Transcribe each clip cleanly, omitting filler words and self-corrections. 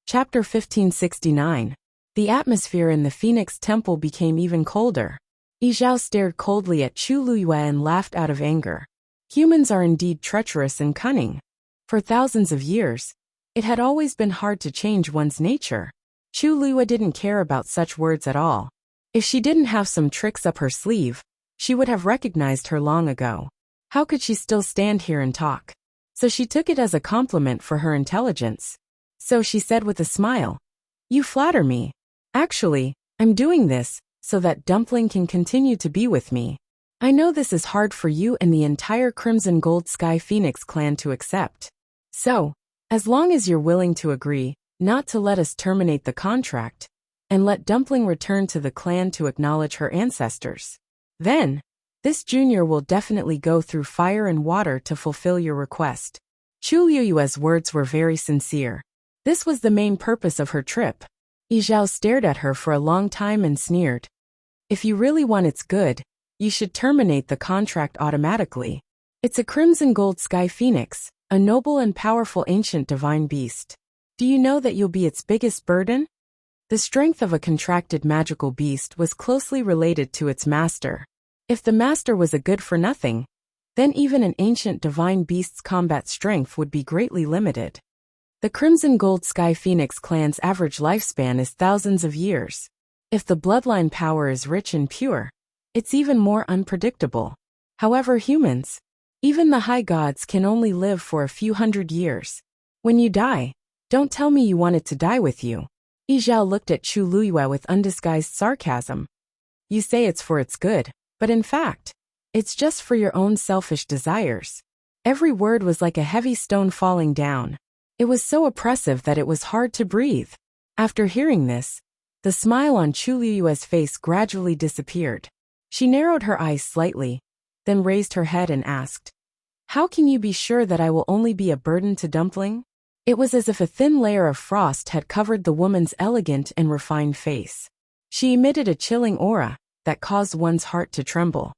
Chapter 1569. The atmosphere in the Phoenix Temple became even colder. Yi Zhao stared coldly at Chu Luyue and laughed out of anger. Humans are indeed treacherous and cunning. For thousands of years, it had always been hard to change one's nature. Chu Luyue didn't care about such words at all. If she didn't have some tricks up her sleeve, she would have recognized her long ago. How could she still stand here and talk? So she took it as a compliment for her intelligence. So she said with a smile, "You flatter me. Actually, I'm doing this so that Dumpling can continue to be with me. I know this is hard for you and the entire Crimson Gold Sky Phoenix clan to accept. So, as long as you're willing to agree not to let us terminate the contract, and let Dumpling return to the clan to acknowledge her ancestors, then, this junior will definitely go through fire and water to fulfill your request." Chu Luyue's words were very sincere. This was the main purpose of her trip. Yi Zhao stared at her for a long time and sneered. "If you really want its good, you should terminate the contract automatically. It's a Crimson Gold Sky Phoenix, a noble and powerful ancient divine beast. Do you know that you'll be its biggest burden?" The strength of a contracted magical beast was closely related to its master. If the master was a good-for-nothing, then even an ancient divine beast's combat strength would be greatly limited. The Crimson Gold Sky Phoenix clan's average lifespan is thousands of years. If the bloodline power is rich and pure, it's even more unpredictable. However, humans, even the high gods, can only live for a few hundred years. When you die, don't tell me you want it to die with you. Yi Zhao looked at Chu Luyue with undisguised sarcasm. You say it's for its good, but in fact, it's just for your own selfish desires. Every word was like a heavy stone falling down. It was so oppressive that it was hard to breathe. After hearing this, the smile on Chu Luyue's face gradually disappeared. She narrowed her eyes slightly, then raised her head and asked, "How can you be sure that I will only be a burden to Dumpling?" It was as if a thin layer of frost had covered the woman's elegant and refined face. She emitted a chilling aura that caused one's heart to tremble.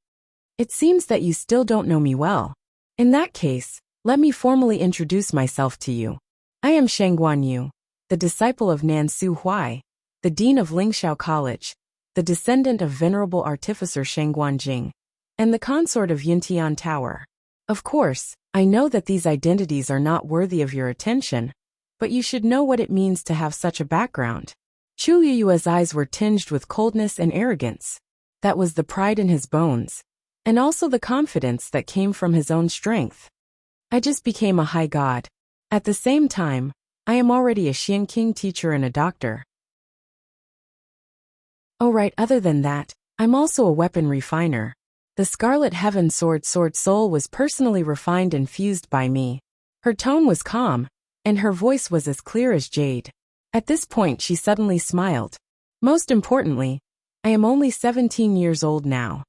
"It seems that you still don't know me well. In that case, let me formally introduce myself to you. I am Shengguan Yu, the disciple of Nan Su Huai, the dean of Lingxiao College, the descendant of venerable artificer Shengguan Jing, and the consort of Yintian Tower. Of course, I know that these identities are not worthy of your attention, but you should know what it means to have such a background." Chu Luyue's eyes were tinged with coldness and arrogance. That was the pride in his bones, and also the confidence that came from his own strength. "I just became a high god. At the same time, I am already a Xianqing teacher and a doctor. Oh right, other than that, I'm also a weapon refiner. The Scarlet Heaven Sword Soul was personally refined and fused by me." Her tone was calm, and her voice was as clear as jade. At this point she suddenly smiled. "Most importantly, I am only 17 years old now.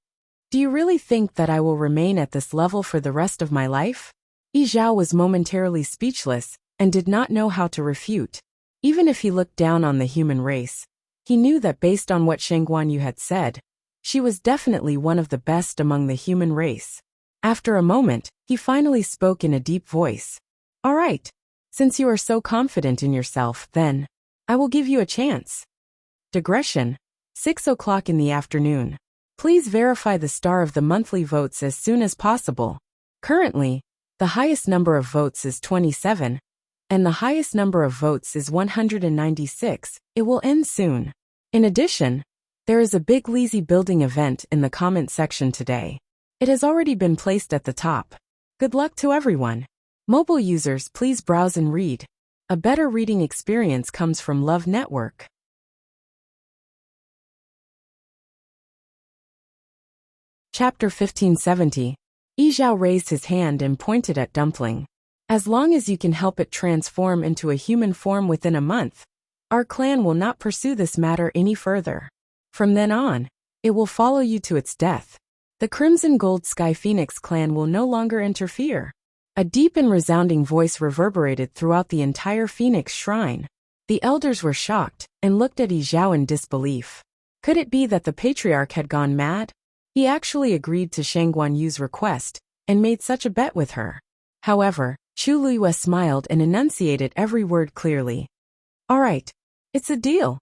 Do you really think that I will remain at this level for the rest of my life?" Yi Zhao was momentarily speechless and did not know how to refute. Even if he looked down on the human race, he knew that based on what Shengguan Yu had said, she was definitely one of the best among the human race. After a moment, he finally spoke in a deep voice. "All right. Since you are so confident in yourself, then I will give you a chance. Digression. 6 o'clock in the afternoon. Please verify the star of the monthly votes as soon as possible. Currently, the highest number of votes is 27, and the highest number of votes is 196. It will end soon. In addition, there is a big lazy building event in the comment section today. It has already been placed at the top. Good luck to everyone. Mobile users, please browse and read. A better reading experience comes from Love Network." Chapter 1570. Yi Zhao raised his hand and pointed at Dumpling. "As long as you can help it transform into a human form within a month, our clan will not pursue this matter any further. From then on, it will follow you to its death. The Crimson Gold Sky Phoenix clan will no longer interfere." A deep and resounding voice reverberated throughout the entire Phoenix Shrine. The elders were shocked and looked at Yi Zhao in disbelief. Could it be that the patriarch had gone mad? He actually agreed to Shengguan Yu's request and made such a bet with her. However, Chu Luyue smiled and enunciated every word clearly. All right. It's a deal.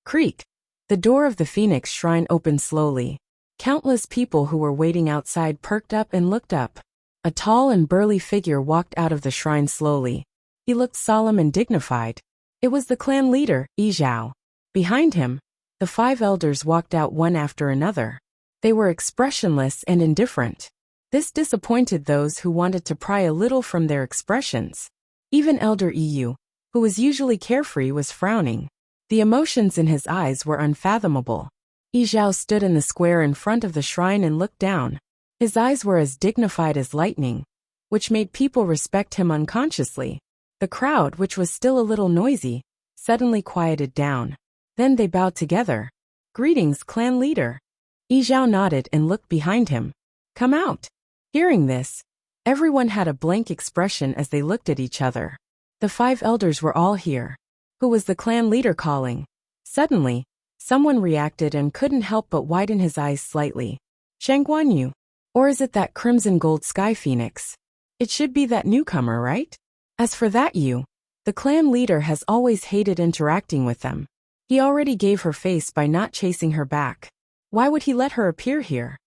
Creak. The door of the Phoenix Shrine opened slowly. Countless people who were waiting outside perked up and looked up. A tall and burly figure walked out of the shrine slowly. He looked solemn and dignified. It was the clan leader, Yi Zhao. Behind him, the 5 elders walked out one after another. They were expressionless and indifferent. This disappointed those who wanted to pry a little from their expressions. Even Elder Yu, who was usually carefree, was frowning. The emotions in his eyes were unfathomable. Yi Zhao stood in the square in front of the shrine and looked down. His eyes were as dignified as lightning, which made people respect him unconsciously. The crowd, which was still a little noisy, suddenly quieted down. Then they bowed together. Greetings, clan leader. Yi Zhao nodded and looked behind him. Come out. Hearing this, everyone had a blank expression as they looked at each other. The 5 elders were all here. Who was the clan leader calling? Suddenly, someone reacted and couldn't help but widen his eyes slightly. Shang Guanyu. Or is it that crimson gold sky phoenix? It should be that newcomer, right? As for that Yu, the clan leader has always hated interacting with them. He already gave her face by not chasing her back. Why would he let her appear here?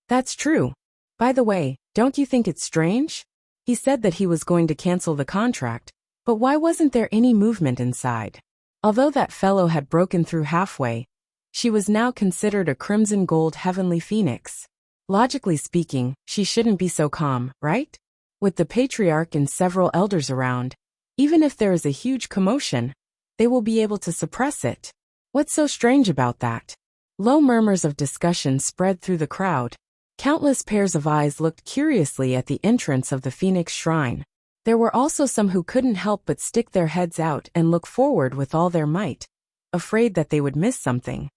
That's true. By the way, don't you think it's strange? He said that he was going to cancel the contract. But why wasn't there any movement inside? Although that fellow had broken through halfway, she was now considered a crimson gold heavenly phoenix. Logically speaking, she shouldn't be so calm, right? With the patriarch and several elders around, even if there is a huge commotion, they will be able to suppress it. What's so strange about that? Low murmurs of discussion spread through the crowd. Countless pairs of eyes looked curiously at the entrance of the Phoenix Shrine. There were also some who couldn't help but stick their heads out and look forward with all their might, afraid that they would miss something.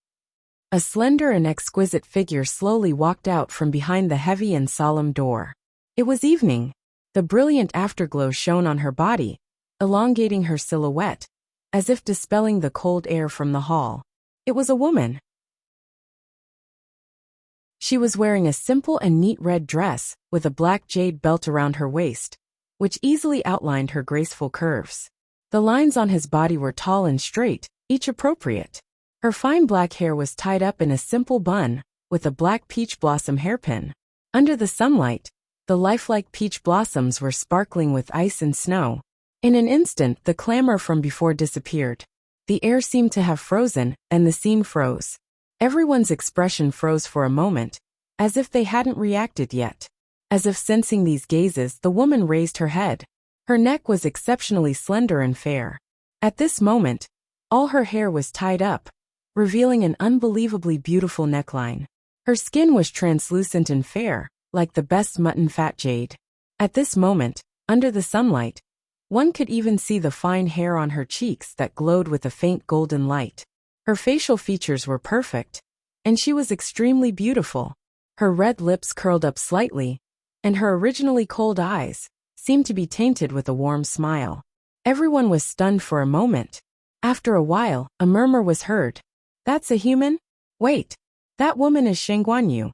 A slender and exquisite figure slowly walked out from behind the heavy and solemn door. It was evening. The brilliant afterglow shone on her body, elongating her silhouette, as if dispelling the cold air from the hall. It was a woman. She was wearing a simple and neat red dress, with a black jade belt around her waist, which easily outlined her graceful curves. The lines on his body were tall and straight, each appropriate. Her fine black hair was tied up in a simple bun, with a black peach blossom hairpin. Under the sunlight, the lifelike peach blossoms were sparkling with ice and snow. In an instant, the clamor from before disappeared. The air seemed to have frozen, and the scene froze. Everyone's expression froze for a moment, as if they hadn't reacted yet. As if sensing these gazes, the woman raised her head. Her neck was exceptionally slender and fair. At this moment, all her hair was tied up, revealing an unbelievably beautiful neckline. Her skin was translucent and fair, like the best mutton fat jade. At this moment, under the sunlight, one could even see the fine hair on her cheeks that glowed with a faint golden light. Her facial features were perfect, and she was extremely beautiful. Her red lips curled up slightly, and her originally cold eyes seemed to be tainted with a warm smile. Everyone was stunned for a moment. After a while, a murmur was heard. That's a human? Wait, that woman is Shang Guanyu.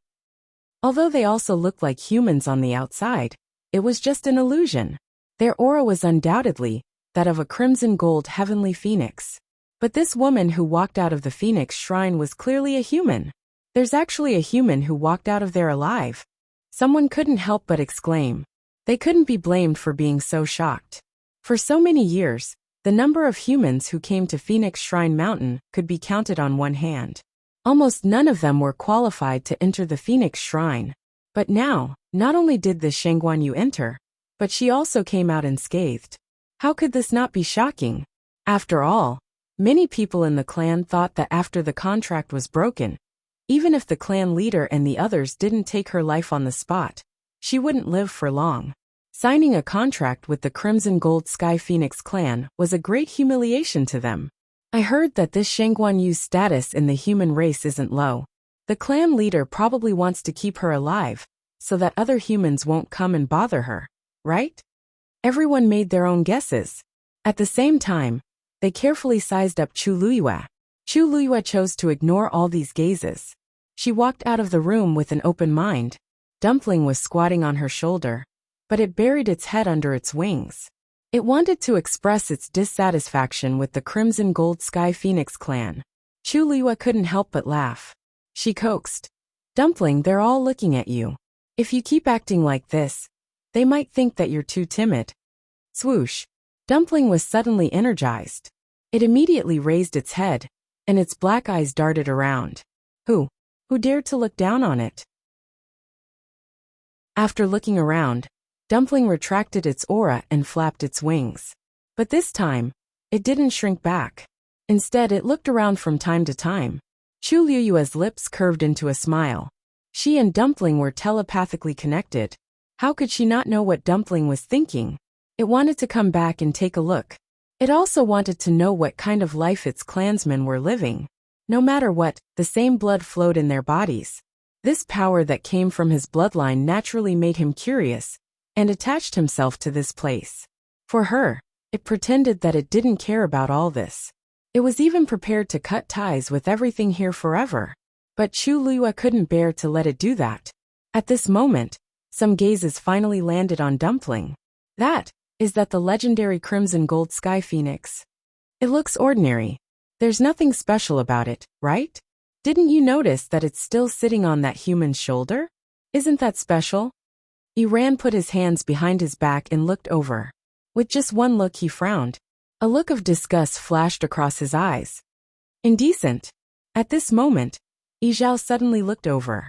Although they also looked like humans on the outside, it was just an illusion. Their aura was undoubtedly that of a crimson gold heavenly phoenix. But this woman who walked out of the Phoenix Shrine was clearly a human. There's actually a human who walked out of there alive. Someone couldn't help but exclaim. They couldn't be blamed for being so shocked. For so many years, the number of humans who came to Phoenix Shrine Mountain could be counted on one hand. Almost none of them were qualified to enter the Phoenix Shrine. But now, not only did this Shang Guanyu enter, but she also came out unscathed. How could this not be shocking? After all, many people in the clan thought that after the contract was broken, even if the clan leader and the others didn't take her life on the spot, she wouldn't live for long. Signing a contract with the Crimson Gold Sky Phoenix clan was a great humiliation to them. I heard that this Shang Guanyu's status in the human race isn't low. The clan leader probably wants to keep her alive, so that other humans won't come and bother her, right? Everyone made their own guesses. At the same time, they carefully sized up Chu Luyue. Chu Luyue chose to ignore all these gazes. She walked out of the room with an open mind. Dumpling was squatting on her shoulder, but it buried its head under its wings. It wanted to express its dissatisfaction with the Crimson Gold Sky Phoenix clan. Chu Liyue couldn't help but laugh. She coaxed. Dumpling, they're all looking at you. If you keep acting like this, they might think that you're too timid. Swoosh. Dumpling was suddenly energized. It immediately raised its head, and its black eyes darted around. Who dared to look down on it? After looking around, Dumpling retracted its aura and flapped its wings. But this time, it didn't shrink back. Instead, it looked around from time to time. Chu Liyue's lips curved into a smile. She and Dumpling were telepathically connected. How could she not know what Dumpling was thinking? It wanted to come back and take a look. It also wanted to know what kind of life its clansmen were living. No matter what, the same blood flowed in their bodies. This power that came from his bloodline naturally made him curious, and attached himself to this place. For her, it pretended that it didn't care about all this. It was even prepared to cut ties with everything here forever. But Chu Liyue couldn't bear to let it do that. At this moment, some gazes finally landed on Dumpling. That is the legendary Crimson Gold Sky Phoenix. It looks ordinary. There's nothing special about it, right? Didn't you notice that it's still sitting on that human's shoulder? Isn't that special? Iran put his hands behind his back and looked over. With just one look he frowned. A look of disgust flashed across his eyes. Indecent. At this moment, Yizhao suddenly looked over.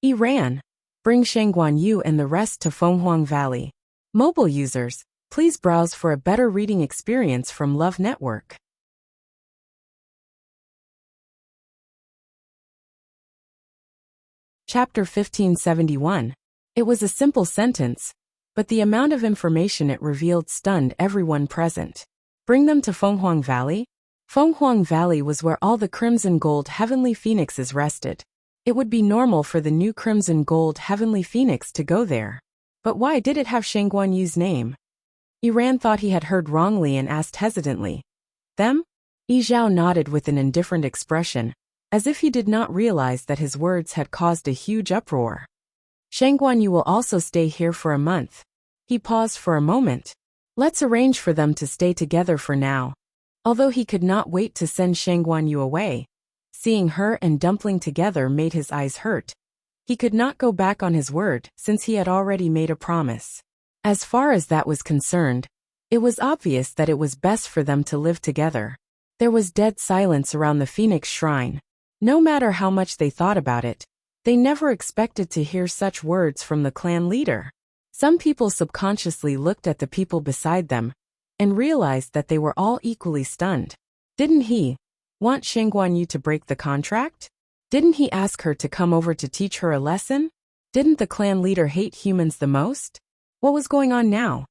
Iran, bring Shangguan Yu and the rest to Fenghuang Valley. Mobile users, please browse for a better reading experience from Love Network. Chapter 1571. It was a simple sentence, but the amount of information it revealed stunned everyone present. Bring them to Fenghuang Valley? Fenghuang Valley was where all the Crimson Gold Heavenly Phoenixes rested. It would be normal for the new Crimson Gold Heavenly Phoenix to go there. But why did it have Shangguan Yu's name? Iran thought he had heard wrongly and asked hesitantly. Them? Yizhao nodded with an indifferent expression, as if he did not realize that his words had caused a huge uproar. Shangguan Yu will also stay here for a month. He paused for a moment. Let's arrange for them to stay together for now. Although he could not wait to send Shangguan Yu away, seeing her and Dumpling together made his eyes hurt. He could not go back on his word since he had already made a promise. As far as that was concerned, it was obvious that it was best for them to live together. There was dead silence around the Phoenix Shrine. No matter how much they thought about it, they never expected to hear such words from the clan leader. Some people subconsciously looked at the people beside them and realized that they were all equally stunned. Didn't he want Shangguan Yu to break the contract? Didn't he ask her to come over to teach her a lesson? Didn't the clan leader hate humans the most? What was going on now?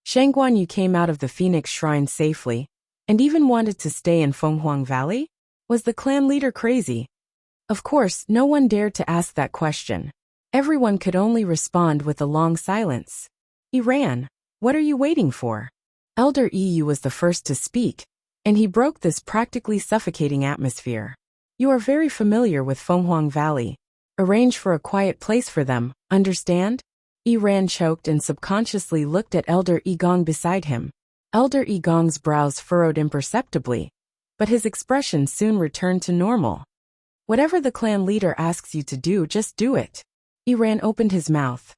Shangguan Yu came out of the Phoenix Shrine safely and even wanted to stay in Fenghuang Valley? Was the clan leader crazy? Of course, no one dared to ask that question. Everyone could only respond with a long silence. Iran, what are you waiting for? Elder EU was the first to speak, and he broke this practically suffocating atmosphere. You are very familiar with Fenghuang Valley. Arrange for a quiet place for them, understand? Iran choked and subconsciously looked at Elder Igong beside him. Elder Igong's brows furrowed imperceptibly, but his expression soon returned to normal. Whatever the clan leader asks you to do, just do it. Iran opened his mouth.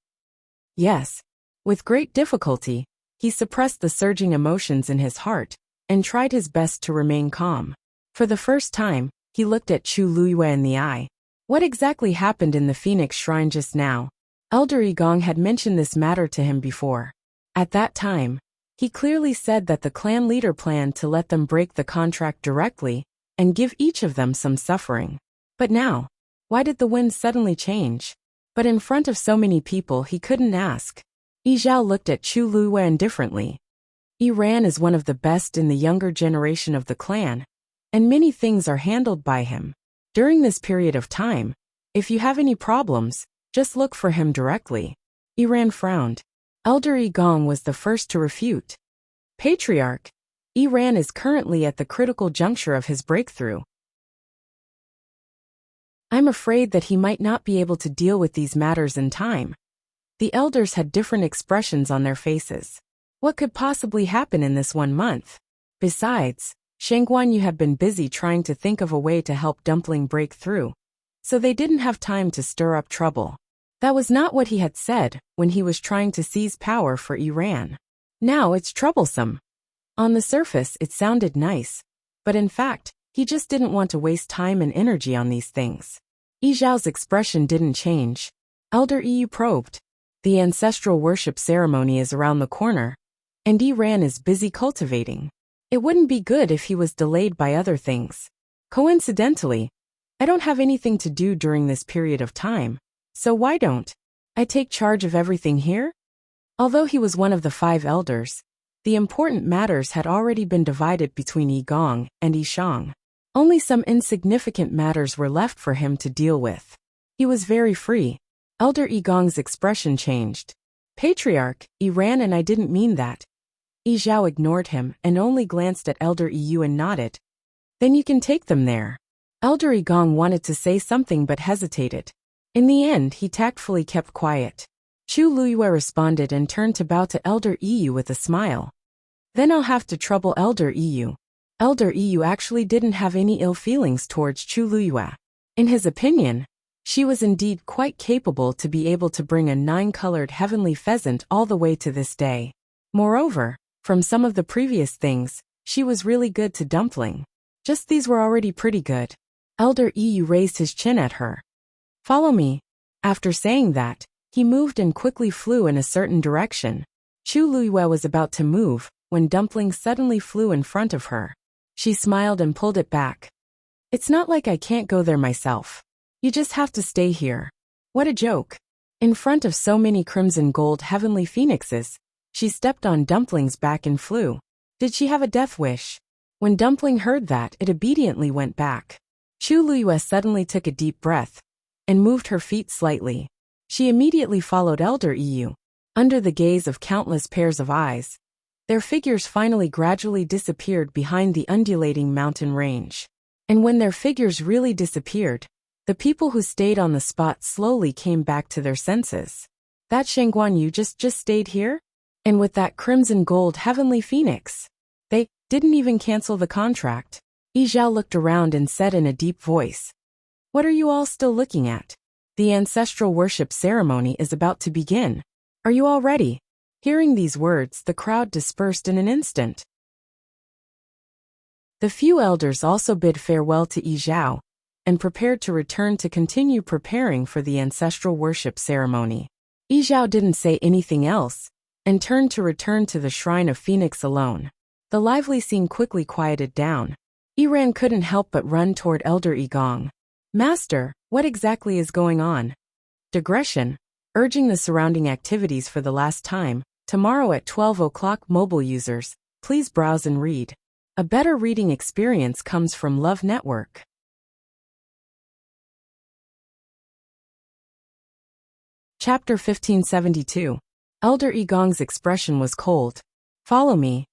Yes. With great difficulty, he suppressed the surging emotions in his heart and tried his best to remain calm. For the first time, he looked at Chu Liyue in the eye. What exactly happened in the Phoenix Shrine just now? Elder Igong had mentioned this matter to him before. At that time, he clearly said that the clan leader planned to let them break the contract directly and give each of them some suffering. But now, why did the wind suddenly change? But in front of so many people he couldn't ask. Yizhao looked at Chu Liyue indifferently. Iran is one of the best in the younger generation of the clan, and many things are handled by him. During this period of time, if you have any problems, just look for him directly. Iran frowned. Elder Igong was the first to refute. Patriarch, Iran is currently at the critical juncture of his breakthrough. I'm afraid that he might not be able to deal with these matters in time. The elders had different expressions on their faces. What could possibly happen in this 1 month? Besides, Shangguan Yu had been busy trying to think of a way to help Dumpling break through, so they didn't have time to stir up trouble. That was not what he had said when he was trying to seize power for Iran. Now it's troublesome. On the surface it sounded nice, but in fact, he just didn't want to waste time and energy on these things. Yi Zhao's expression didn't change. Elder Yu probed. The ancestral worship ceremony is around the corner, and Iran is busy cultivating. It wouldn't be good if he was delayed by other things. Coincidentally, I don't have anything to do during this period of time, so why don't I take charge of everything here? Although he was one of the 5 elders, the important matters had already been divided between Yi Gong and Yi Shang. Only some insignificant matters were left for him to deal with. He was very free. Elder Yi Gong's expression changed. Patriarch, Iran, and I didn't mean that. Yi Zhao ignored him and only glanced at Elder Yu and nodded. Then you can take them there. Elder Yi Gong wanted to say something but hesitated. In the end, he tactfully kept quiet. Chu Luyue responded and turned to bow to Elder Yu with a smile. Then I'll have to trouble Elder Yu. Elder Yu actually didn't have any ill feelings towards Chu Luyue. In his opinion, she was indeed quite capable to be able to bring a 9-colored heavenly pheasant all the way to this day. Moreover, from some of the previous things, she was really good to Dumpling. Just these were already pretty good. Elder Yu raised his chin at her. Follow me. After saying that, he moved and quickly flew in a certain direction. Chu Luyue was about to move when Dumpling suddenly flew in front of her. She smiled and pulled it back. It's not like I can't go there myself. You just have to stay here. What a joke. In front of so many crimson gold heavenly phoenixes, she stepped on Dumpling's back and flew. Did she have a death wish? When Dumpling heard that, it obediently went back. Chu Luyue suddenly took a deep breath and moved her feet slightly. She immediately followed Elder Yu. Under the gaze of countless pairs of eyes, their figures finally gradually disappeared behind the undulating mountain range. And when their figures really disappeared, the people who stayed on the spot slowly came back to their senses. That Shangguan Yu just stayed here? And with that crimson gold heavenly phoenix? They didn't even cancel the contract. Yi Zhao looked around and said in a deep voice, "What are you all still looking at? The ancestral worship ceremony is about to begin. Are you all ready?" Hearing these words, the crowd dispersed in an instant. The few elders also bid farewell to Yi Zhao and prepared to return to continue preparing for the ancestral worship ceremony. Yi Zhao didn't say anything else and turned to return to the Shrine of Phoenix alone. The lively scene quickly quieted down. Iran couldn't help but run toward Elder Yi Gong. "Master, what exactly is going on?" Digression, urging the surrounding activities for the last time. Tomorrow at 12 o'clock. Mobile users, please browse and read. A better reading experience comes from Love Network. Chapter 1572. Elder Yi Gong's expression was cold. "Follow me."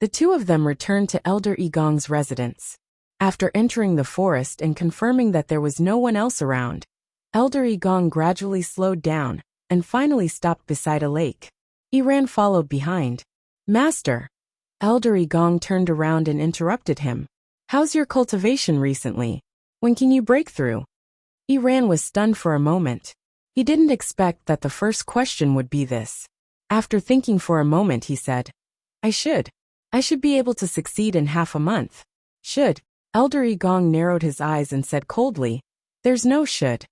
The two of them returned to Elder Yi Gong's residence. After entering the forest and confirming that there was no one else around, Elder Yi Gong gradually slowed down and finally stopped beside a lake. Iran followed behind. "Master." Elder Yi Gong turned around and interrupted him. "How's your cultivation recently? When can you break through?" Iran was stunned for a moment. He didn't expect that the first question would be this. After thinking for a moment, he said, I should be able to succeed in half a month." "Should?" Elder Yi Gong narrowed his eyes and said coldly, "There's no should.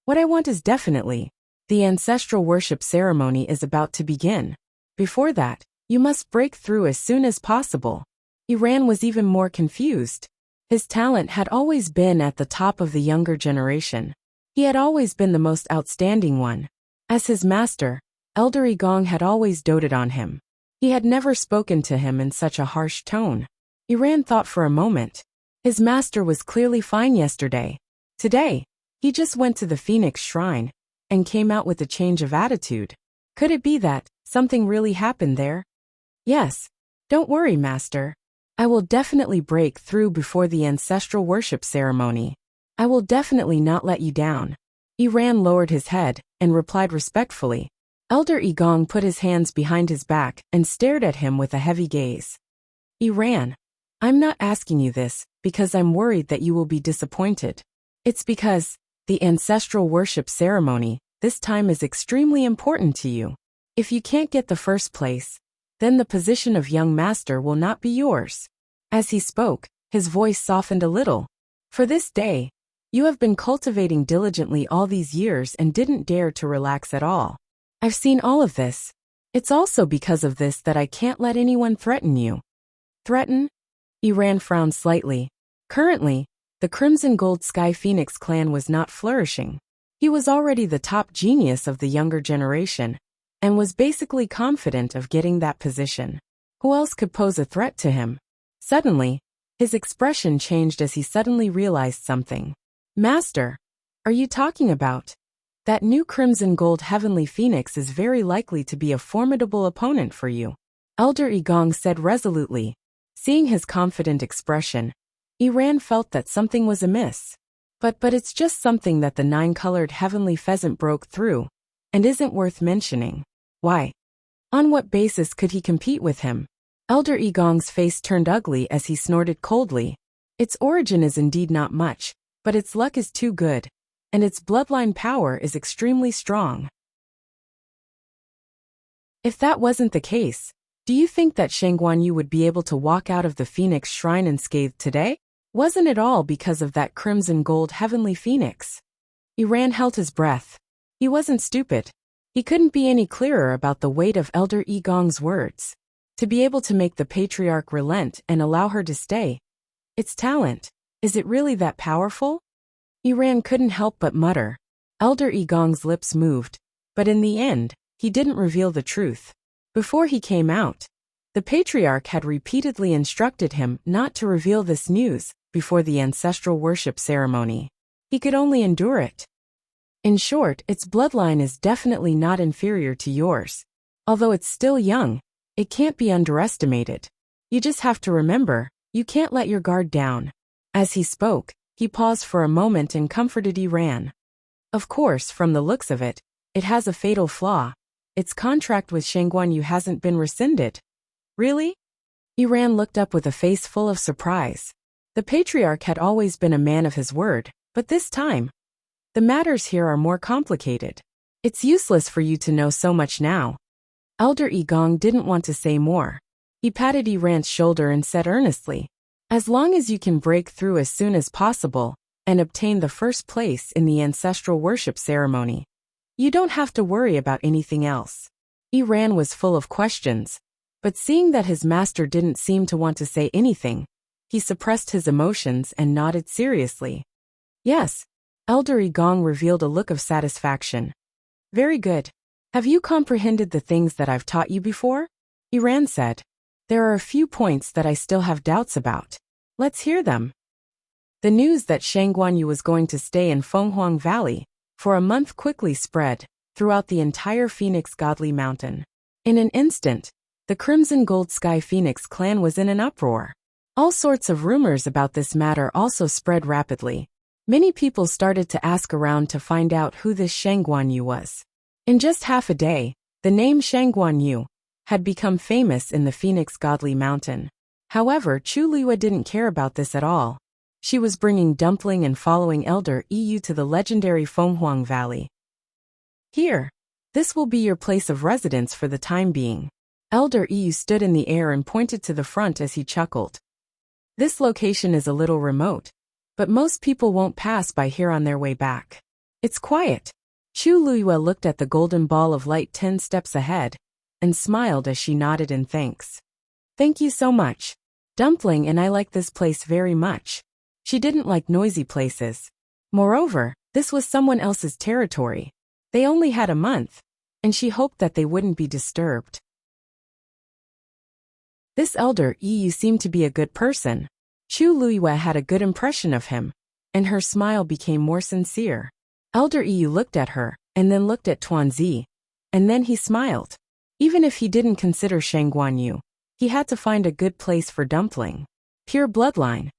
What I want is definitely. The ancestral worship ceremony is about to begin. Before that, you must break through as soon as possible." Iran was even more confused. His talent had always been at the top of the younger generation. He had always been the most outstanding one. As his master, Elder Yi Gong had always doted on him. He had never spoken to him in such a harsh tone. Iran thought for a moment. His master was clearly fine yesterday. Today, he just went to the Phoenix Shrine and came out with a change of attitude. Could it be that something really happened there? "Yes. Don't worry, master. I will definitely break through before the ancestral worship ceremony. I will definitely not let you down." Iran lowered his head and replied respectfully, Elder Igong put his hands behind his back and stared at him with a heavy gaze. Iran, I'm not asking you this because I'm worried that you will be disappointed. It's because the ancestral worship ceremony this time is extremely important to you. If you can't get the first place, then the position of young master will not be yours. As he spoke, his voice softened a little. For this day, you have been cultivating diligently all these years and didn't dare to relax at all. I've seen all of this. It's also because of this that I can't let anyone threaten you. Threaten? Iran frowned slightly. Currently, the Crimson Gold Sky Phoenix clan was not flourishing. He was already the top genius of the younger generation, and was basically confident of getting that position. Who else could pose a threat to him? Suddenly, his expression changed as he suddenly realized something. Master, are you talking about? That new Crimson Gold Heavenly Phoenix is very likely to be a formidable opponent for you, Elder Igong said resolutely. Seeing his confident expression, Iran felt that something was amiss. But it's just something that the nine-colored heavenly pheasant broke through, and isn't worth mentioning. Why? On what basis could he compete with him? Elder Igong's face turned ugly as he snorted coldly. Its origin is indeed not much, but its luck is too good, and its bloodline power is extremely strong. If that wasn't the case, do you think that Shangguan Yu would be able to walk out of the Phoenix Shrine unscathed today? Wasn't it all because of that Crimson Gold Heavenly Phoenix? Iran held his breath. He wasn't stupid. He couldn't be any clearer about the weight of Elder Igong's words. To be able to make the patriarch relent and allow her to stay. It's talent. Is it really that powerful? Iran couldn't help but mutter. Elder Igong's lips moved, but in the end, he didn't reveal the truth. Before he came out, the patriarch had repeatedly instructed him not to reveal this news before the ancestral worship ceremony. He could only endure it. In short, its bloodline is definitely not inferior to yours. Although it's still young, it can't be underestimated. You just have to remember, you can't let your guard down. As he spoke, he paused for a moment and comforted Iran. Of course, from the looks of it, it has a fatal flaw. Its contract with Shangguan Yu hasn't been rescinded. Really? Iran looked up with a face full of surprise. The patriarch had always been a man of his word, but this time, the matters here are more complicated. It's useless for you to know so much now. Elder Igong didn't want to say more. He patted Iran's shoulder and said earnestly, as long as you can break through as soon as possible and obtain the first place in the ancestral worship ceremony, you don't have to worry about anything else. Iran was full of questions, but seeing that his master didn't seem to want to say anything, he suppressed his emotions and nodded seriously. Yes, Elder Igong revealed a look of satisfaction. Very good. Have you comprehended the things that I've taught you before? Iran said. There are a few points that I still have doubts about. Let's hear them. The news that Shangguan Yu was going to stay in Fenghuang Valley for a month quickly spread throughout the entire Phoenix Godly Mountain. In an instant, the Crimson Gold Sky Phoenix clan was in an uproar. All sorts of rumors about this matter also spread rapidly. Many people started to ask around to find out who this Shangguan Yu was. In just half a day, the name Shangguan Yu had become famous in the Phoenix Godly Mountain. However, Chu Liwa didn't care about this at all. She was bringing Dumpling and following Elder Yu to the legendary Fenghuang Valley. Here, this will be your place of residence for the time being. Elder Yu stood in the air and pointed to the front as he chuckled. This location is a little remote, but most people won't pass by here on their way back. It's quiet. Chu Liwa looked at the golden ball of light 10 steps ahead, and smiled as she nodded in thanks. Thank you so much. Dumpling and I like this place very much. She didn't like noisy places. Moreover, this was someone else's territory. They only had a month, and she hoped that they wouldn't be disturbed. This Elder Yu seemed to be a good person. Chu Liwa had a good impression of him, and her smile became more sincere. Elder Yu looked at her, and then looked at Tuanzi, and then he smiled. Even if he didn't consider Shangguan Yu, he had to find a good place for Dumpling. Pure bloodline.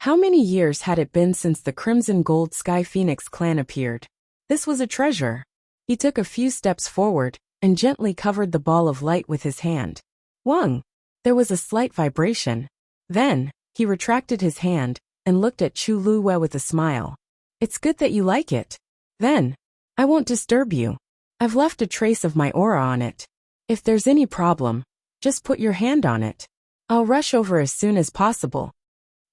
How many years had it been since the Crimson Gold Sky Phoenix clan appeared? This was a treasure. He took a few steps forward, and gently covered the ball of light with his hand. Wang! There was a slight vibration. Then, he retracted his hand and looked at Chu Luiyue with a smile. It's good that you like it. Then, I won't disturb you. I've left a trace of my aura on it. If there's any problem, just put your hand on it. I'll rush over as soon as possible.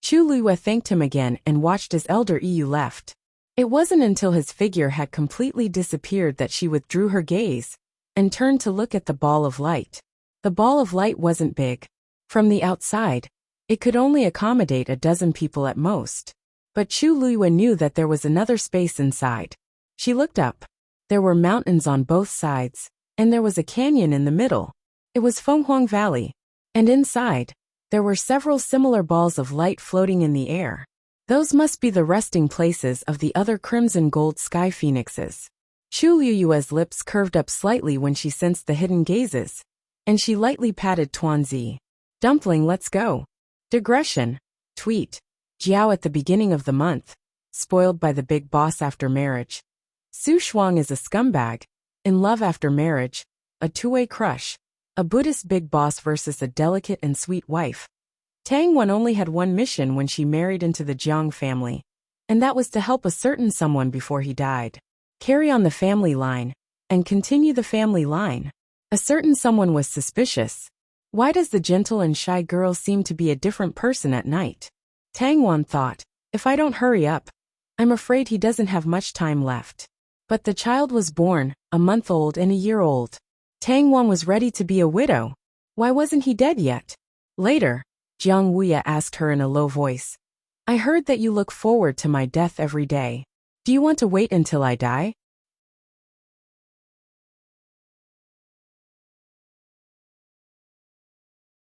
Chu Luiyue thanked him again and watched as Elder Yu left. It wasn't until his figure had completely disappeared that she withdrew her gaze and turned to look at the ball of light. The ball of light wasn't big. From the outside, it could only accommodate a dozen people at most. But Chu Luiyue knew that there was another space inside. She looked up. There were mountains on both sides, and there was a canyon in the middle. It was Fenghuang Valley. And inside, there were several similar balls of light floating in the air. Those must be the resting places of the other crimson gold sky phoenixes. Chu Luiyue's lips curved up slightly when she sensed the hidden gazes, and she lightly patted Tuanzi. Dumpling, let's go. Digression. Tweet. Jiao at the beginning of the month. Spoiled by the big boss after marriage. Su Shuang is a scumbag. In love after marriage. A two-way crush. A Buddhist big boss versus a delicate and sweet wife. Tang Wan only had one mission when she married into the Jiang family, and that was to help a certain someone before he died. Carry on the family line, and continue the family line. A certain someone was suspicious. Why does the gentle and shy girl seem to be a different person at night? Tang Wan thought, if I don't hurry up, I'm afraid he doesn't have much time left. But the child was born, a month old and a year old. Tang Wan was ready to be a widow. Why wasn't he dead yet? Later, Jiang Wuya asked her in a low voice. I heard that you look forward to my death every day. Do you want to wait until I die?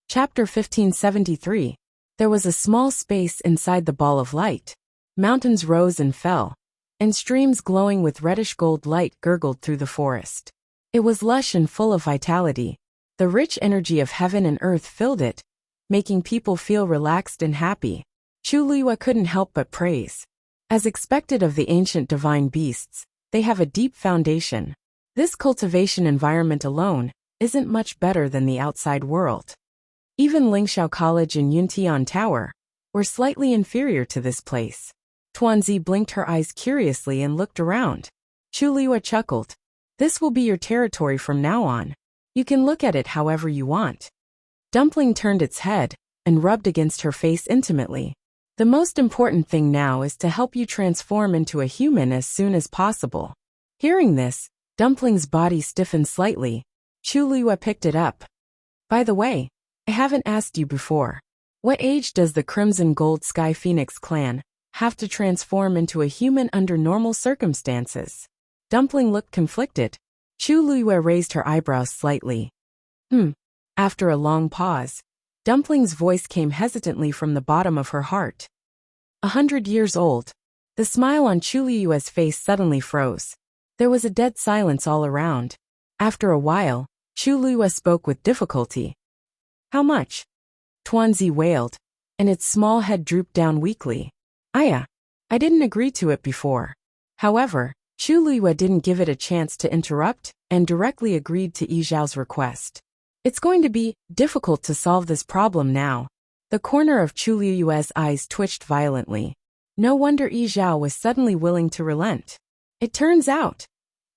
Chapter 1573. There was a small space inside the ball of light. Mountains rose and fell, and streams glowing with reddish gold light gurgled through the forest. It was lush and full of vitality. The rich energy of heaven and earth filled it, making people feel relaxed and happy. Chu Luiyue couldn't help but praise. As expected of the ancient divine beasts, they have a deep foundation. This cultivation environment alone isn't much better than the outside world. Even Lingxiao College and Yuntian Tower were slightly inferior to this place. Tuanzi blinked her eyes curiously and looked around. Chu Luiyue chuckled. This will be your territory from now on. You can look at it however you want. Dumpling turned its head and rubbed against her face intimately. The most important thing now is to help you transform into a human as soon as possible. Hearing this, Dumpling's body stiffened slightly. Chu Luiyue picked it up. By the way, I haven't asked you before. What age does the Crimson Gold Sky Phoenix clan have to transform into a human under normal circumstances? Dumpling looked conflicted. Chu Luiyue raised her eyebrows slightly. After a long pause, Dumpling's voice came hesitantly from the bottom of her heart. 100 years old. The smile on Chu Luiyue's face suddenly froze. There was a dead silence all around. After a while, Chu Luiyue spoke with difficulty. How much? Tuanzi wailed, and its small head drooped down weakly. I didn't agree to it before. However, Chu Luiyue didn't give it a chance to interrupt and directly agreed to Yi Zhao's request. It's going to be difficult to solve this problem now. The corner of Chu Luiyue's eyes twitched violently. No wonder Yi Zhao was suddenly willing to relent. It turns out,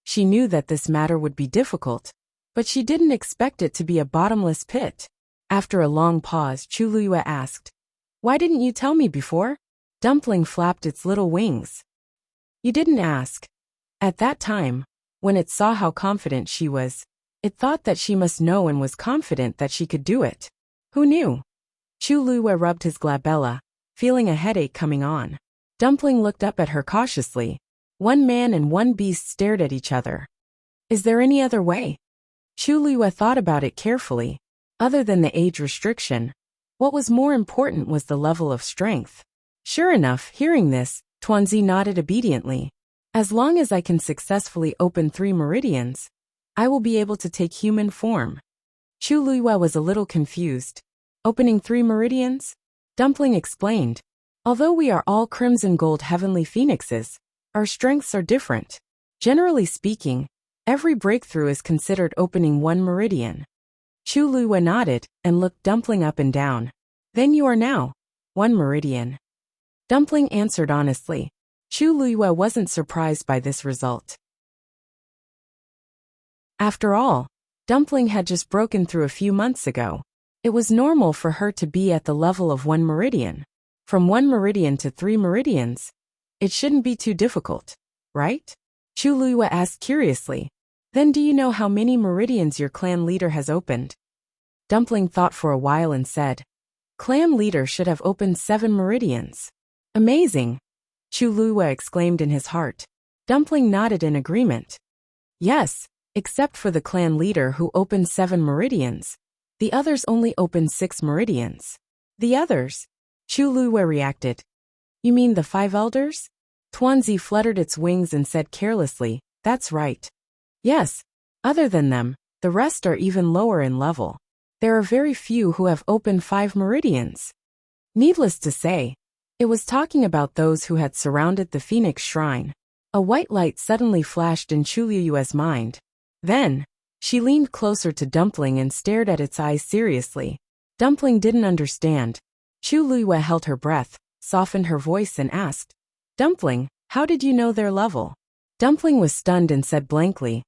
she knew that this matter would be difficult, but she didn't expect it to be a bottomless pit. After a long pause, Chu Luiyue asked, Why didn't you tell me before? Dumpling flapped its little wings. You didn't ask. At that time, when it saw how confident she was, it thought that she must know and was confident that she could do it. Who knew? Chu Luiyue rubbed his glabella, feeling a headache coming on. Dumpling looked up at her cautiously. One man and one beast stared at each other. Is there any other way? Chu Luiyue thought about it carefully. Other than the age restriction, what was more important was the level of strength. Sure enough, hearing this, Tuanzi nodded obediently. As long as I can successfully open 3 meridians, I will be able to take human form. Chu Luiyue was a little confused. Opening 3 meridians? Dumpling explained. Although we are all crimson gold heavenly phoenixes, our strengths are different. Generally speaking, Every breakthrough is considered opening one meridian. Chu Luiyue nodded and looked Dumpling up and down. Then you are now. One meridian. Dumpling answered honestly. Chu Luiyue wasn't surprised by this result. After all, Dumpling had just broken through a few months ago. It was normal for her to be at the level of one meridian. From one meridian to 3 meridians. It shouldn't be too difficult, right? Chu Luiyue asked curiously. Then do you know how many meridians your clan leader has opened? Dumpling thought for a while and said, Clan leader should have opened 7 meridians. Amazing! Chu Luiyue exclaimed in his heart. Dumpling nodded in agreement. Yes, except for the clan leader who opened 7 meridians. The others only opened 6 meridians. The others? Chu Luiyue reacted. You mean the 5 elders? Tuanzi fluttered its wings and said carelessly, That's right. Yes, other than them, the rest are even lower in level. There are very few who have opened 5 meridians. Needless to say, it was talking about those who had surrounded the Phoenix Shrine. A white light suddenly flashed in Chu Luiyue's mind. Then, she leaned closer to Dumpling and stared at its eyes seriously. Dumpling didn't understand. Chu Luiyue held her breath, softened her voice and asked, Dumpling, how did you know their level? Dumpling was stunned and said blankly,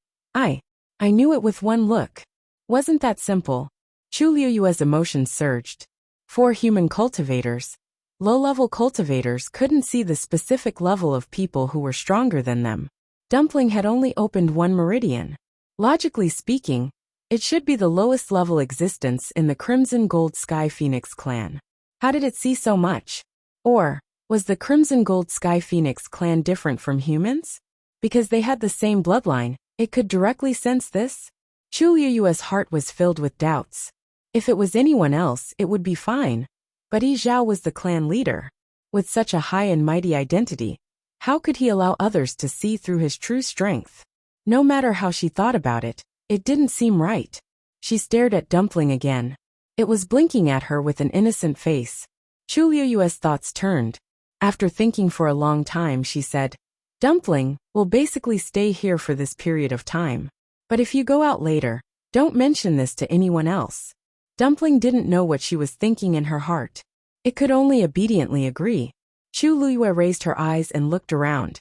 I knew it with one look. Wasn't that simple? Chu Luiyue's emotions surged. 4 human cultivators. Low-level cultivators couldn't see the specific level of people who were stronger than them. Dumpling had only opened 1 meridian. Logically speaking, it should be the lowest level existence in the Crimson Gold Sky Phoenix clan. How did it see so much? Or, was the Crimson Gold Sky Phoenix clan different from humans? Because they had the same bloodline, it could directly sense this? Chu Luiyue's heart was filled with doubts. If it was anyone else, it would be fine. But Yi Zhao was the clan leader. With such a high and mighty identity, how could he allow others to see through his true strength? No matter how she thought about it, it didn't seem right. She stared at Dumpling again. It was blinking at her with an innocent face. Chu Luiyue's thoughts turned. After thinking for a long time, she said, Dumpling, will basically stay here for this period of time. But if you go out later, don't mention this to anyone else. Dumpling didn't know what she was thinking in her heart. It could only obediently agree. Chu Luiyue raised her eyes and looked around.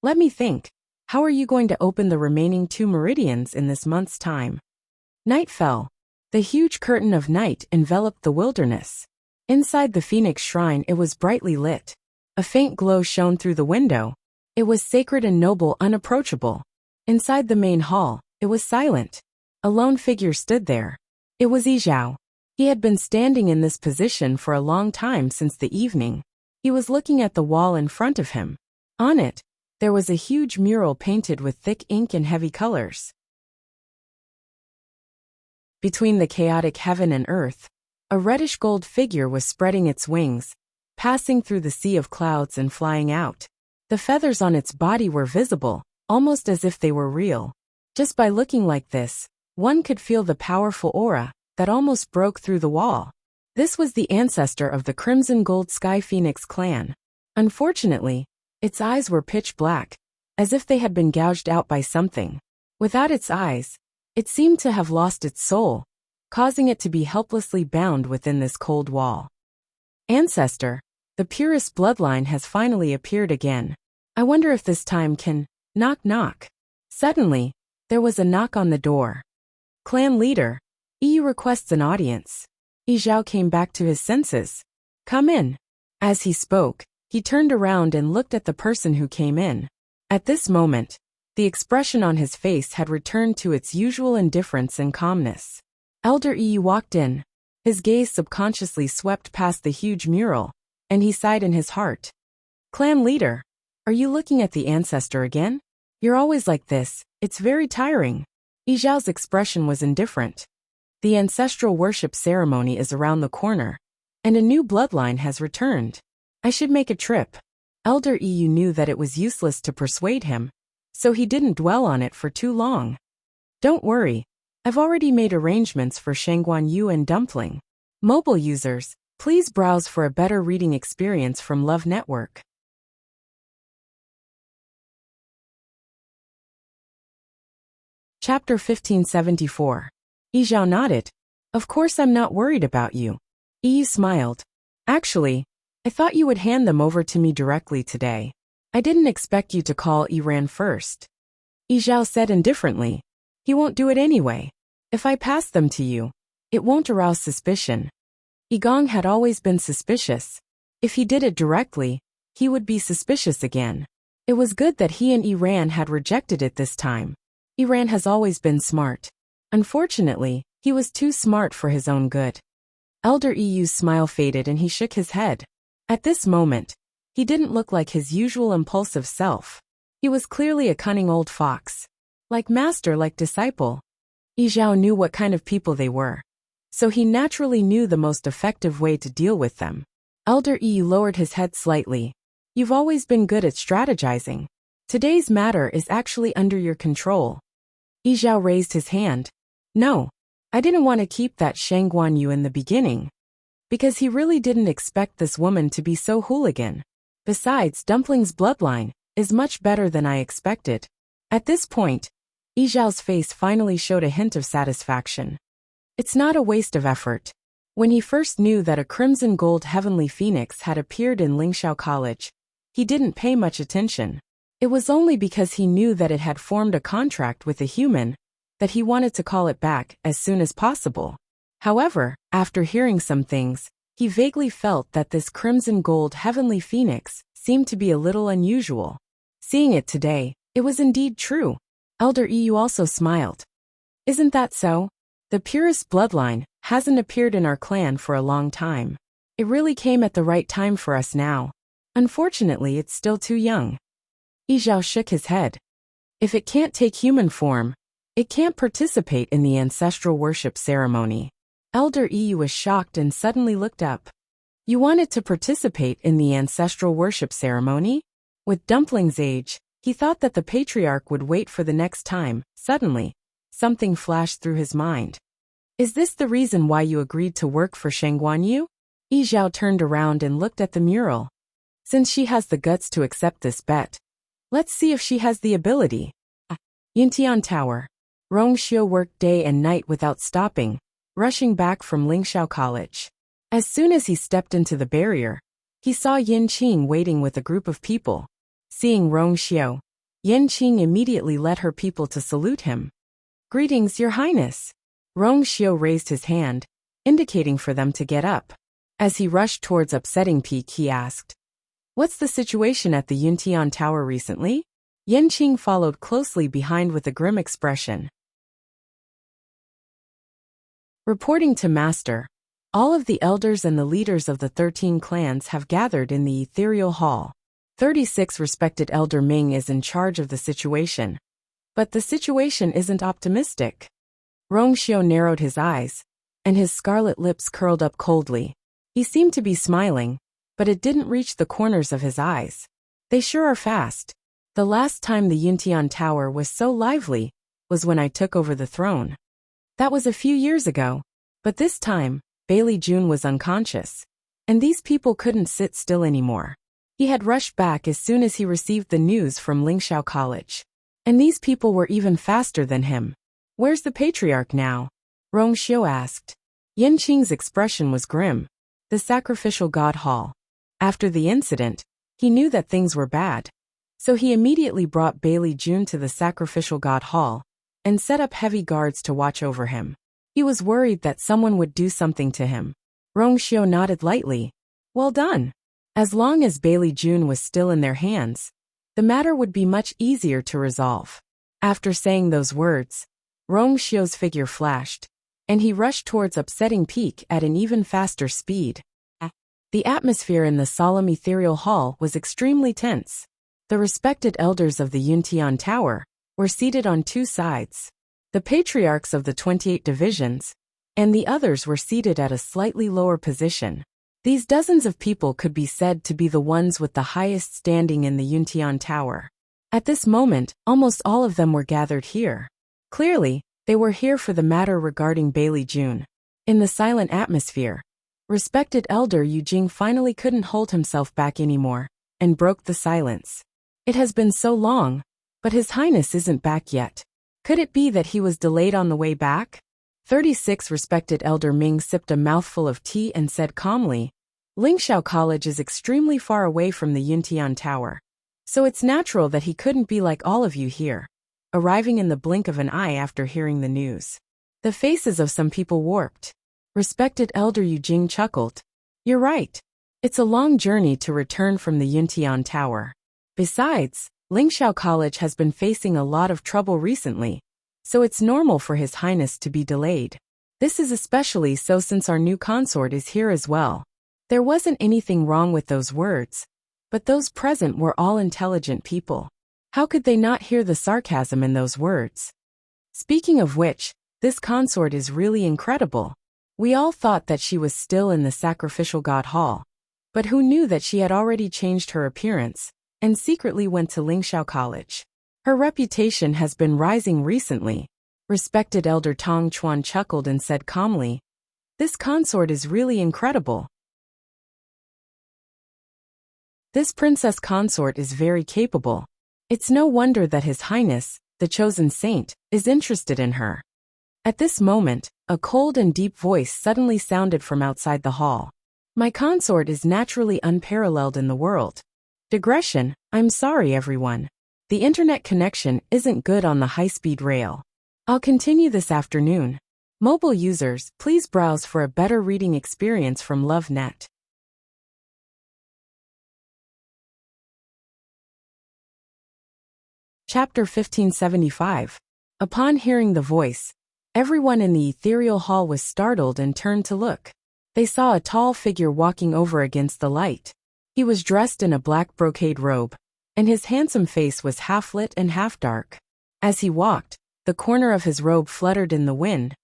Let me think. How are you going to open the remaining 2 meridians in this month's time? Night fell. The huge curtain of night enveloped the wilderness. Inside the Phoenix Shrine it was brightly lit. A faint glow shone through the window. It was sacred and noble, unapproachable. Inside the main hall, it was silent. A lone figure stood there. It was Yi Zhao. He had been standing in this position for a long time since the evening. He was looking at the wall in front of him. On it, there was a huge mural painted with thick ink and heavy colors. Between the chaotic heaven and earth, a reddish gold figure was spreading its wings, passing through the sea of clouds and flying out. The feathers on its body were visible, almost as if they were real. Just by looking like this, one could feel the powerful aura that almost broke through the wall. This was the ancestor of the Crimson Gold Sky Phoenix clan. Unfortunately, its eyes were pitch black, as if they had been gouged out by something. Without its eyes, it seemed to have lost its soul, causing it to be helplessly bound within this cold wall. Ancestor, the purest bloodline has finally appeared again. I wonder if this time can... Knock knock. Suddenly, there was a knock on the door. Clan leader, Yi requests an audience. Yi Zhao came back to his senses. Come in. As he spoke, he turned around and looked at the person who came in. At this moment, the expression on his face had returned to its usual indifference and calmness. Elder Yi walked in. His gaze subconsciously swept past the huge mural, and he sighed in his heart. Clan leader, are you looking at the ancestor again? You're always like this, it's very tiring. Yi Zhao's expression was indifferent. The ancestral worship ceremony is around the corner, and a new bloodline has returned. I should make a trip. Elder Yi knew that it was useless to persuade him, so he didn't dwell on it for too long. Don't worry, I've already made arrangements for Shangguan Yu and Dumpling. Mobile users, please browse for a better reading experience from Love Network. Chapter 1574. Yi Zhao nodded. Of course I'm not worried about you. Yi smiled. Actually, I thought you would hand them over to me directly today. I didn't expect you to call Iran first. Yi Zhao said indifferently. He won't do it anyway. If I pass them to you, it won't arouse suspicion. Yi Gong had always been suspicious. If he did it directly, he would be suspicious again. It was good that he and Iran had rejected it this time. Iran has always been smart. Unfortunately, he was too smart for his own good. Elder Yu's smile faded and he shook his head. At this moment, he didn't look like his usual impulsive self. He was clearly a cunning old fox. Like master, like disciple. Yi Zhao knew what kind of people they were. So he naturally knew the most effective way to deal with them. Elder Yi lowered his head slightly. You've always been good at strategizing. Today's matter is actually under your control. Yi Zhao raised his hand. No, I didn't want to keep that Shang Guanyu in the beginning. Because he really didn't expect this woman to be so hooligan. Besides, Dumpling's bloodline is much better than I expected. At this point, Yi Zhao's face finally showed a hint of satisfaction. It's not a waste of effort. When he first knew that a crimson gold heavenly phoenix had appeared in Lingxiao College, he didn't pay much attention. It was only because he knew that it had formed a contract with a human that he wanted to call it back as soon as possible. However, after hearing some things, he vaguely felt that this crimson gold heavenly phoenix seemed to be a little unusual. Seeing it today, it was indeed true. Elder Yu also smiled. Isn't that so? The purest bloodline hasn't appeared in our clan for a long time. It really came at the right time for us now. Unfortunately, it's still too young. Yi Zhao shook his head. If it can't take human form, it can't participate in the ancestral worship ceremony. Elder Yu was shocked and suddenly looked up. You wanted to participate in the ancestral worship ceremony? With Dumpling's age, he thought that the patriarch would wait for the next time. Suddenly, something flashed through his mind. Is this the reason why you agreed to work for Shang Guanyu? Yi Zhao turned around and looked at the mural. Since she has the guts to accept this bet, let's see if she has the ability. Yintian Tower. Rong Xiu worked day and night without stopping, rushing back from Lingxiao College. As soon as he stepped into the barrier, he saw Yin Qing waiting with a group of people. Seeing Rong Xiu, Yin Qing immediately led her people to salute him. Greetings, Your Highness. Rong Xiu raised his hand, indicating for them to get up. As he rushed towards Upsetting Peak, he asked, What's the situation at the Yuntian Tower recently? Yin Qing followed closely behind with a grim expression. Reporting to Master, all of the elders and the leaders of the 13 clans have gathered in the Ethereal Hall. 36 respected Elder Ming is in charge of the situation. But the situation isn't optimistic. Rong Xiu narrowed his eyes, and his scarlet lips curled up coldly. He seemed to be smiling, but it didn't reach the corners of his eyes. They sure are fast. The last time the Yuntian Tower was so lively was when I took over the throne. That was a few years ago, but this time, Bailey June was unconscious, and these people couldn't sit still anymore. He had rushed back as soon as he received the news from Lingxiao College. And these people were even faster than him. Where's the patriarch now? Rong Xiu asked. Yin Qing's expression was grim. The sacrificial god hall. After the incident, he knew that things were bad. So he immediately brought Bailey June to the sacrificial god hall and set up heavy guards to watch over him. He was worried that someone would do something to him. Rong Xiu nodded lightly. Well done. As long as Bailey June was still in their hands, the matter would be much easier to resolve. After saying those words, Rong Xiu's figure flashed, and he rushed towards Upsetting Peak at an even faster speed. The atmosphere in the solemn ethereal hall was extremely tense. The respected elders of the Yuntian Tower were seated on two sides. The patriarchs of the 28 divisions, and the others were seated at a slightly lower position. These dozens of people could be said to be the ones with the highest standing in the Yuntian Tower. At this moment, almost all of them were gathered here. Clearly, they were here for the matter regarding Bailey June. In the silent atmosphere, respected Elder Yu Jing finally couldn't hold himself back anymore, and broke the silence. It has been so long, but His Highness isn't back yet. Could it be that he was delayed on the way back? 36 Respected Elder Ming sipped a mouthful of tea and said calmly, Lingxiao College is extremely far away from the Yuntian Tower. So it's natural that he couldn't be like all of you here, arriving in the blink of an eye after hearing the news. The faces of some people warped. Respected Elder Yujing chuckled. You're right. It's a long journey to return from the Yuntian Tower. Besides, Lingxiao College has been facing a lot of trouble recently, so it's normal for His Highness to be delayed. This is especially so since our new consort is here as well. There wasn't anything wrong with those words, but those present were all intelligent people. How could they not hear the sarcasm in those words? Speaking of which, this consort is really incredible. We all thought that she was still in the sacrificial god hall, but who knew that she had already changed her appearance and secretly went to Lingxiao College. Her reputation has been rising recently. Respected Elder Tong Chuan chuckled and said calmly, This consort is really incredible. This princess consort is very capable. It's no wonder that His Highness, the chosen saint, is interested in her. At this moment, a cold and deep voice suddenly sounded from outside the hall. My consort is naturally unparalleled in the world. Digression, I'm sorry everyone. The internet connection isn't good on the high-speed rail. I'll continue this afternoon. Mobile users, please browse for a better reading experience from LoveNet. Chapter 1575. Upon hearing the voice, everyone in the ethereal hall was startled and turned to look. They saw a tall figure walking over against the light. He was dressed in a black brocade robe, and his handsome face was half lit and half dark. As he walked, the corner of his robe fluttered in the wind,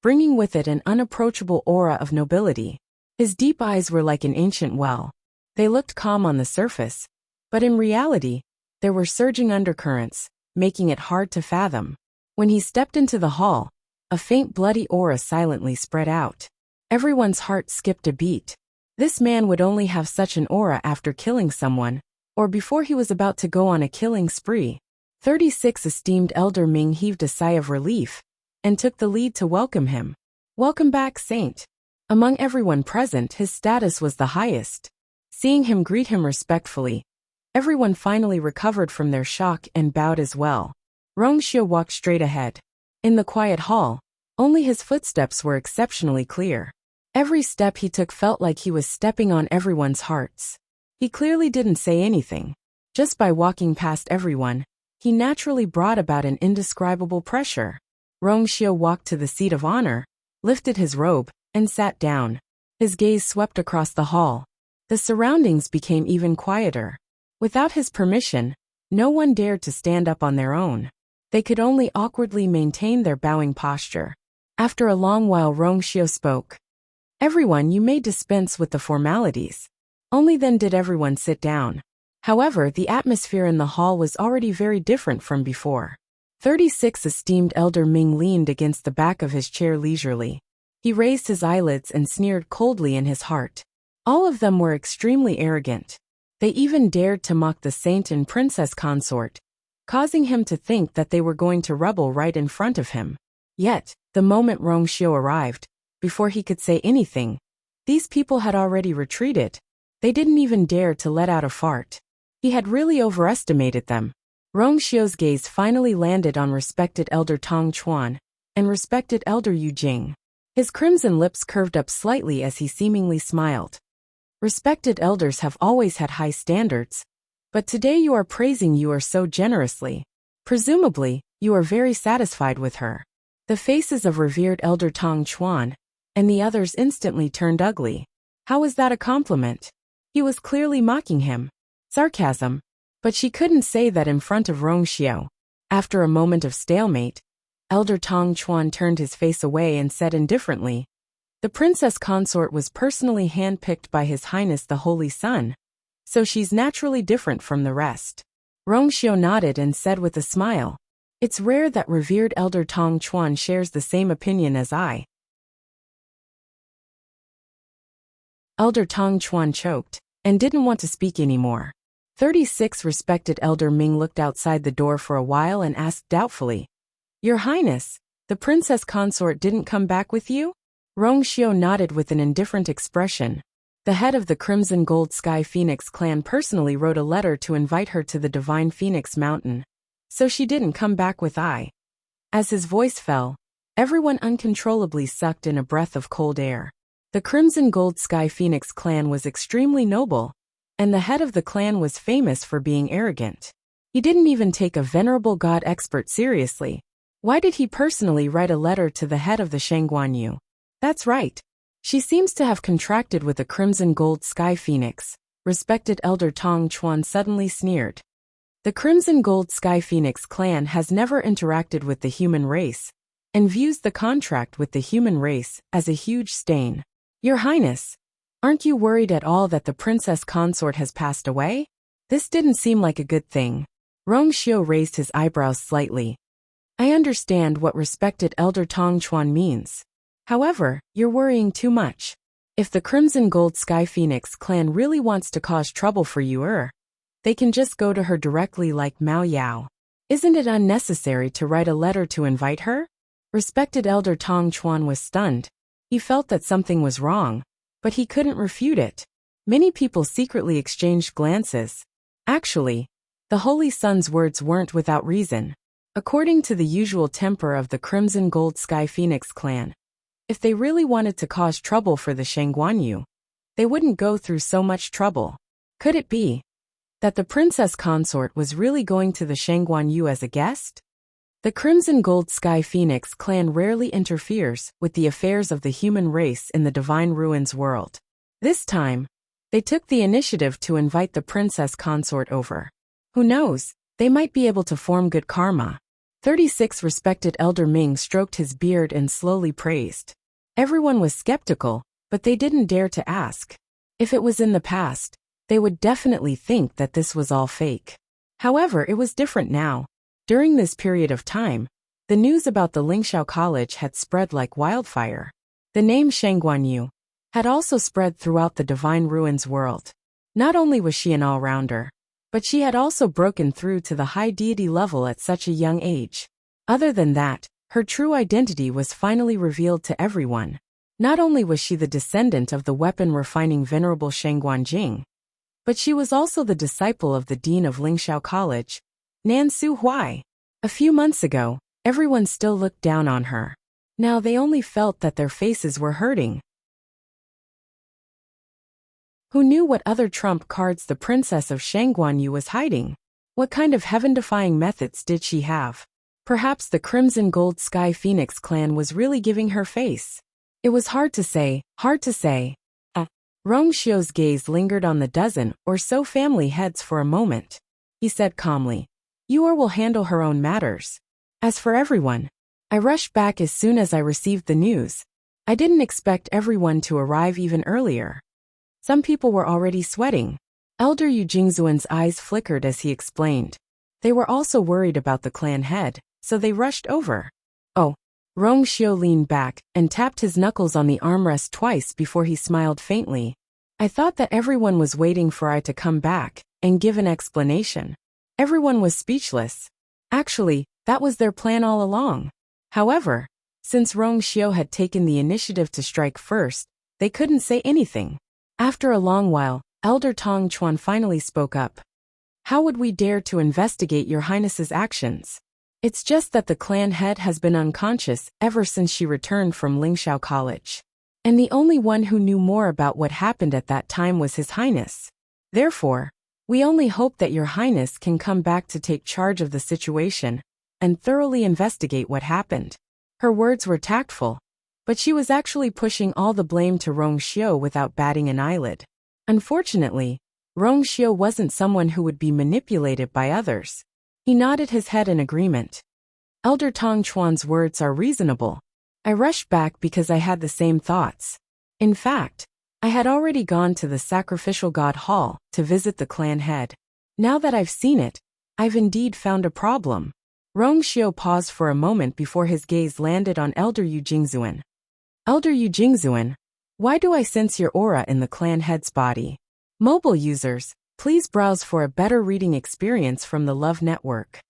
bringing with it an unapproachable aura of nobility. His deep eyes were like an ancient well. They looked calm on the surface, but in reality, there were surging undercurrents, making it hard to fathom. When he stepped into the hall, a faint bloody aura silently spread out. Everyone's heart skipped a beat. This man would only have such an aura after killing someone, or before he was about to go on a killing spree. 36 Esteemed Elder Ming heaved a sigh of relief, and took the lead to welcome him. Welcome back, Saint. Among everyone present, his status was the highest. Seeing him greet him respectfully, everyone finally recovered from their shock and bowed as well. Rongxiu walked straight ahead. In the quiet hall, only his footsteps were exceptionally clear. Every step he took felt like he was stepping on everyone's hearts. He clearly didn't say anything. Just by walking past everyone, he naturally brought about an indescribable pressure. Rongxiu walked to the seat of honor, lifted his robe, and sat down. His gaze swept across the hall. The surroundings became even quieter. Without his permission, no one dared to stand up on their own. They could only awkwardly maintain their bowing posture. After a long while, Rongxiu spoke. Everyone, you may dispense with the formalities. Only then did everyone sit down. However, the atmosphere in the hall was already very different from before. 36 Esteemed Elder Ming leaned against the back of his chair leisurely. He raised his eyelids and sneered coldly in his heart. All of them were extremely arrogant. They even dared to mock the saint and princess consort, causing him to think that they were going to rebel right in front of him. Yet, the moment Rongxiu arrived, before he could say anything, these people had already retreated. They didn't even dare to let out a fart. He had really overestimated them. Rongxiu's gaze finally landed on Respected Elder Tong Chuan and Respected Elder Yujing. His crimson lips curved up slightly as he seemingly smiled. Respected elders have always had high standards, but today you are praising her so generously. Presumably, you are very satisfied with her. The faces of revered Elder Tong Chuan and the others instantly turned ugly. How was that a compliment? He was clearly mocking him. Sarcasm. But she couldn't say that in front of Rongxiu. After a moment of stalemate, Elder Tong Chuan turned his face away and said indifferently, the princess consort was personally handpicked by His Highness the Holy Sun, so she's naturally different from the rest. Rongxiu nodded and said with a smile, it's rare that revered Elder Tong Chuan shares the same opinion as I. Elder Tong Chuan choked and didn't want to speak anymore. 36 Respected Elder Ming looked outside the door for a while and asked doubtfully, Your Highness, the princess consort didn't come back with you? Rongxiu nodded with an indifferent expression. The head of the Crimson Gold Sky Phoenix clan personally wrote a letter to invite her to the Divine Phoenix Mountain. So she didn't come back with I. As his voice fell, everyone uncontrollably sucked in a breath of cold air. The Crimson Gold Sky Phoenix clan was extremely noble, and the head of the clan was famous for being arrogant. He didn't even take a venerable god expert seriously. Why did he personally write a letter to the head of the Shangguanyu? That's right. She seems to have contracted with the Crimson Gold Sky Phoenix, respected Elder Tong Chuan suddenly sneered. The Crimson Gold Sky Phoenix clan has never interacted with the human race, and views the contract with the human race as a huge stain. Your Highness, aren't you worried at all that the princess consort has passed away? This didn't seem like a good thing. Rongxiu raised his eyebrows slightly. I understand what respected Elder Tong Chuan means. However, you're worrying too much. If the Crimson Gold Sky Phoenix clan really wants to cause trouble for you, they can just go to her directly like Mao Yao. Isn't it unnecessary to write a letter to invite her? Respected Elder Tong Chuan was stunned. He felt that something was wrong, but he couldn't refute it. Many people secretly exchanged glances. Actually, the Holy Sun's words weren't without reason. According to the usual temper of the Crimson Gold Sky Phoenix clan, if they really wanted to cause trouble for the Shangguanyu, they wouldn't go through so much trouble. Could it be that the princess consort was really going to the Shangguanyu as a guest? The Crimson Gold Sky Phoenix clan rarely interferes with the affairs of the human race in the Divine Ruins world. This time, they took the initiative to invite the princess consort over. Who knows, they might be able to form good karma. 36 Respected Elder Ming stroked his beard and slowly praised. Everyone was skeptical, but they didn't dare to ask. If it was in the past, they would definitely think that this was all fake. However, it was different now. During this period of time, the news about the Lingxiao College had spread like wildfire. The name Shangguanyu had also spread throughout the Divine Ruins world. Not only was she an all-rounder, but she had also broken through to the high deity level at such a young age. Other than that, her true identity was finally revealed to everyone. Not only was she the descendant of the weapon-refining Venerable Shangguanjing, but she was also the disciple of the dean of Lingxiao College, Nan Su Huai. A few months ago, everyone still looked down on her. Now they only felt that their faces were hurting. Who knew what other trump cards the princess of Shangguanyu was hiding? What kind of heaven-defying methods did she have? Perhaps the Crimson Gold Sky Phoenix clan was really giving her face. It was hard to say. Rongxiu's gaze lingered on the dozen or so family heads for a moment. He said calmly, Yor will handle her own matters. As for everyone, I rushed back as soon as I received the news. I didn't expect everyone to arrive even earlier. Some people were already sweating. Elder Yu Jingzuan's eyes flickered as he explained. They were also worried about the clan head, so they rushed over. Oh. Rongxiu leaned back and tapped his knuckles on the armrest twice before he smiled faintly. I thought that everyone was waiting for I to come back and give an explanation. Everyone was speechless. Actually, that was their plan all along. However, since Rongxiu had taken the initiative to strike first, they couldn't say anything. After a long while, Elder Tong Chuan finally spoke up. How would we dare to investigate your highness's actions? It's just that the clan head has been unconscious ever since she returned from Lingxiao College. And the only one who knew more about what happened at that time was His Highness. Therefore, we only hope that your highness can come back to take charge of the situation and thoroughly investigate what happened. Her words were tactful, but she was actually pushing all the blame to Rongxiu without batting an eyelid. Unfortunately, Rongxiu wasn't someone who would be manipulated by others. He nodded his head in agreement. Elder Tong Chuan's words are reasonable. I rushed back because I had the same thoughts. In fact, I had already gone to the sacrificial god hall to visit the clan head. Now that I've seen it, I've indeed found a problem. Rongxiu paused for a moment before his gaze landed on Elder Yu Jingzuan. Elder Yu Jingzuan, why do I sense your aura in the clan head's body? Mobile users, please browse for a better reading experience from the Love Network.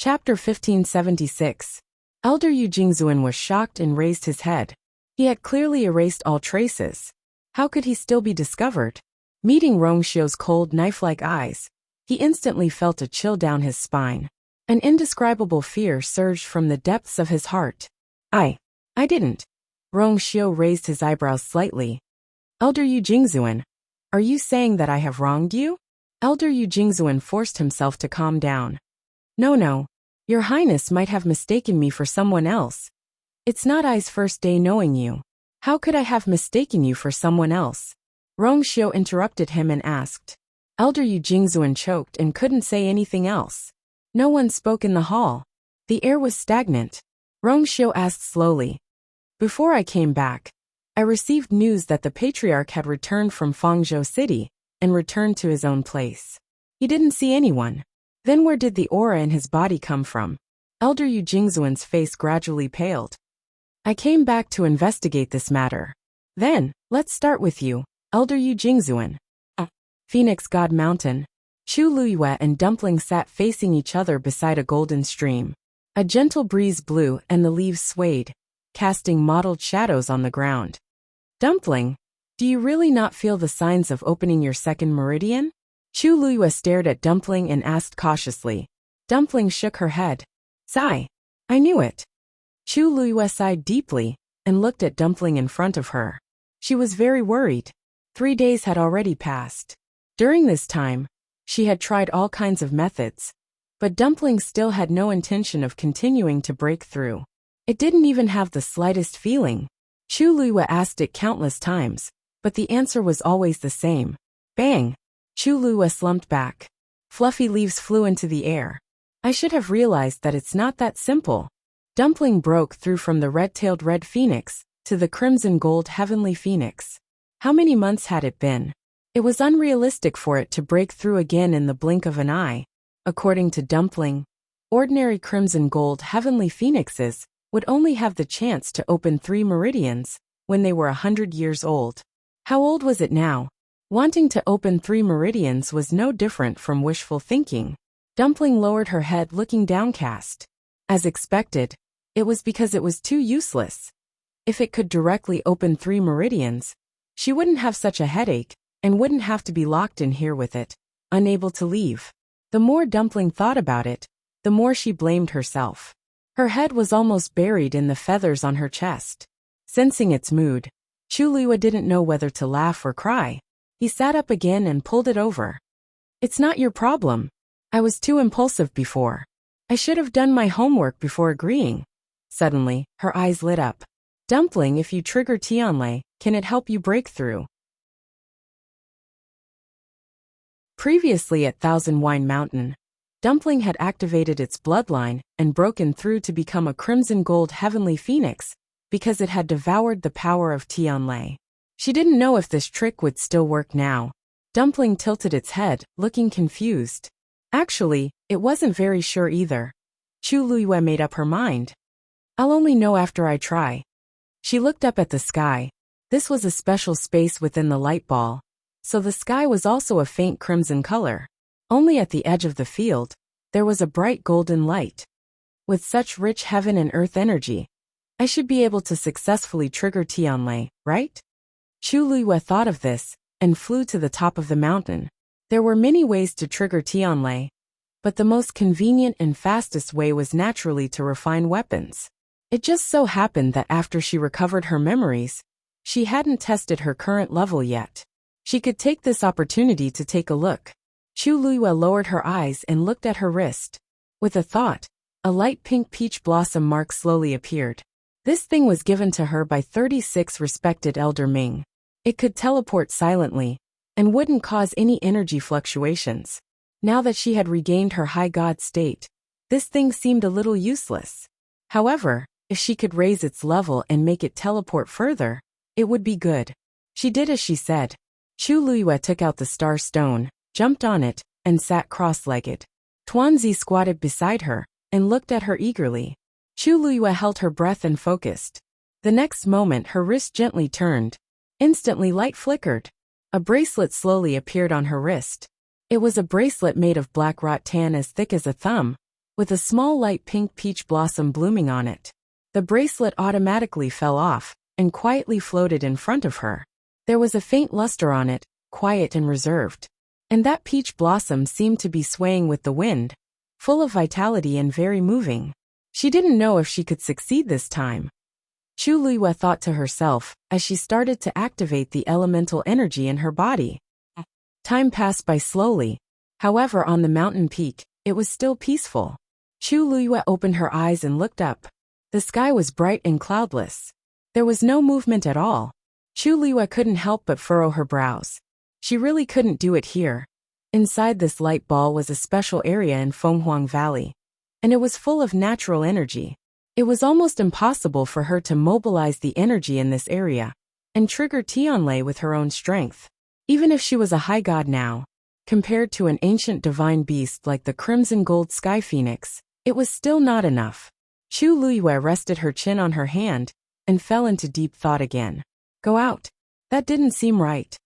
Chapter 1576. Elder Yu Jingzuan was shocked and raised his head. He had clearly erased all traces. How could he still be discovered? Meeting Rongxiu's cold knife-like eyes, he instantly felt a chill down his spine. An indescribable fear surged from the depths of his heart. I didn't. Rongxiu raised his eyebrows slightly. Elder Yu Jingzuan, are you saying that I have wronged you? Elder Yu Jingzuan forced himself to calm down. No. Your Highness might have mistaken me for someone else. It's not I's first day knowing you. How could I have mistaken you for someone else? Rongxiu interrupted him and asked. Elder Yu Jingzuan choked and couldn't say anything else. No one spoke in the hall. The air was stagnant. Rongxiu asked slowly. Before I came back, I received news that the patriarch had returned from Fangzhou City and returned to his own place. He didn't see anyone. Then where did the aura in his body come from? Elder Yu Jingzuan's face gradually paled. I came back to investigate this matter. Then, let's start with you, Elder Yu Jingzuan. Phoenix God Mountain. Chu Luyue and Dumpling sat facing each other beside a golden stream. A gentle breeze blew and the leaves swayed, casting mottled shadows on the ground. Dumpling, do you really not feel the signs of opening your second meridian? Chu Luyue stared at Dumpling and asked cautiously. Dumpling shook her head. Sigh. I knew it. Chu Luyue sighed deeply and looked at Dumpling in front of her. She was very worried. 3 days had already passed. During this time, she had tried all kinds of methods, but Dumpling still had no intention of continuing to break through. It didn't even have the slightest feeling. Chu Luyue asked it countless times, but the answer was always the same. Bang! Chu Luyue slumped back. Fluffy leaves flew into the air. I should have realized that it's not that simple. Dumpling broke through from the red-tailed red phoenix to the crimson gold heavenly phoenix. How many months had it been? It was unrealistic for it to break through again in the blink of an eye. According to Dumpling, ordinary crimson gold heavenly phoenixes would only have the chance to open 3 meridians when they were 100 years old. How old was it now? Wanting to open 3 meridians was no different from wishful thinking. Dumpling lowered her head, looking downcast. As expected, it was because it was too useless. If it could directly open 3 meridians, she wouldn't have such a headache and wouldn't have to be locked in here with it, unable to leave. The more Dumpling thought about it, the more she blamed herself. Her head was almost buried in the feathers on her chest. Sensing its mood, Chu Luyue didn't know whether to laugh or cry. He sat up again and pulled it over. It's not your problem. I was too impulsive before. I should have done my homework before agreeing. Suddenly, her eyes lit up. Dumpling, if you trigger Tianlei, can it help you break through? Previously at Thousand Wine Mountain, Dumpling had activated its bloodline and broken through to become a crimson gold heavenly phoenix because it had devoured the power of Tianlei. She didn't know if this trick would still work now. Dumpling tilted its head, looking confused. Actually, it wasn't very sure either. Chu Luyue made up her mind. I'll only know after I try. She looked up at the sky. This was a special space within the light ball, so the sky was also a faint crimson color. Only at the edge of the field, there was a bright golden light. With such rich heaven and earth energy, I should be able to successfully trigger Tianlei, right? Chu Luyue thought of this and flew to the top of the mountain. There were many ways to trigger Tianlei, but the most convenient and fastest way was naturally to refine weapons. It just so happened that after she recovered her memories, she hadn't tested her current level yet. She could take this opportunity to take a look. Chu Luyue lowered her eyes and looked at her wrist. With a thought, a light pink peach blossom mark slowly appeared. This thing was given to her by 36 respected Elder Ming. It could teleport silently and wouldn't cause any energy fluctuations. Now that she had regained her high god state, this thing seemed a little useless. However, if she could raise its level and make it teleport further, it would be good. She did as she said. Chu Luyue took out the star stone, jumped on it, and sat cross-legged. Tuanzi squatted beside her and looked at her eagerly. Chu Luyue held her breath and focused. The next moment her wrist gently turned. Instantly light flickered. A bracelet slowly appeared on her wrist. It was a bracelet made of black rattan as thick as a thumb, with a small light pink peach blossom blooming on it. The bracelet automatically fell off and quietly floated in front of her. There was a faint luster on it, quiet and reserved. And that peach blossom seemed to be swaying with the wind, full of vitality and very moving. She didn't know if she could succeed this time. Chu Luiyue thought to herself as she started to activate the elemental energy in her body. Time passed by slowly. However, on the mountain peak, it was still peaceful. Chu Luiyue opened her eyes and looked up. The sky was bright and cloudless. There was no movement at all. Chu Luiyue couldn't help but furrow her brows. She really couldn't do it here. Inside this light ball was a special area in Fenghuang Valley, and it was full of natural energy. It was almost impossible for her to mobilize the energy in this area and trigger Tianlei with her own strength. Even if she was a high god now, compared to an ancient divine beast like the crimson gold sky phoenix, it was still not enough. Chu Luiyue rested her chin on her hand and fell into deep thought again. Go out. That didn't seem right.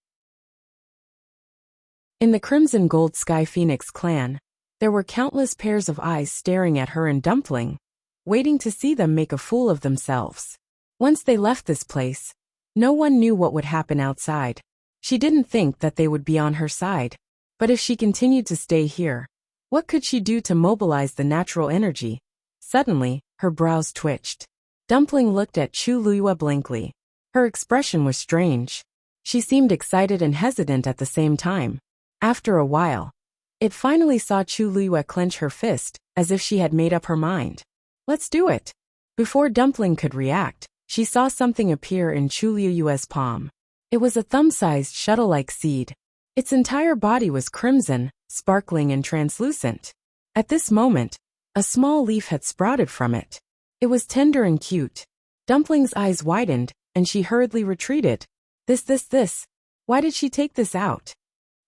In the crimson gold sky phoenix clan, there were countless pairs of eyes staring at her and Dumpling, waiting to see them make a fool of themselves. Once they left this place, no one knew what would happen outside. She didn't think that they would be on her side. But if she continued to stay here, what could she do to mobilize the natural energy? Suddenly, her brows twitched. Dumpling looked at Chu Luiyue blankly. Her expression was strange. She seemed excited and hesitant at the same time. After a while, it finally saw Chu Luiyue clench her fist, as if she had made up her mind. Let's do it. Before Dumpling could react, she saw something appear in Chu Luiyue's palm. It was a thumb-sized shuttle-like seed. Its entire body was crimson, sparkling and translucent. At this moment, a small leaf had sprouted from it. It was tender and cute. Dumpling's eyes widened, and she hurriedly retreated. This. Why did she take this out?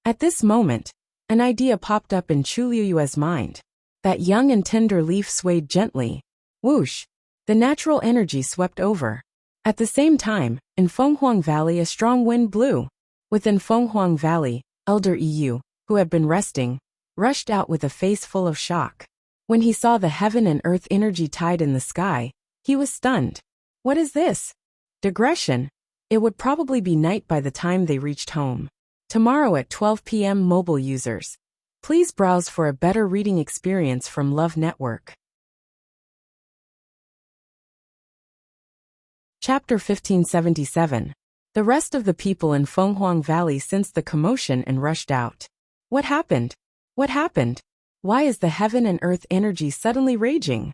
At this moment, an idea popped up in Chu Luiyue's mind. That young and tender leaf swayed gently. Whoosh! The natural energy swept over. At the same time, in Fenghuang Valley a strong wind blew. Within Fenghuang Valley, Elder EU, who had been resting, rushed out with a face full of shock. When he saw the heaven and earth energy tied in the sky, he was stunned. What is this? Digression. It would probably be night by the time they reached home. Tomorrow at 12 p.m. mobile users. Please browse for a better reading experience from Love Network. Chapter 1577. The rest of the people in Fenghuang Valley sensed the commotion and rushed out. What happened? What happened? Why is the heaven and earth energy suddenly raging?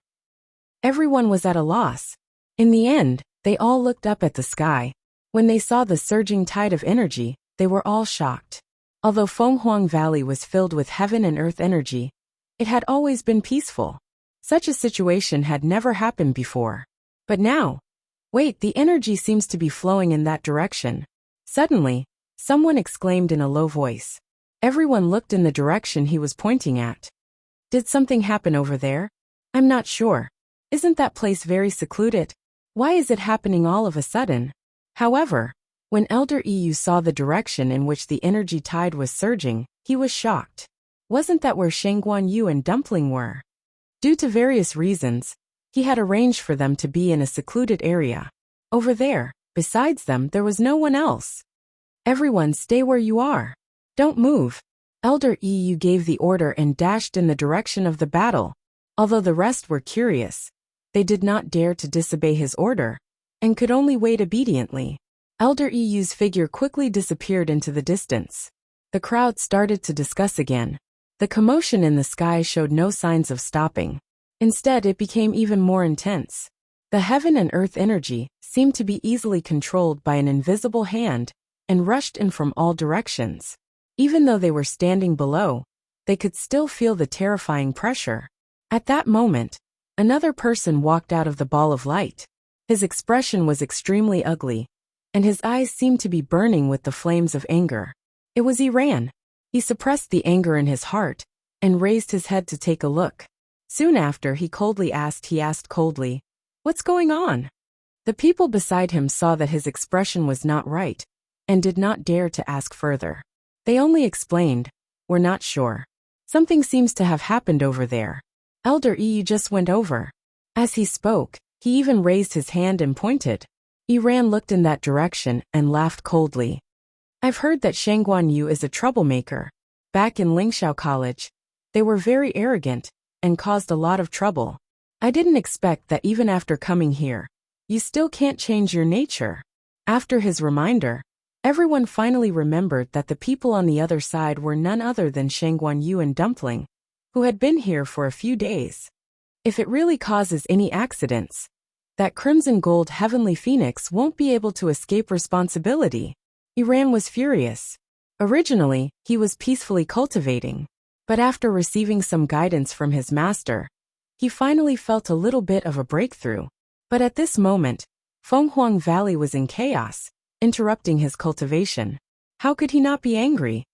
Everyone was at a loss. In the end, they all looked up at the sky. When they saw the surging tide of energy, they were all shocked. Although Fenghuang Valley was filled with heaven and earth energy, it had always been peaceful. Such a situation had never happened before. But now, wait, the energy seems to be flowing in that direction. Suddenly, someone exclaimed in a low voice. Everyone looked in the direction he was pointing at. Did something happen over there? I'm not sure. Isn't that place very secluded? Why is it happening all of a sudden? However, when Elder EU saw the direction in which the energy tide was surging, he was shocked. Wasn't that where Shangguan Yu and Dumpling were? Due to various reasons, he had arranged for them to be in a secluded area. Over there, besides them, there was no one else. Everyone stay where you are. Don't move. Elder EU gave the order and dashed in the direction of the battle. Although the rest were curious, they did not dare to disobey his order, and could only wait obediently. Elder EU's figure quickly disappeared into the distance. The crowd started to discuss again. The commotion in the sky showed no signs of stopping. Instead, it became even more intense. The heaven and earth energy seemed to be easily controlled by an invisible hand and rushed in from all directions. Even though they were standing below, they could still feel the terrifying pressure. At that moment, another person walked out of the ball of light. His expression was extremely ugly, and his eyes seemed to be burning with the flames of anger. It was Iran. He suppressed the anger in his heart and raised his head to take a look. Soon after, he asked coldly, "What's going on?" The people beside him saw that his expression was not right and did not dare to ask further. They only explained, "We're not sure. Something seems to have happened over there." Elder Yu just went over. As he spoke, he even raised his hand and pointed. Iran looked in that direction and laughed coldly. I've heard that Shangguan Yu is a troublemaker. Back in Lingxiao College, they were very arrogant and caused a lot of trouble. I didn't expect that even after coming here, you still can't change your nature. After his reminder, everyone finally remembered that the people on the other side were none other than Shangguan Yu and Dumpling, who had been here for a few days. If it really causes any accidents, that crimson gold heavenly phoenix won't be able to escape responsibility. Iran was furious. Originally, he was peacefully cultivating, but after receiving some guidance from his master, he finally felt a little bit of a breakthrough. But at this moment, Fenghuang Valley was in chaos, interrupting his cultivation. How could he not be angry?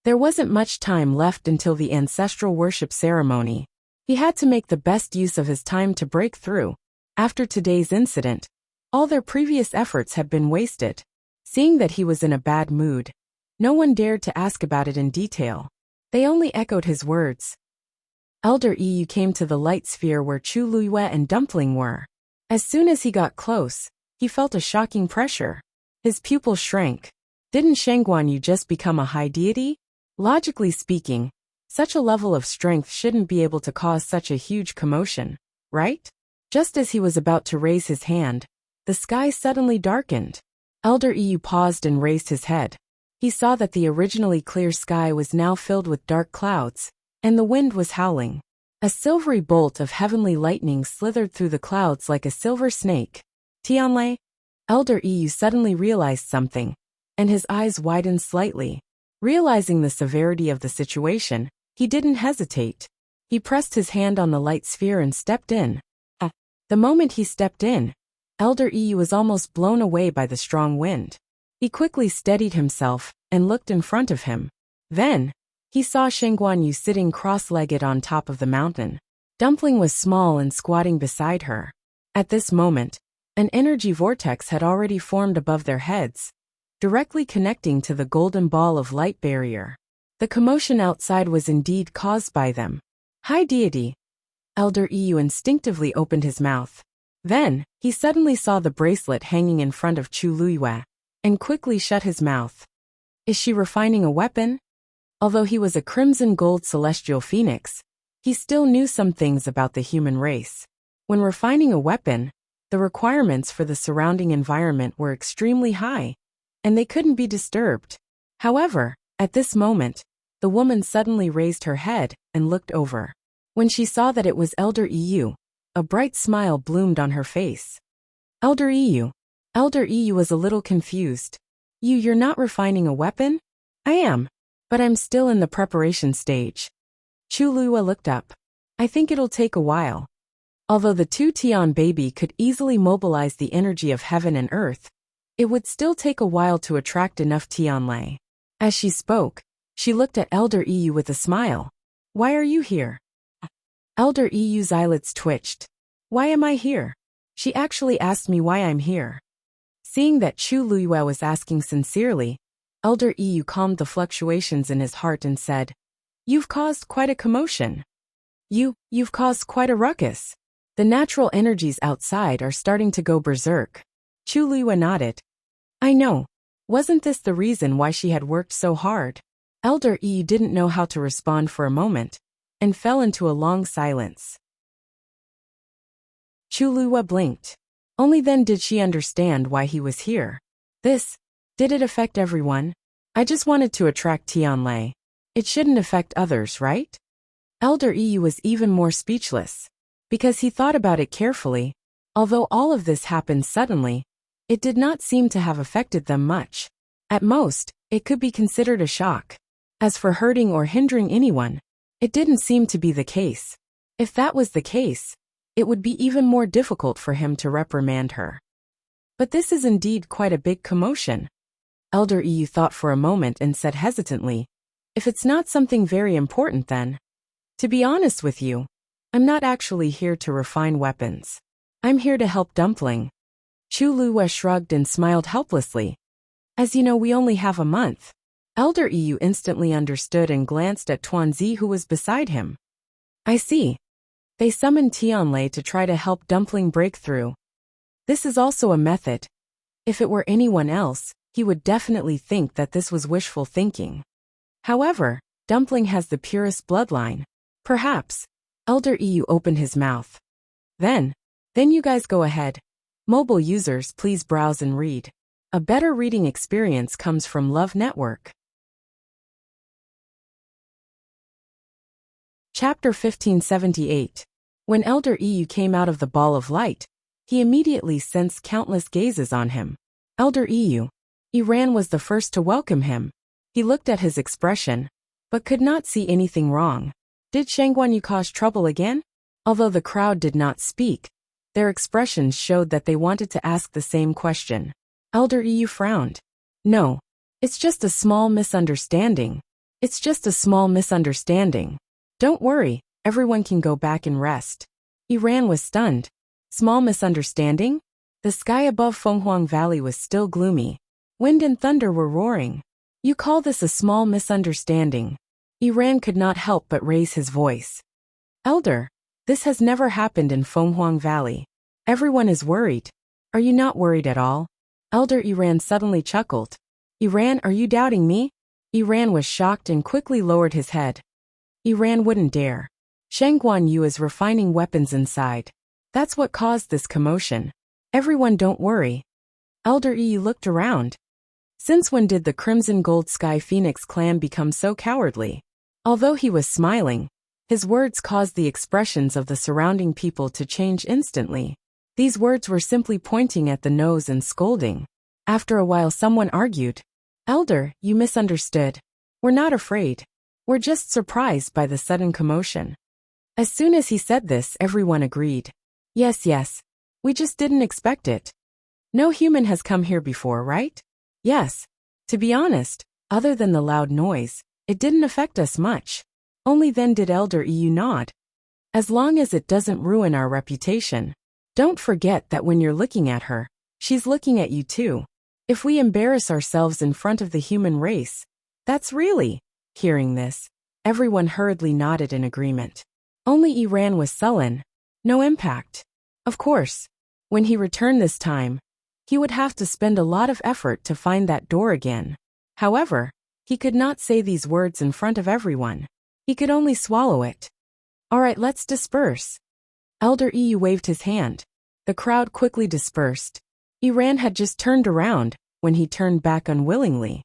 There wasn't much time left until the ancestral worship ceremony. He had to make the best use of his time to break through. After today's incident, all their previous efforts had been wasted. Seeing that he was in a bad mood, no one dared to ask about it in detail. They only echoed his words. Elder Yu came to the light sphere where Chu Luiyue and Dumpling were. As soon as he got close, he felt a shocking pressure. His pupil shrank. Didn't Shangguan Yu just become a high deity? Logically speaking, such a level of strength shouldn't be able to cause such a huge commotion, right? Just as he was about to raise his hand, the sky suddenly darkened. Elder Yu paused and raised his head. He saw that the originally clear sky was now filled with dark clouds, and the wind was howling. A silvery bolt of heavenly lightning slithered through the clouds like a silver snake. Tianlei? Elder Yu suddenly realized something, and his eyes widened slightly. Realizing the severity of the situation, he didn't hesitate. He pressed his hand on the light sphere and stepped in. The moment he stepped in, Elder Yu was almost blown away by the strong wind. He quickly steadied himself and looked in front of him. Then, he saw Shangguan Yu sitting cross-legged on top of the mountain. Dumpling was small and squatting beside her. At this moment, an energy vortex had already formed above their heads, directly connecting to the golden ball of light barrier. The commotion outside was indeed caused by them. High deity. Elder Yu instinctively opened his mouth. Then, he suddenly saw the bracelet hanging in front of Chu Luiyue, and quickly shut his mouth. Is she refining a weapon? Although he was a crimson gold celestial phoenix, he still knew some things about the human race. When refining a weapon, the requirements for the surrounding environment were extremely high, and they couldn't be disturbed. However, at this moment, the woman suddenly raised her head and looked over. When she saw that it was Elder Yu, a bright smile bloomed on her face. Elder Yu. Elder Yu was a little confused. You're not refining a weapon? I am, but I'm still in the preparation stage. Chu Luiyue looked up. I think it'll take a while. Although the two Tian baby could easily mobilize the energy of heaven and earth, it would still take a while to attract enough Tianlei. As she spoke, she looked at Elder Yu with a smile. Why are you here? Elder Yu's eyelids twitched. Why am I here? She actually asked me why I'm here. Seeing that Chu Luiyue was asking sincerely, Elder Yu calmed the fluctuations in his heart and said, You've caused quite a commotion. You've caused quite a ruckus. The natural energies outside are starting to go berserk. Chu Luiyue nodded. I know. Wasn't this the reason why she had worked so hard? Elder Yu didn't know how to respond for a moment, and fell into a long silence. Chu Luiyue blinked. Only then did she understand why he was here. Did it affect everyone? I just wanted to attract Tianlei. It shouldn't affect others, right? Elder Yu was even more speechless. Because he thought about it carefully, although all of this happened suddenly, it did not seem to have affected them much. At most, it could be considered a shock. As for hurting or hindering anyone, it didn't seem to be the case. If that was the case, it would be even more difficult for him to reprimand her. But this is indeed quite a big commotion. Elder Yu thought for a moment and said hesitantly, If it's not something very important then. To be honest with you, I'm not actually here to refine weapons. I'm here to help Dumpling. Chu Luiyue shrugged and smiled helplessly. As you know, we only have a month. Elder EU instantly understood and glanced at Tuanzi, who was beside him. I see. They summoned Tianlei to try to help Dumpling break through. This is also a method. If it were anyone else, he would definitely think that this was wishful thinking. However, Dumpling has the purest bloodline. Perhaps. Elder EU opened his mouth. Then you guys go ahead. Mobile users, please browse and read. A better reading experience comes from Love Network. Chapter 1578. When Elder EU came out of the ball of light, he immediately sensed countless gazes on him. Elder EU. Iran was the first to welcome him. He looked at his expression, but could not see anything wrong. Did Shangguanyu cause trouble again? Although the crowd did not speak, their expressions showed that they wanted to ask the same question. Elder EU frowned. No. It's just a small misunderstanding. It's just a small misunderstanding. Don't worry, everyone can go back and rest. Iran was stunned. Small misunderstanding? The sky above Fenghuang Valley was still gloomy. Wind and thunder were roaring. You call this a small misunderstanding? Iran could not help but raise his voice. Elder, this has never happened in Fenghuang Valley. Everyone is worried. Are you not worried at all? Elder Iran suddenly chuckled. Iran, are you doubting me? Iran was shocked and quickly lowered his head. Iran wouldn't dare. Shangguanyu is refining weapons inside. That's what caused this commotion. Everyone don't worry. Elder Yi looked around. Since when did the Crimson Gold Sky Phoenix clan become so cowardly? Although he was smiling, his words caused the expressions of the surrounding people to change instantly. These words were simply pointing at the nose and scolding. After a while someone argued. Elder, you misunderstood. We're not afraid. We're just surprised by the sudden commotion. As soon as he said this, everyone agreed. Yes. We just didn't expect it. No human has come here before, right? Yes. To be honest, other than the loud noise, it didn't affect us much. Only then did Elder EU nod. As long as it doesn't ruin our reputation. Don't forget that when you're looking at her, she's looking at you too. If we embarrass ourselves in front of the human race, that's really. Hearing this, everyone hurriedly nodded in agreement. Only Iran was sullen. No impact. Of course, when he returned this time, he would have to spend a lot of effort to find that door again. However, he could not say these words in front of everyone. He could only swallow it. Alright, let's disperse. Elder EU waved his hand. The crowd quickly dispersed. Iran had just turned around when he turned back unwillingly.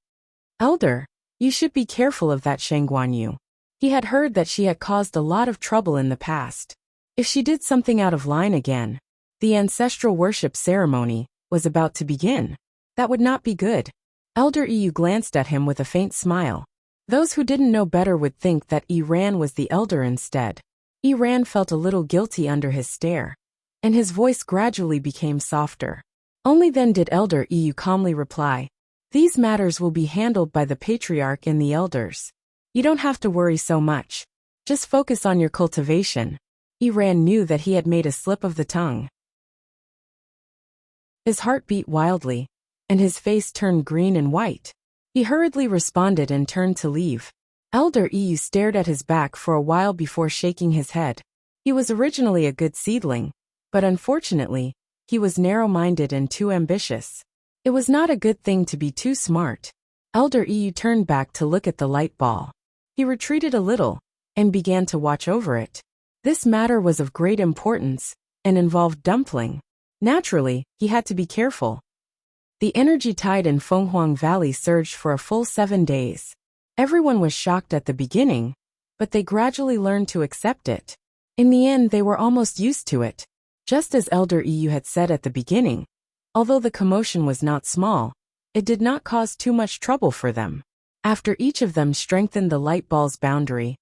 Elder, you should be careful of that Shangguanyu. He had heard that she had caused a lot of trouble in the past. If she did something out of line again, the ancestral worship ceremony was about to begin. That would not be good. Elder EU glanced at him with a faint smile. Those who didn't know better would think that Iran was the elder instead. Iran felt a little guilty under his stare, and his voice gradually became softer. Only then did Elder EU calmly reply, "These matters will be handled by the patriarch and the elders. You don't have to worry so much. Just focus on your cultivation." Iran knew that he had made a slip of the tongue. His heart beat wildly, and his face turned green and white. He hurriedly responded and turned to leave. Elder EU stared at his back for a while before shaking his head. He was originally a good seedling, but unfortunately, he was narrow-minded and too ambitious. It was not a good thing to be too smart. Elder EU turned back to look at the light ball. He retreated a little, and began to watch over it. This matter was of great importance, and involved Dumpling. Naturally, he had to be careful. The energy tide in Fenghuang Valley surged for a full 7 days. Everyone was shocked at the beginning, but they gradually learned to accept it. In the end, they were almost used to it. Just as Elder EU had said at the beginning, although the commotion was not small, it did not cause too much trouble for them. After each of them strengthened the light ball's boundary,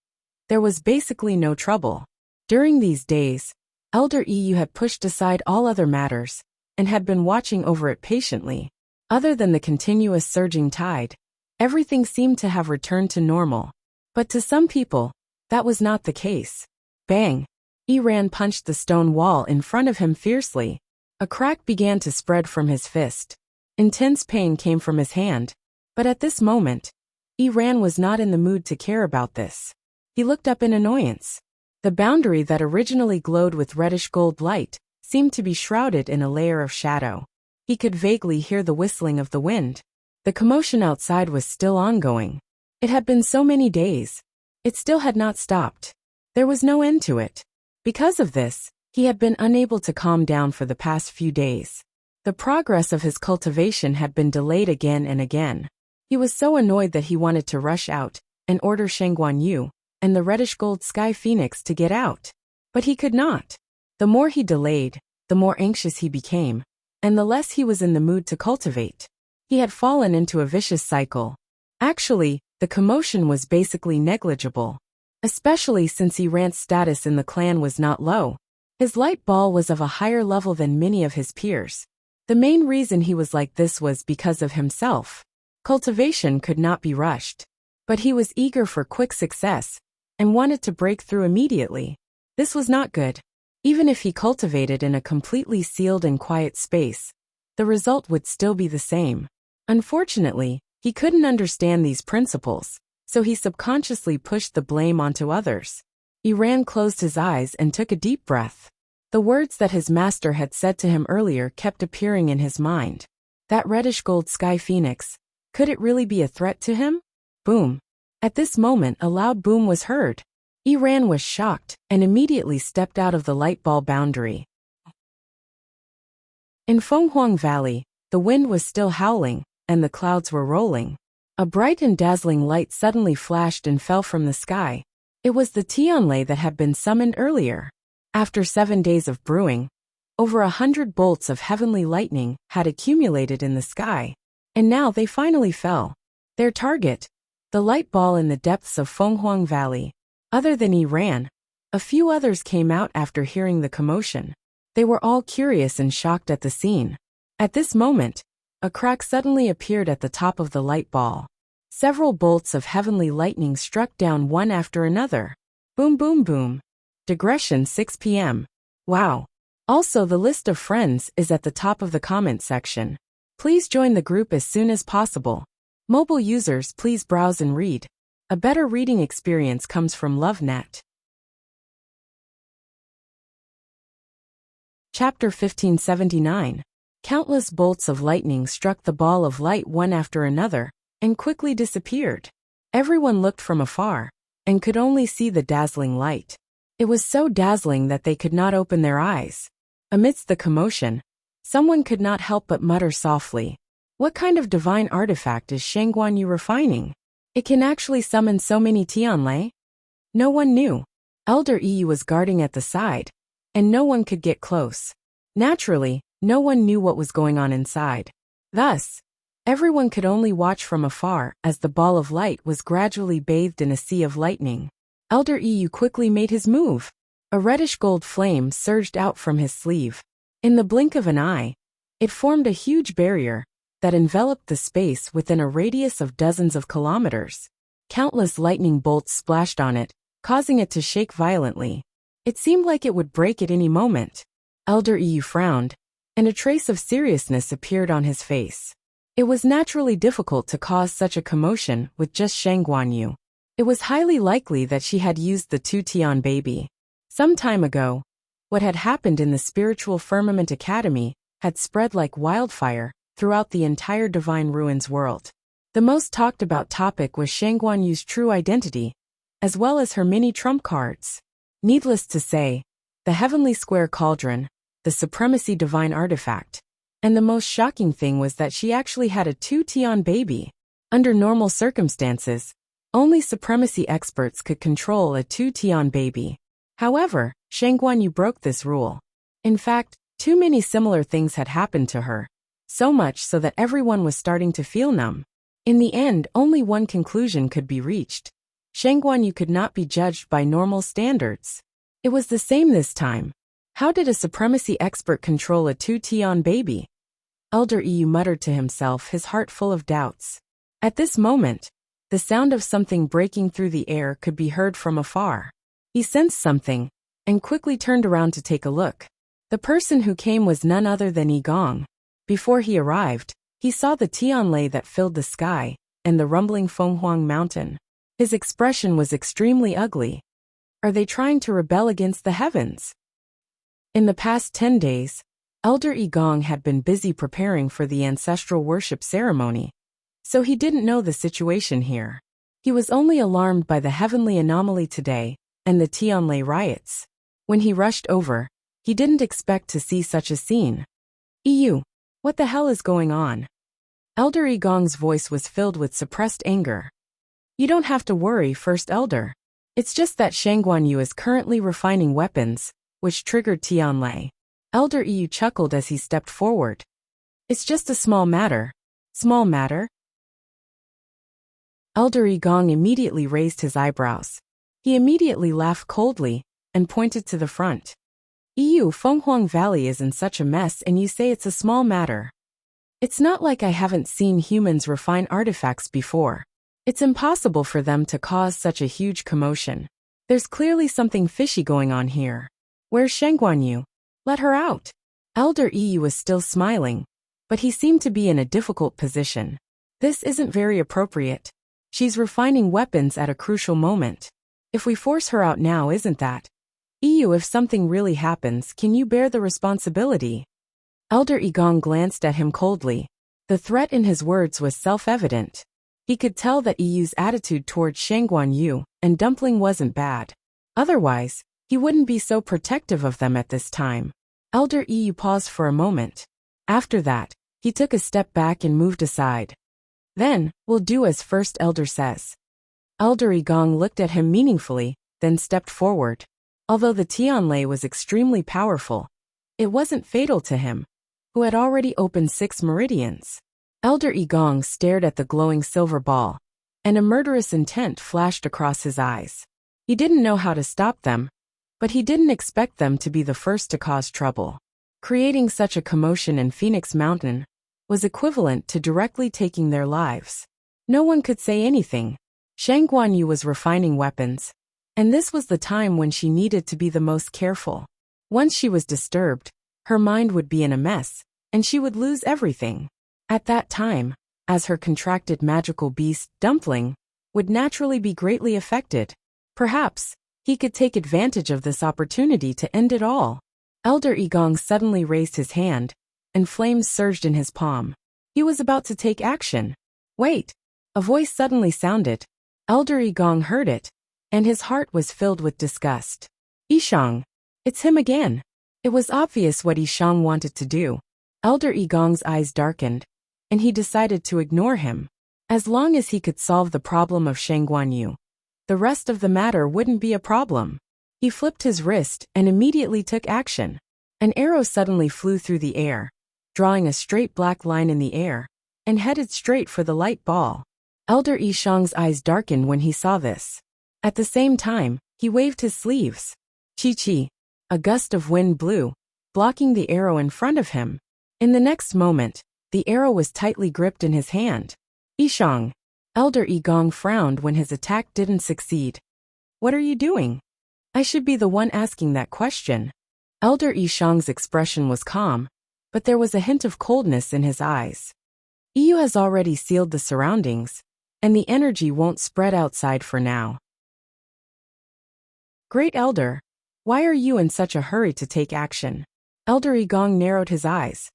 there was basically no trouble. During these days, Elder EU had pushed aside all other matters, and had been watching over it patiently. Other than the continuous surging tide, everything seemed to have returned to normal. But to some people, that was not the case. Bang! Iran punched the stone wall in front of him fiercely. A crack began to spread from his fist. Intense pain came from his hand, but at this moment, Ran was not in the mood to care about this. He looked up in annoyance. The boundary that originally glowed with reddish gold light seemed to be shrouded in a layer of shadow. He could vaguely hear the whistling of the wind. The commotion outside was still ongoing. It had been so many days. It still had not stopped. There was no end to it. Because of this, he had been unable to calm down for the past few days. The progress of his cultivation had been delayed again and again. He was so annoyed that he wanted to rush out and order Shangguan Yu and the reddish gold sky phoenix to get out. But he could not. The more he delayed, the more anxious he became, and the less he was in the mood to cultivate. He had fallen into a vicious cycle. Actually, the commotion was basically negligible, especially since Ran's status in the clan was not low. His light ball was of a higher level than many of his peers. The main reason he was like this was because of himself. Cultivation could not be rushed. But he was eager for quick success and wanted to break through immediately. This was not good. Even if he cultivated in a completely sealed and quiet space, the result would still be the same. Unfortunately, he couldn't understand these principles, so he subconsciously pushed the blame onto others. Ran closed his eyes and took a deep breath. The words that his master had said to him earlier kept appearing in his mind. That reddish gold sky phoenix, could it really be a threat to him? Boom. At this moment a loud boom was heard. Ran was shocked and immediately stepped out of the light ball boundary. In Fenghuang Valley, the wind was still howling, and the clouds were rolling. A bright and dazzling light suddenly flashed and fell from the sky. It was the Tianlei that had been summoned earlier. After 7 days of brewing, over 100 bolts of heavenly lightning had accumulated in the sky, and now they finally fell. Their target, the light ball in the depths of Fenghuang Valley. Other than Ran, a few others came out after hearing the commotion. They were all curious and shocked at the scene. At this moment, a crack suddenly appeared at the top of the light ball. Several bolts of heavenly lightning struck down one after another. Boom boom boom. Digression 6 p.m. Wow. Also, the list of friends is at the top of the comment section. Please join the group as soon as possible. Mobile users, please browse and read. A better reading experience comes from LoveNet. Chapter 1579. Countless bolts of lightning struck the ball of light one after another, and quickly disappeared. Everyone looked from afar, and could only see the dazzling light. It was so dazzling that they could not open their eyes. Amidst the commotion, someone could not help but mutter softly, "What kind of divine artifact is Shangguan Yu refining? It can actually summon so many Tianlei?" No one knew. Elder Yu was guarding at the side, and no one could get close. Naturally, no one knew what was going on inside. Thus, everyone could only watch from afar as the ball of light was gradually bathed in a sea of lightning. Elder Yu quickly made his move. A reddish gold flame surged out from his sleeve. In the blink of an eye, it formed a huge barrier that enveloped the space within a radius of dozens of kilometers. Countless lightning bolts splashed on it, causing it to shake violently. It seemed like it would break at any moment. Elder Yu frowned, and a trace of seriousness appeared on his face. It was naturally difficult to cause such a commotion with just Shangguan Yu. It was highly likely that she had used the 2 Tian baby. Some time ago, what had happened in the Spiritual Firmament Academy had spread like wildfire throughout the entire Divine Ruins world. The most talked about topic was Shangguan Yu's true identity, as well as her mini trump cards. Needless to say, the Heavenly Square Cauldron, the Supremacy Divine Artifact, and the most shocking thing was that she actually had a 2 Tian baby. Under normal circumstances, only supremacy experts could control a 2 Tian baby. However, Shangguan Yu broke this rule. In fact, too many similar things had happened to her. So much so that everyone was starting to feel numb. In the end, only one conclusion could be reached. Shangguan Yu could not be judged by normal standards. It was the same this time. How did a supremacy expert control a 2 Tian baby? Elder Yu muttered to himself, his heart full of doubts. At this moment, the sound of something breaking through the air could be heard from afar. He sensed something, and quickly turned around to take a look. The person who came was none other than Yi Gong. Before he arrived, he saw the Tianlei that filled the sky, and the rumbling Fenghuang Mountain. His expression was extremely ugly. Are they trying to rebel against the heavens? In the past 10 days, Elder Yigong had been busy preparing for the ancestral worship ceremony, so he didn't know the situation here. He was only alarmed by the heavenly anomaly today and the Tianlai riots. When he rushed over, he didn't expect to see such a scene. "EU, what the hell is going on?" Elder Yigong's voice was filled with suppressed anger. "You don't have to worry, First Elder. It's just that Shangguanyu is currently refining weapons, which triggered Tianlai." Elder EU chuckled as he stepped forward. "It's just a small matter." "Small matter?" Elder Yigong immediately raised his eyebrows. He immediately laughed coldly and pointed to the front. "EU, Fenghuang Valley is in such a mess and you say it's a small matter. It's not like I haven't seen humans refine artifacts before. It's impossible for them to cause such a huge commotion. There's clearly something fishy going on here. Where's Shangguanyu? Let her out." Elder EU was still smiling, but he seemed to be in a difficult position. "This isn't very appropriate. She's refining weapons at a crucial moment. If we force her out now, isn't that? EU, if something really happens, can you bear the responsibility?" Elder Yigong glanced at him coldly. The threat in his words was self-evident. He could tell that EU's attitude towards Shangguanyu and Dumpling wasn't bad. Otherwise, he wouldn't be so protective of them at this time. Elder EU paused for a moment. After that, he took a step back and moved aside. "Then, we'll do as First Elder says." Elder Yigong looked at him meaningfully, then stepped forward. Although the Tianlai was extremely powerful, it wasn't fatal to him, who had already opened 6 meridians. Elder Yigong stared at the glowing silver ball, and a murderous intent flashed across his eyes. He didn't know how to stop them, but he didn't expect them to be the first to cause trouble. Creating such a commotion in Phoenix Mountain was equivalent to directly taking their lives. No one could say anything. Shangguanyu was refining weapons, and this was the time when she needed to be the most careful. Once she was disturbed, her mind would be in a mess, and she would lose everything. At that time, as her contracted magical beast, Dumpling, would naturally be greatly affected. Perhaps he could take advantage of this opportunity to end it all. Elder Yigong suddenly raised his hand, and flames surged in his palm. He was about to take action. "Wait!" A voice suddenly sounded. Elder Yigong heard it, and his heart was filled with disgust. "Yishang! It's him again!" It was obvious what Yishang wanted to do. Elder Yigong's eyes darkened, and he decided to ignore him. As long as he could solve the problem of Shangguanyu, the rest of the matter wouldn't be a problem. He flipped his wrist and immediately took action. An arrow suddenly flew through the air, drawing a straight black line in the air, and headed straight for the light ball. Elder Yishang's eyes darkened when he saw this. At the same time, he waved his sleeves. Chi-chi. A gust of wind blew, blocking the arrow in front of him. In the next moment, the arrow was tightly gripped in his hand. "Yishang." Elder Yigong frowned when his attack didn't succeed. "What are you doing?" "I should be the one asking that question." Elder Yishang's expression was calm, but there was a hint of coldness in his eyes. EU has already sealed the surroundings, and the energy won't spread outside for now. "Great Elder, why are you in such a hurry to take action?" Elder Yigong narrowed his eyes.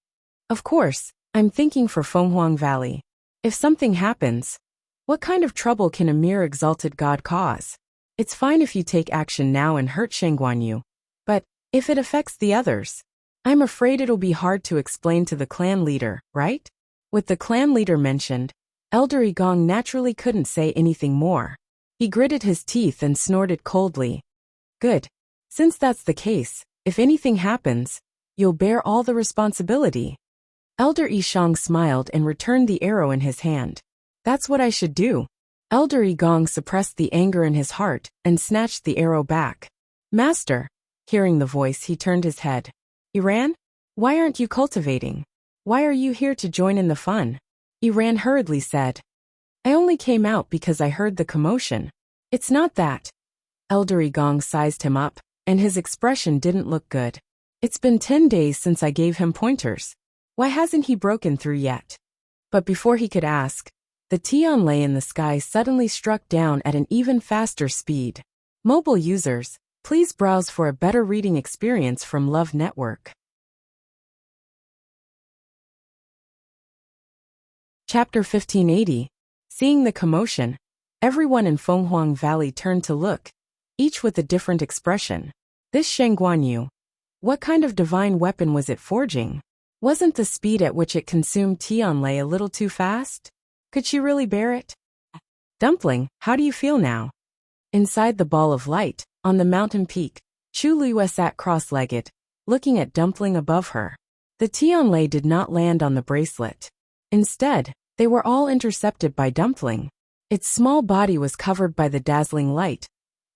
"Of course, I'm thinking for Fenghuang Valley. If something happens, what kind of trouble can a mere exalted god cause? It's fine if you take action now and hurt Shangguanyu, but if it affects the others, I'm afraid it'll be hard to explain to the clan leader, right?" With the clan leader mentioned, Elder Yigong naturally couldn't say anything more. He gritted his teeth and snorted coldly. "Good. Since that's the case, if anything happens, you'll bear all the responsibility." Elder Yishang smiled and returned the arrow in his hand. "That's what I should do." Elder Yigong suppressed the anger in his heart and snatched the arrow back. "Master." Hearing the voice, he turned his head. "Iran? Why aren't you cultivating? Why are you here to join in the fun?" Iran hurriedly said. "I only came out because I heard the commotion. It's not that." Elder Yigong sized him up, and his expression didn't look good. "It's been 10 days since I gave him pointers. Why hasn't he broken through yet?" But before he could ask, the Tianlei in the sky suddenly struck down at an even faster speed. Mobile users, please browse for a better reading experience from Love Network. Chapter 1580. Seeing the commotion, everyone in Fenghuang Valley turned to look, each with a different expression. This Sheng Guanyu. What kind of divine weapon was it forging? Wasn't the speed at which it consumed Tianlei a little too fast? Could she really bear it? Dumpling, how do you feel now? Inside the ball of light, on the mountain peak, Chu Liyue sat cross-legged, looking at Dumpling above her. The Tianlei did not land on the bracelet. Instead, they were all intercepted by Dumpling. Its small body was covered by the dazzling light,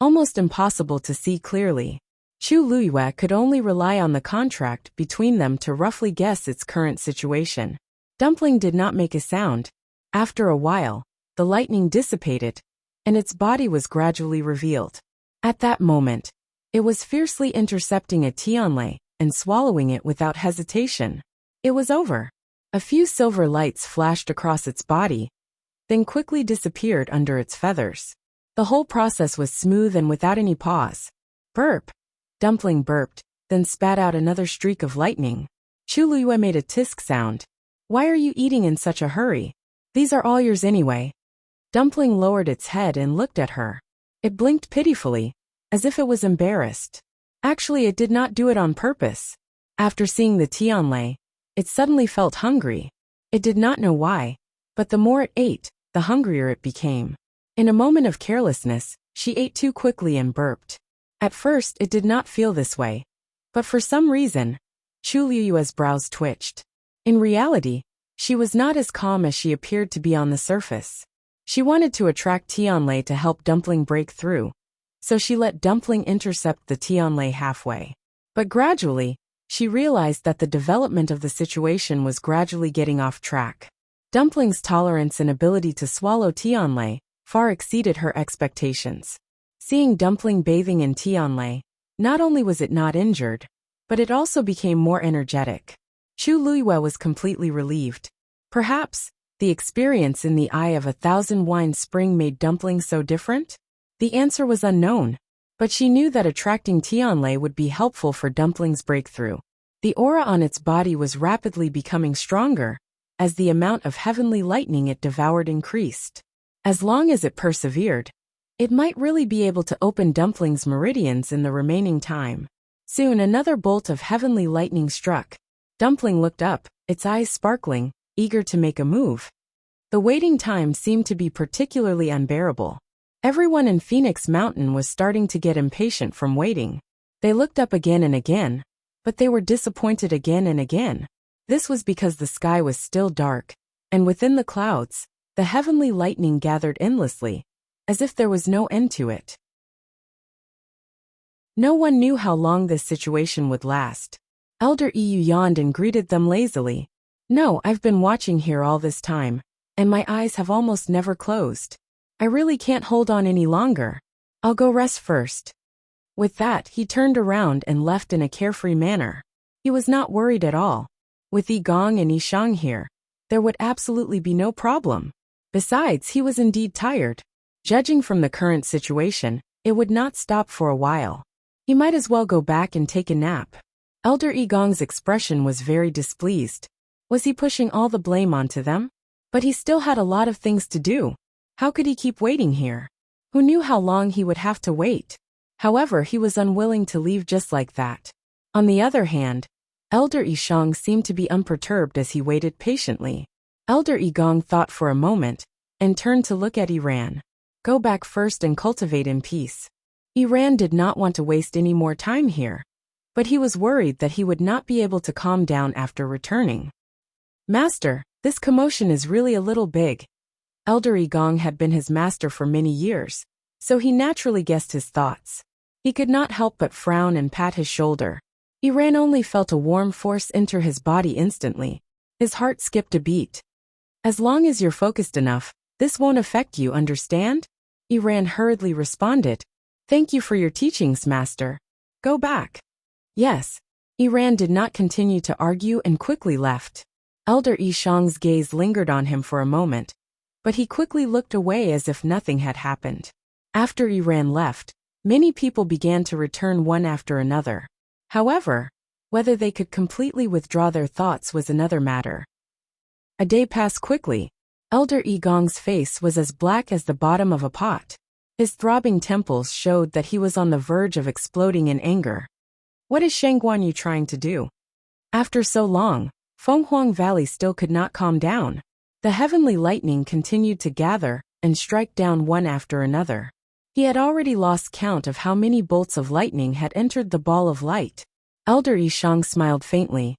almost impossible to see clearly. Chu Liyue could only rely on the contract between them to roughly guess its current situation. Dumpling did not make a sound. After a while, the lightning dissipated, and its body was gradually revealed. At that moment, it was fiercely intercepting a Tianlei and swallowing it without hesitation. It was over. A few silver lights flashed across its body, then quickly disappeared under its feathers. The whole process was smooth and without any pause. Burp. Dumpling burped, then spat out another streak of lightning. Chu Liyue made a tisk sound. Why are you eating in such a hurry? These are all yours anyway. Dumpling lowered its head and looked at her. It blinked pitifully, as if it was embarrassed. Actually, it did not do it on purpose. After seeing the Tianlei, it suddenly felt hungry. It did not know why, but the more it ate, the hungrier it became. In a moment of carelessness, she ate too quickly and burped. At first, it did not feel this way, but for some reason, Chu Liyue's brows twitched. In reality, she was not as calm as she appeared to be on the surface. She wanted to attract Tianlei to help Dumpling break through, so she let Dumpling intercept the Tianlei halfway. But gradually, she realized that the development of the situation was gradually getting off track. Dumpling's tolerance and ability to swallow Tianlei far exceeded her expectations. Seeing Dumpling bathing in Tianlei, not only was it not injured, but it also became more energetic. Chu Liyue was completely relieved. Perhaps, the experience in the Eye of 1,000 Wine Spring made Dumpling so different? The answer was unknown, but she knew that attracting Tianlei would be helpful for Dumpling's breakthrough. The aura on its body was rapidly becoming stronger, as the amount of heavenly lightning it devoured increased. As long as it persevered, it might really be able to open Dumpling's meridians in the remaining time. Soon another bolt of heavenly lightning struck. Dumpling looked up, its eyes sparkling, eager to make a move. The waiting time seemed to be particularly unbearable. Everyone in Phoenix Mountain was starting to get impatient from waiting. They looked up again and again, but they were disappointed again and again. This was because the sky was still dark, and within the clouds, the heavenly lightning gathered endlessly, as if there was no end to it. No one knew how long this situation would last. Elder EU yawned and greeted them lazily. No, I've been watching here all this time, and my eyes have almost never closed. I really can't hold on any longer. I'll go rest first. With that, he turned around and left in a carefree manner. He was not worried at all. With Yi Gong and Yi Shang here, there would absolutely be no problem. Besides, he was indeed tired. Judging from the current situation, it would not stop for a while. He might as well go back and take a nap. Elder Yi Gong's expression was very displeased. Was he pushing all the blame onto them? But he still had a lot of things to do. How could he keep waiting here? Who knew how long he would have to wait? However, he was unwilling to leave just like that. On the other hand, Elder Yi Shang seemed to be unperturbed as he waited patiently. Elder Yi Gong thought for a moment, and turned to look at Iran. Go back first and cultivate in peace. Iran did not want to waste any more time here, but he was worried that he would not be able to calm down after returning. Master, this commotion is really a little big. Elder Yi Gong had been his master for many years, so he naturally guessed his thoughts. He could not help but frown and pat his shoulder. Iran only felt a warm force enter his body instantly. His heart skipped a beat. As long as you're focused enough, this won't affect you, understand? Iran hurriedly responded. Thank you for your teachings, master. Go back. Yes. Iran did not continue to argue and quickly left. Elder Yi Shang's gaze lingered on him for a moment, but he quickly looked away as if nothing had happened. After Iran left, many people began to return one after another. However, whether they could completely withdraw their thoughts was another matter. A day passed quickly. Elder Igong's face was as black as the bottom of a pot. His throbbing temples showed that he was on the verge of exploding in anger. What is Shangguanyu trying to do? After so long, Fenghuang Valley still could not calm down. The heavenly lightning continued to gather and strike down one after another. He had already lost count of how many bolts of lightning had entered the ball of light. Elder Yishang smiled faintly.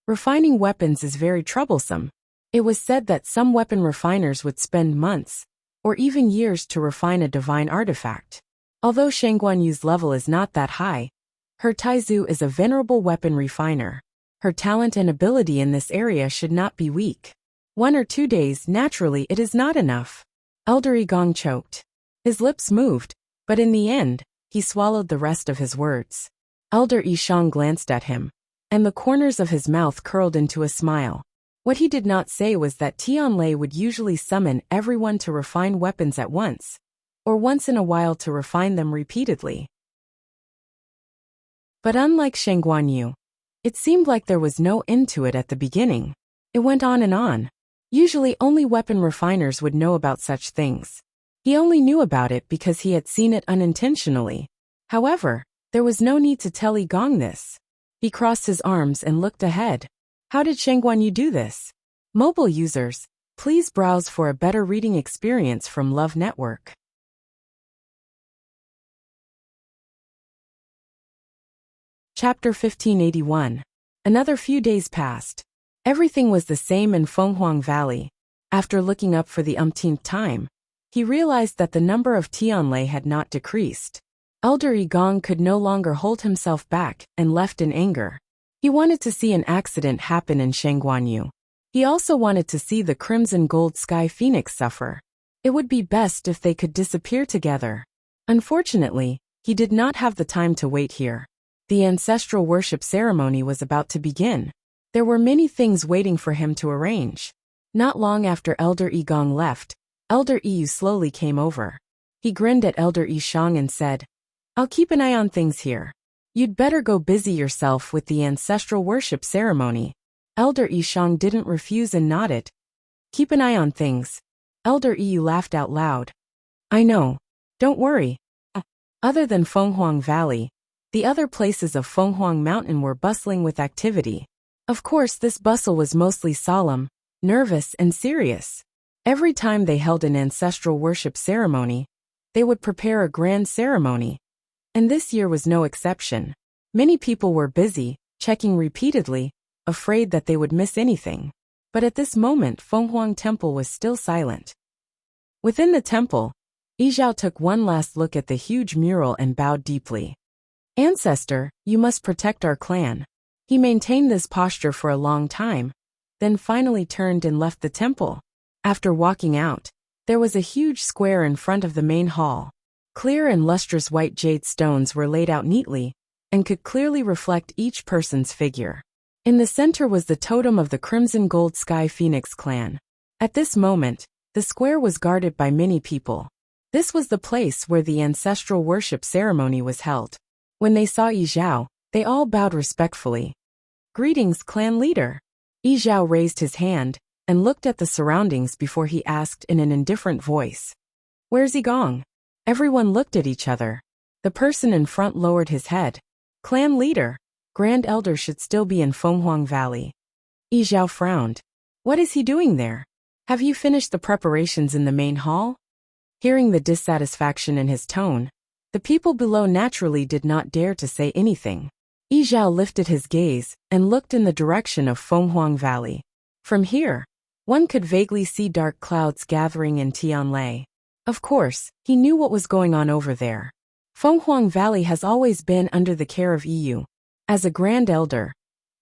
Refining weapons is very troublesome. It was said that some weapon refiners would spend months, or even years to refine a divine artifact. Although Shangguanyu's level is not that high, her Taizu is a venerable weapon refiner. Her talent and ability in this area should not be weak. 1 or 2 days, naturally, it is not enough. Elder Igong choked. His lips moved, but in the end, he swallowed the rest of his words. Elder Yishang glanced at him, and the corners of his mouth curled into a smile. What he did not say was that Tianlei would usually summon everyone to refine weapons at once, or once in a while to refine them repeatedly. But unlike Shangguanyu, it seemed like there was no end to it at the beginning. It went on and on. Usually only weapon refiners would know about such things. He only knew about it because he had seen it unintentionally. However, there was no need to tell Igong this. He crossed his arms and looked ahead. How did Shangguanyu do this? Mobile users, please browse for a better reading experience from Love Network. Chapter 1581. Another few days passed. Everything was the same in Fenghuang Valley. After looking up for the umpteenth time, he realized that the number of Tianlei had not decreased. Elder Igong could no longer hold himself back and left in anger. He wanted to see an accident happen in Shangguanyu. He also wanted to see the Crimson Gold Sky Phoenix suffer. It would be best if they could disappear together. Unfortunately, he did not have the time to wait here. The ancestral worship ceremony was about to begin. There were many things waiting for him to arrange. Not long after Elder Igong left, Elder Iyu slowly came over. He grinned at Elder Yishang and said, "I'll keep an eye on things here. You'd better go busy yourself with the ancestral worship ceremony." Elder Yishang didn't refuse and nodded. "Keep an eye on things." Elder Iyu laughed out loud. "I know. Don't worry." Other than Fenghuang Valley, the other places of Fenghuang Mountain were bustling with activity. Of course, this bustle was mostly solemn, nervous, and serious. Every time they held an ancestral worship ceremony, they would prepare a grand ceremony. And this year was no exception. Many people were busy, checking repeatedly, afraid that they would miss anything. But at this moment, Fenghuang Temple was still silent. Within the temple, Yizhao took one last look at the huge mural and bowed deeply. "Ancestor, you must protect our clan." He maintained this posture for a long time, then finally turned and left the temple. After walking out, there was a huge square in front of the main hall. Clear and lustrous white jade stones were laid out neatly, and could clearly reflect each person's figure. In the center was the totem of the Crimson Gold Sky Phoenix clan. At this moment, the square was guarded by many people. This was the place where the ancestral worship ceremony was held. When they saw Yizhao, they all bowed respectfully. "Greetings, clan leader." Yizhao raised his hand and looked at the surroundings before he asked in an indifferent voice, "Where's Igong?" Everyone looked at each other. The person in front lowered his head. "Clan leader, Grand Elder should still be in Fenghuang Valley." Yizhao frowned. "What is he doing there? Have you finished the preparations in the main hall?" Hearing the dissatisfaction in his tone, the people below naturally did not dare to say anything. Yizhao lifted his gaze and looked in the direction of Fenghuang Valley. From here, one could vaguely see dark clouds gathering in Tianlei. Of course, he knew what was going on over there. Fenghuang Valley has always been under the care of Yu. As a Grand Elder,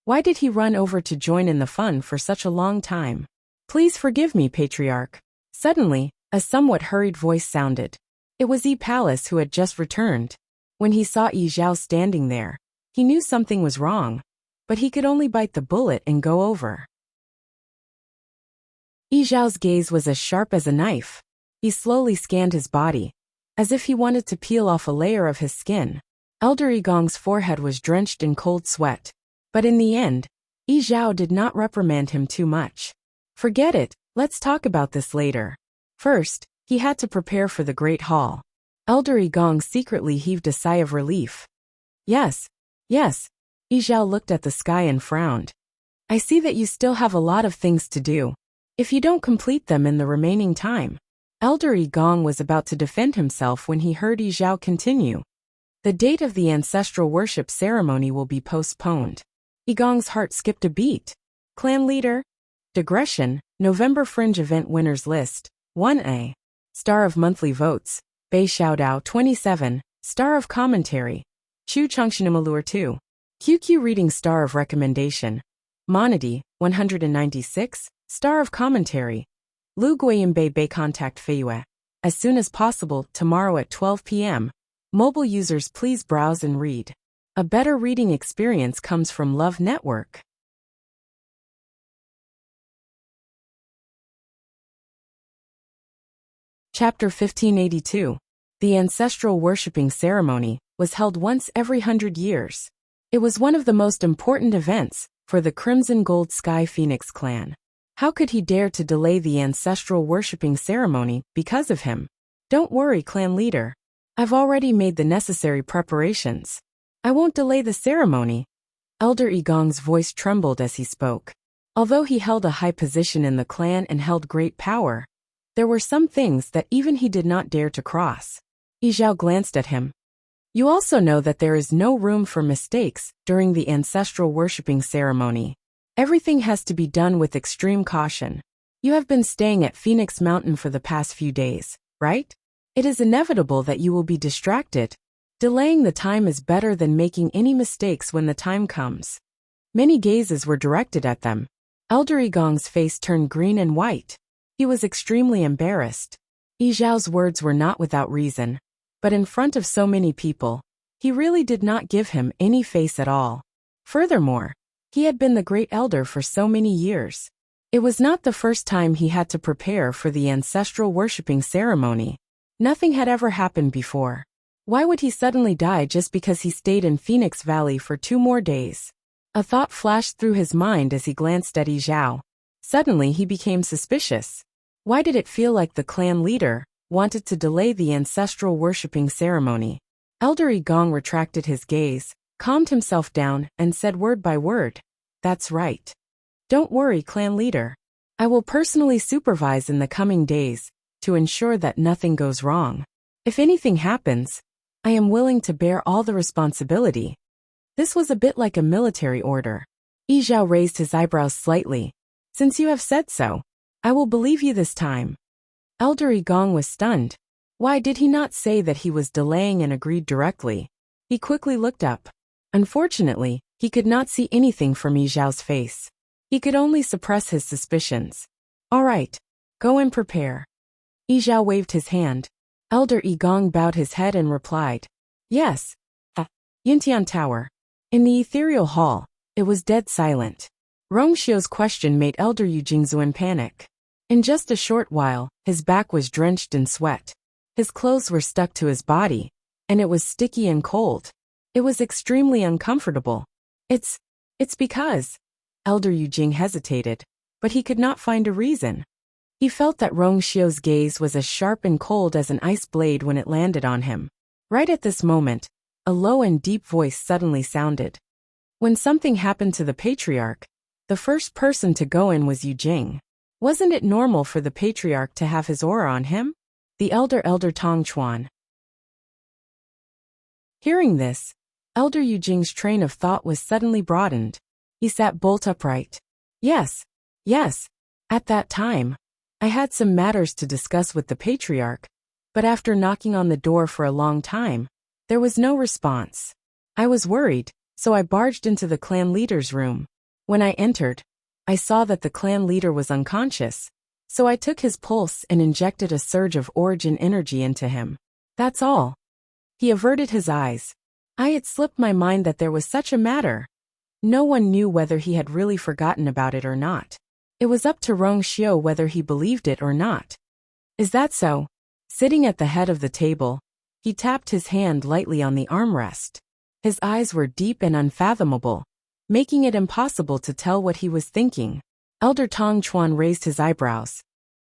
why did he run over to join in the fun for such a long time? "Please forgive me, Patriarch." Suddenly, a somewhat hurried voice sounded. It was Yi Palace who had just returned. When he saw Yizhao standing there, he knew something was wrong, but he could only bite the bullet and go over. Yi Zhao's gaze was as sharp as a knife. He slowly scanned his body, as if he wanted to peel off a layer of his skin. Elder Yi Gong's forehead was drenched in cold sweat. But in the end, Yi Zhao did not reprimand him too much. Forget it, let's talk about this later. First, he had to prepare for the Great Hall. Elder Yi Gong secretly heaved a sigh of relief. Yes. Yi Zhao looked at the sky and frowned. I see that you still have a lot of things to do. If you don't complete them in the remaining time. Elder Yi Gong was about to defend himself when he heard Yi Zhao continue. The date of the ancestral worship ceremony will be postponed. Yi Gong's heart skipped a beat. Clan leader? Digression, November Fringe Event Winners List, 1A. Star of Monthly Votes, Bei Xiaodao 27, Star of Commentary, Chu Chongshinimalur 2. QQ Reading Star of Recommendation, Monody, 196, Star of Commentary, Lu Guiyinbei Bei Contact Feiyue. As soon as possible, tomorrow at 12 p.m. Mobile users please browse and read. A better reading experience comes from Love Network. Chapter 1582. The ancestral worshipping ceremony was held once every 100 years. It was one of the most important events for the Crimson Gold Sky Phoenix clan. How could he dare to delay the ancestral worshipping ceremony because of him? Don't worry, clan leader. I've already made the necessary preparations. I won't delay the ceremony. Elder Yi Gong's voice trembled as he spoke. Although he held a high position in the clan and held great power, there were some things that even he did not dare to cross. Yi Zhao glanced at him. You also know that there is no room for mistakes during the ancestral worshipping ceremony. Everything has to be done with extreme caution. You have been staying at Phoenix Mountain for the past few days, right? It is inevitable that you will be distracted. Delaying the time is better than making any mistakes when the time comes. Many gazes were directed at them. Elder Yi Gong's face turned green and white. He was extremely embarrassed. Yi Zhao's words were not without reason, but in front of so many people, he really did not give him any face at all. Furthermore, he had been the great elder for so many years. It was not the first time he had to prepare for the ancestral worshipping ceremony. Nothing had ever happened before. Why would he suddenly die just because he stayed in Phoenix Valley for 2 more days? A thought flashed through his mind as he glanced at Yi Zhao. Suddenly he became suspicious. Why did it feel like the clan leader wanted to delay the ancestral worshipping ceremony? Elder Yi Gong retracted his gaze, calmed himself down, and said word by word, "That's right. Don't worry, clan leader. I will personally supervise in the coming days to ensure that nothing goes wrong. If anything happens, I am willing to bear all the responsibility." This was a bit like a military order. Yi Zhao raised his eyebrows slightly. Since you have said so, I will believe you this time. Elder Yi Gong was stunned. Why did he not say that he was delaying and agreed directly? He quickly looked up. Unfortunately, he could not see anything from Yi Zhao's face. He could only suppress his suspicions. All right, go and prepare. Yi Zhao waved his hand. Elder Yi Gong bowed his head and replied, Yes. Yintian Tower. In the ethereal hall, it was dead silent. Rongxiu's question made Elder Yu Jingzuan panic. In just a short while, his back was drenched in sweat. His clothes were stuck to his body, and it was sticky and cold. It was extremely uncomfortable. It's because... Elder Yu Jing hesitated, but he could not find a reason. He felt that Rongxiu's gaze was as sharp and cold as an ice blade when it landed on him. Right at this moment, a low and deep voice suddenly sounded. When something happened to the patriarch, the first person to go in was Yu Jing. Wasn't it normal for the patriarch to have his aura on him? The elder Tong Chuan. Hearing this, Elder Yu Jing's train of thought was suddenly broadened. He sat bolt upright. Yes. At that time, I had some matters to discuss with the patriarch, but after knocking on the door for a long time, there was no response. I was worried, so I barged into the clan leader's room. When I entered, I saw that the clan leader was unconscious, so I took his pulse and injected a surge of origin energy into him. That's all. He averted his eyes. It slipped my mind that there was such a matter. No one knew whether he had really forgotten about it or not. It was up to Rong Xiu whether he believed it or not. Is that so? Sitting at the head of the table, he tapped his hand lightly on the armrest. His eyes were deep and unfathomable, making it impossible to tell what he was thinking. Elder Tong Chuan raised his eyebrows.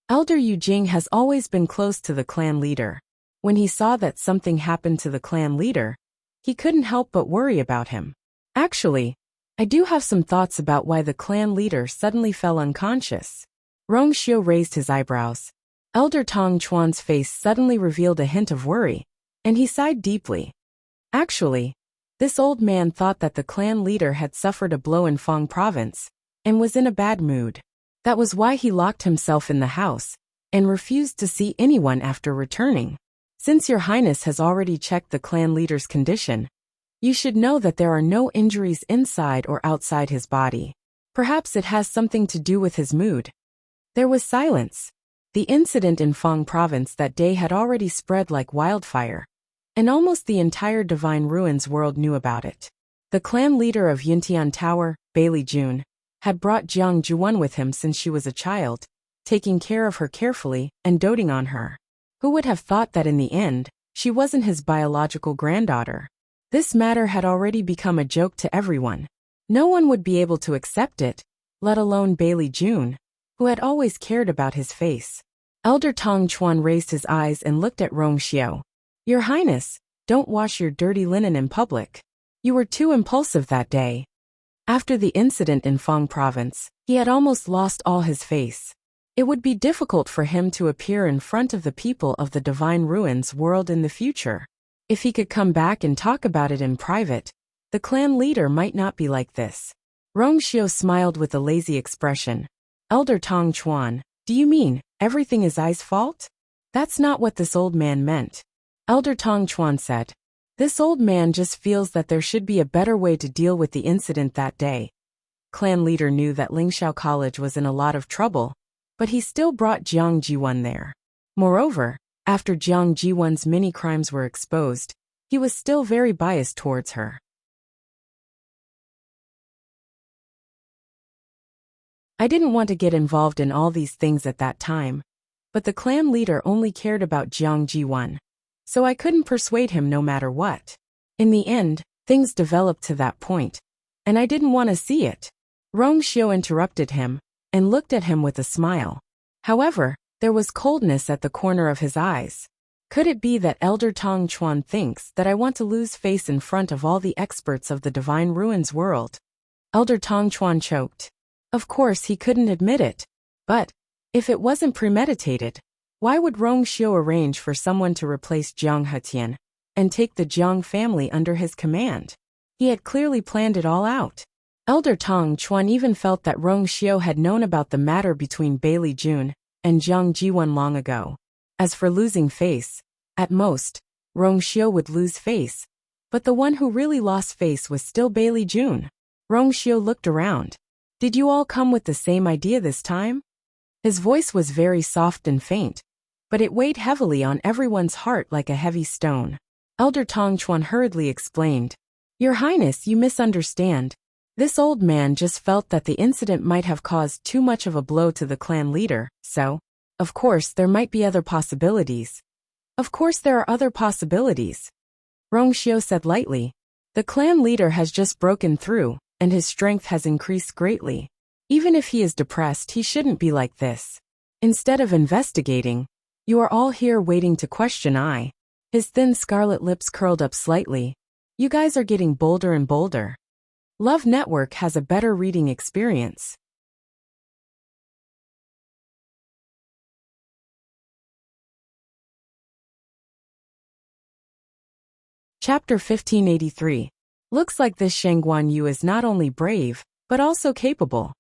Elder Yu Jing has always been close to the clan leader. When he saw that something happened to the clan leader, he couldn't help but worry about him. Actually, I do have some thoughts about why the clan leader suddenly fell unconscious. Rong Xiu raised his eyebrows. Elder Tong Chuan's face suddenly revealed a hint of worry, and he sighed deeply. Actually, this old man thought that the clan leader had suffered a blow in Fang province, and was in a bad mood. That was why he locked himself in the house, and refused to see anyone after returning. Since your highness has already checked the clan leader's condition, you should know that there are no injuries inside or outside his body. Perhaps it has something to do with his mood. There was silence. The incident in Fang province that day had already spread like wildfire, and almost the entire Divine Ruins world knew about it. The clan leader of Yintian Tower, Bailey June, had brought Jiang Juan with him since she was a child, taking care of her carefully and doting on her. Who would have thought that in the end, she wasn't his biological granddaughter? This matter had already become a joke to everyone. No one would be able to accept it, let alone Bailey June, who had always cared about his face. Elder Tong Chuan raised his eyes and looked at Rong Xiu. Your Highness, don't wash your dirty linen in public. You were too impulsive that day. After the incident in Fang province, he had almost lost all his face. It would be difficult for him to appear in front of the people of the Divine Ruins world in the future. If he could come back and talk about it in private, the clan leader might not be like this. Rong Xiu smiled with a lazy expression. Elder Tong Chuan, do you mean everything is I's fault? That's not what this old man meant. Elder Tong Chuan said. This old man just feels that there should be a better way to deal with the incident that day. Clan leader knew that Lingxiao College was in a lot of trouble, but he still brought Jiang Jiwan there. Moreover, after Jiang Jiwan's many crimes were exposed, he was still very biased towards her. I didn't want to get involved in all these things at that time, but the clan leader only cared about Jiang Jiwan, so I couldn't persuade him no matter what. In the end, things developed to that point, and I didn't want to see it. Rong Xiu interrupted him, and looked at him with a smile. However, there was coldness at the corner of his eyes. Could it be that Elder Tong Chuan thinks that I want to lose face in front of all the experts of the Divine Ruins world? Elder Tong Chuan choked. Of course he couldn't admit it. But, if it wasn't premeditated, why would Rong Xiu arrange for someone to replace Jiang Hetian, and take the Jiang family under his command? He had clearly planned it all out. Elder Tong Chuan even felt that Rong Xiu had known about the matter between Bailey June and Jiang Jiwan long ago. As for losing face, at most, Rong Xiu would lose face, but the one who really lost face was still Bailey June. Rong Xiu looked around. Did you all come with the same idea this time? His voice was very soft and faint, but it weighed heavily on everyone's heart like a heavy stone. Elder Tong Chuan hurriedly explained. Your Highness, you misunderstand. This old man just felt that the incident might have caused too much of a blow to the clan leader, so, of course, there might be other possibilities. Of course there are other possibilities. Rong Xiu said lightly. The clan leader has just broken through, and his strength has increased greatly. Even if he is depressed, he shouldn't be like this. Instead of investigating, you are all here waiting to question I. His thin scarlet lips curled up slightly. You guys are getting bolder and bolder. Love Network has a better reading experience. Chapter 1583. Looks like this Shangguan Yu is not only brave, but also capable.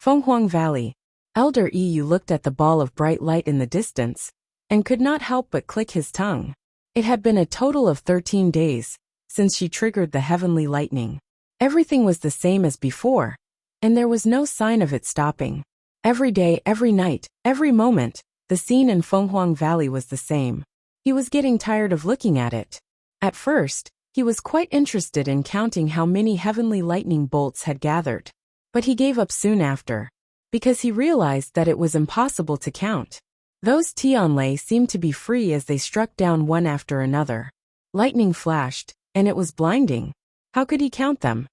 Fenghuang Valley. Elder Yu looked at the ball of bright light in the distance, and could not help but click his tongue. It had been a total of 13 days since she triggered the heavenly lightning. Everything was the same as before, and there was no sign of it stopping. Every day, every night, every moment, the scene in Fenghuang Valley was the same. He was getting tired of looking at it. At first, he was quite interested in counting how many heavenly lightning bolts had gathered. But he gave up soon after. because he realized that it was impossible to count. Those Tianlei seemed to be free as they struck down one after another. Lightning flashed, and it was blinding. How could he count them?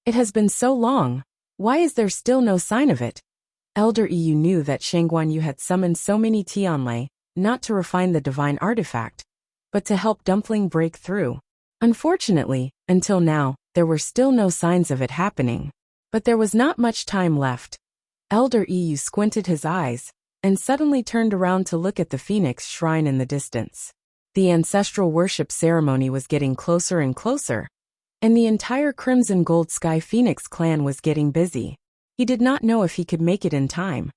It has been so long. Why is there still no sign of it? Elder Yu knew that Shangguan Yu had summoned so many Tianlei, not to refine the divine artifact, but to help Dumpling break through. Unfortunately, until now, there were still no signs of it happening. But there was not much time left. Elder Yu squinted his eyes, and suddenly turned around to look at the phoenix shrine in the distance. The ancestral worship ceremony was getting closer and closer, and the entire Crimson Gold Sky Phoenix clan was getting busy. He did not know if he could make it in time.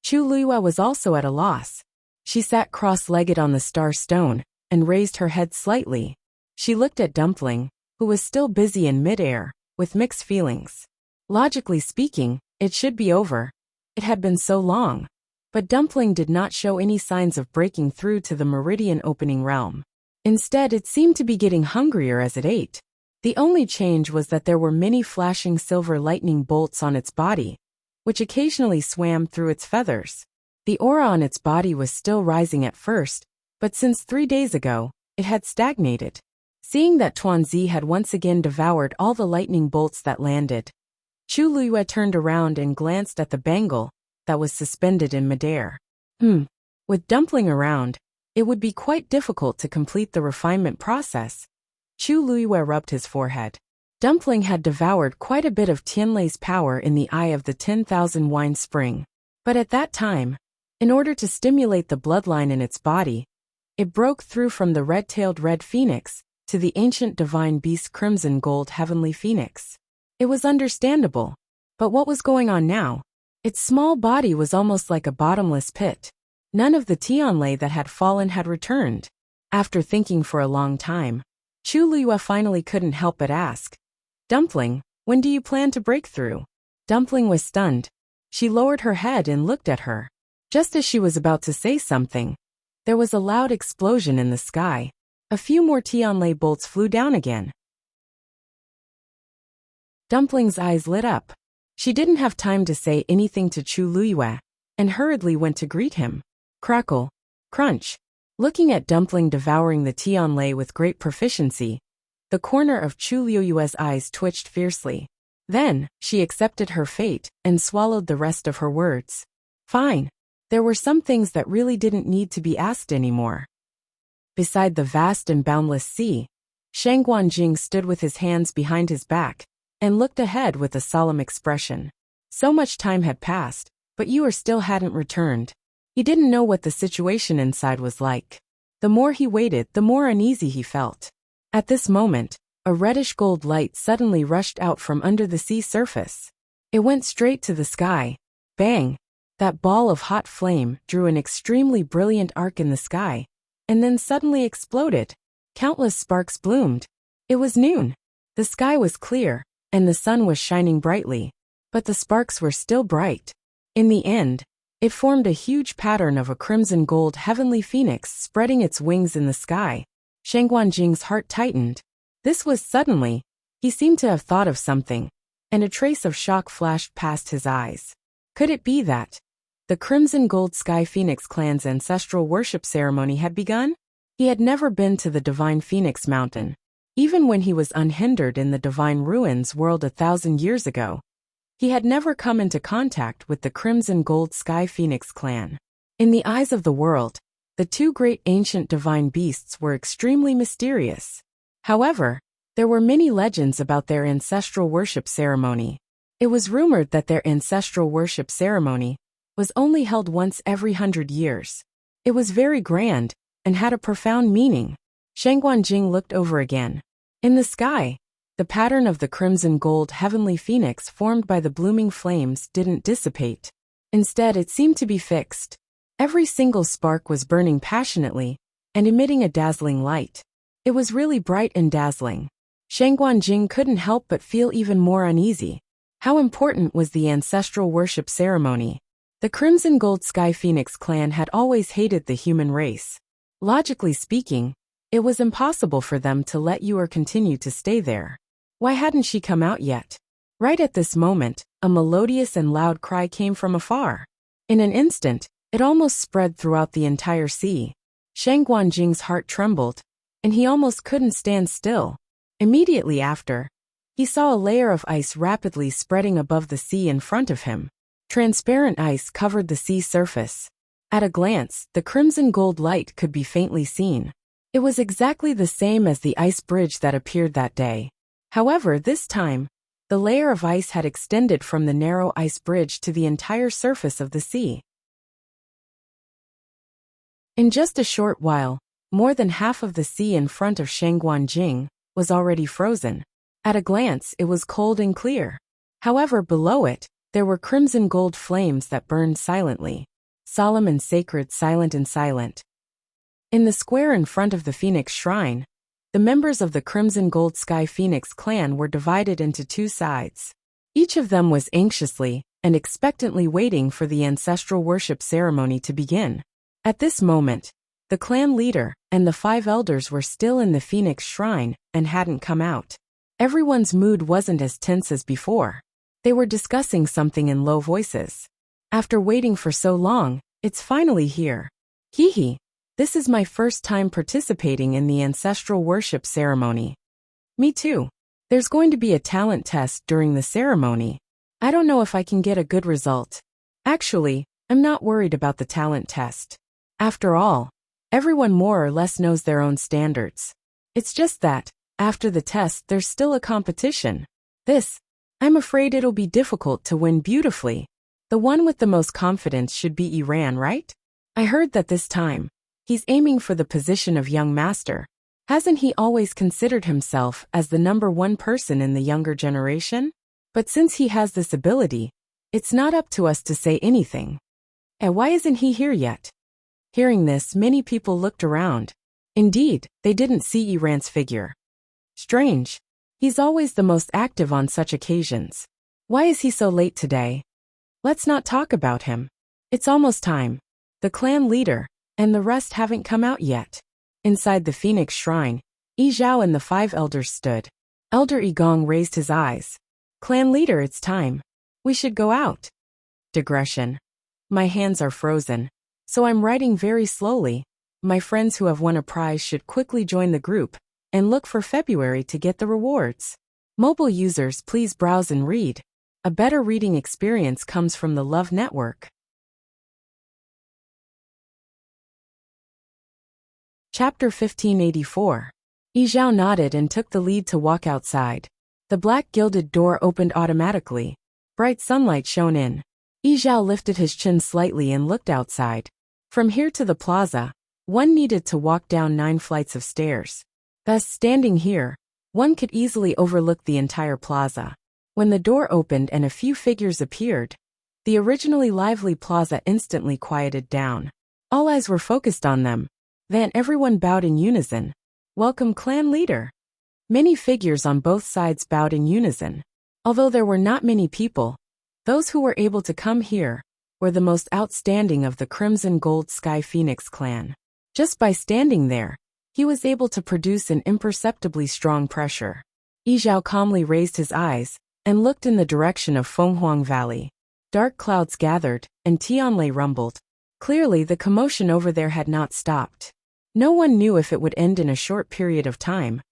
Chu Luiyue was also at a loss. She sat cross-legged on the star stone, and raised her head slightly. She looked at Dumpling, who was still busy in mid-air, with mixed feelings. Logically speaking, it should be over. It had been so long. But Dumpling did not show any signs of breaking through to the meridian opening realm. Instead, it seemed to be getting hungrier as it ate. The only change was that there were many flashing silver lightning bolts on its body, which occasionally swam through its feathers. The aura on its body was still rising at first, but since 3 days ago, it had stagnated. Seeing that Tuanzi had once again devoured all the lightning bolts that landed, Chu Luiyue turned around and glanced at the bangle that was suspended in midair. With Dumpling around, it would be quite difficult to complete the refinement process. Chu Luiyue rubbed his forehead. Dumpling had devoured quite a bit of Tianlei's power in the eye of the 10,000 wine spring. But at that time, in order to stimulate the bloodline in its body, it broke through from the red-tailed red phoenix to the ancient divine beast Crimson Gold Heavenly Phoenix. It was understandable. But what was going on now? Its small body was almost like a bottomless pit. None of the Tianlei that had fallen had returned. After thinking for a long time, Chu Luiyue finally couldn't help but ask, "Dumpling, when do you plan to break through?" Dumpling was stunned. She lowered her head and looked at her. Just as she was about to say something, there was a loud explosion in the sky. A few more Tianlei bolts flew down again. Dumpling's eyes lit up. She didn't have time to say anything to Chu Luiyue, and hurriedly went to greet him. Crackle, crunch. Looking at Dumpling devouring the Tianlei with great proficiency, the corner of Chu Luiyue's eyes twitched fiercely. Then, she accepted her fate and swallowed the rest of her words. Fine. There were some things that really didn't need to be asked anymore. Beside the vast and boundless sea, Shangguan Jing stood with his hands behind his back, and looked ahead with a solemn expression. So much time had passed, but Yu still hadn't returned. He didn't know what the situation inside was like. The more he waited, the more uneasy he felt. At this moment, a reddish gold light suddenly rushed out from under the sea surface. It went straight to the sky. Bang! That ball of hot flame drew an extremely brilliant arc in the sky, and then suddenly exploded. Countless sparks bloomed. It was noon. The sky was clear, and the sun was shining brightly, but the sparks were still bright. In the end, it formed a huge pattern of a crimson gold heavenly phoenix spreading its wings in the sky. Shangguan Jing's heart tightened. This was suddenly. He seemed to have thought of something, and a trace of shock flashed past his eyes. Could it be that the Crimson Gold Sky Phoenix clan's ancestral worship ceremony had begun? He had never been to the Divine Phoenix Mountain. Even when he was unhindered in the Divine Ruins world 1,000 years ago, he had never come into contact with the Crimson Gold Sky Phoenix clan. In the eyes of the world, the two great ancient divine beasts were extremely mysterious. However, there were many legends about their ancestral worship ceremony. It was rumored that their ancestral worship ceremony was only held once every 100 years. It was very grand, and had a profound meaning. Shangguan Jing looked over again. In the sky, the pattern of the crimson gold heavenly phoenix formed by the blooming flames didn't dissipate. Instead, it seemed to be fixed. Every single spark was burning passionately, and emitting a dazzling light. It was really bright and dazzling. Shangguan Jing couldn't help but feel even more uneasy. How important was the ancestral worship ceremony? The Crimson Gold Sky Phoenix clan had always hated the human race. Logically speaking, it was impossible for them to let Yu continue to stay there. Why hadn't she come out yet? Right at this moment, a melodious and loud cry came from afar. In an instant, it almost spread throughout the entire sea. Shang Guanjing's heart trembled, and he almost couldn't stand still. Immediately after, he saw a layer of ice rapidly spreading above the sea in front of him. Transparent ice covered the sea surface. At a glance, the crimson gold light could be faintly seen. It was exactly the same as the ice bridge that appeared that day. However, this time, the layer of ice had extended from the narrow ice bridge to the entire surface of the sea. In just a short while, more than half of the sea in front of Shangguanjing was already frozen. At a glance, it was cold and clear. However, below it, there were crimson gold flames that burned silently. Solemn and sacred, silent and silent. In the square in front of the Phoenix Shrine, the members of the Crimson Gold Sky Phoenix clan were divided into two sides. Each of them was anxiously and expectantly waiting for the ancestral worship ceremony to begin. At this moment, the clan leader and the 5 elders were still in the Phoenix Shrine and hadn't come out. Everyone's mood wasn't as tense as before. They were discussing something in low voices. After waiting for so long, it's finally here. Hee. This is my first time participating in the ancestral worship ceremony. Me too. There's going to be a talent test during the ceremony. I don't know if I can get a good result. Actually, I'm not worried about the talent test. After all, everyone more or less knows their own standards. It's just that, after the test, there's still a competition. I'm afraid it'll be difficult to win beautifully. The one with the most confidence should be Iran, right? I heard that this time, he's aiming for the position of young master. Hasn't he always considered himself as the #1 person in the younger generation? But since he has this ability, it's not up to us to say anything. And why isn't he here yet? Hearing this, many people looked around. Indeed, they didn't see Iran's figure. Strange. He's always the most active on such occasions. Why is he so late today? Let's not talk about him. It's almost time. The clan leader and the rest haven't come out yet. Inside the Phoenix Shrine, Yi Zhao and the 5 elders stood. Elder Igong raised his eyes. Clan leader, it's time. We should go out. Digression. My hands are frozen, so I'm writing very slowly. My friends who have won a prize should quickly join the group and look for February to get the rewards. Mobile users, please browse and read. A better reading experience comes from the Love Network. Chapter 1584. Yi Zhao nodded and took the lead to walk outside. The black gilded door opened automatically. Bright sunlight shone in. Yi Zhao lifted his chin slightly and looked outside. From here to the plaza, one needed to walk down 9 flights of stairs. Thus, standing here, one could easily overlook the entire plaza. When the door opened and a few figures appeared, the originally lively plaza instantly quieted down. All eyes were focused on them. Then everyone bowed in unison. Welcome, clan leader. Many figures on both sides bowed in unison. Although there were not many people, those who were able to come here were the most outstanding of the Crimson Gold Sky Phoenix clan. Just by standing there, he was able to produce an imperceptibly strong pressure. Yi Zhao calmly raised his eyes and looked in the direction of Fenghuang Valley. Dark clouds gathered, and Tianlei rumbled. Clearly, the commotion over there had not stopped. No one knew if it would end in a short period of time.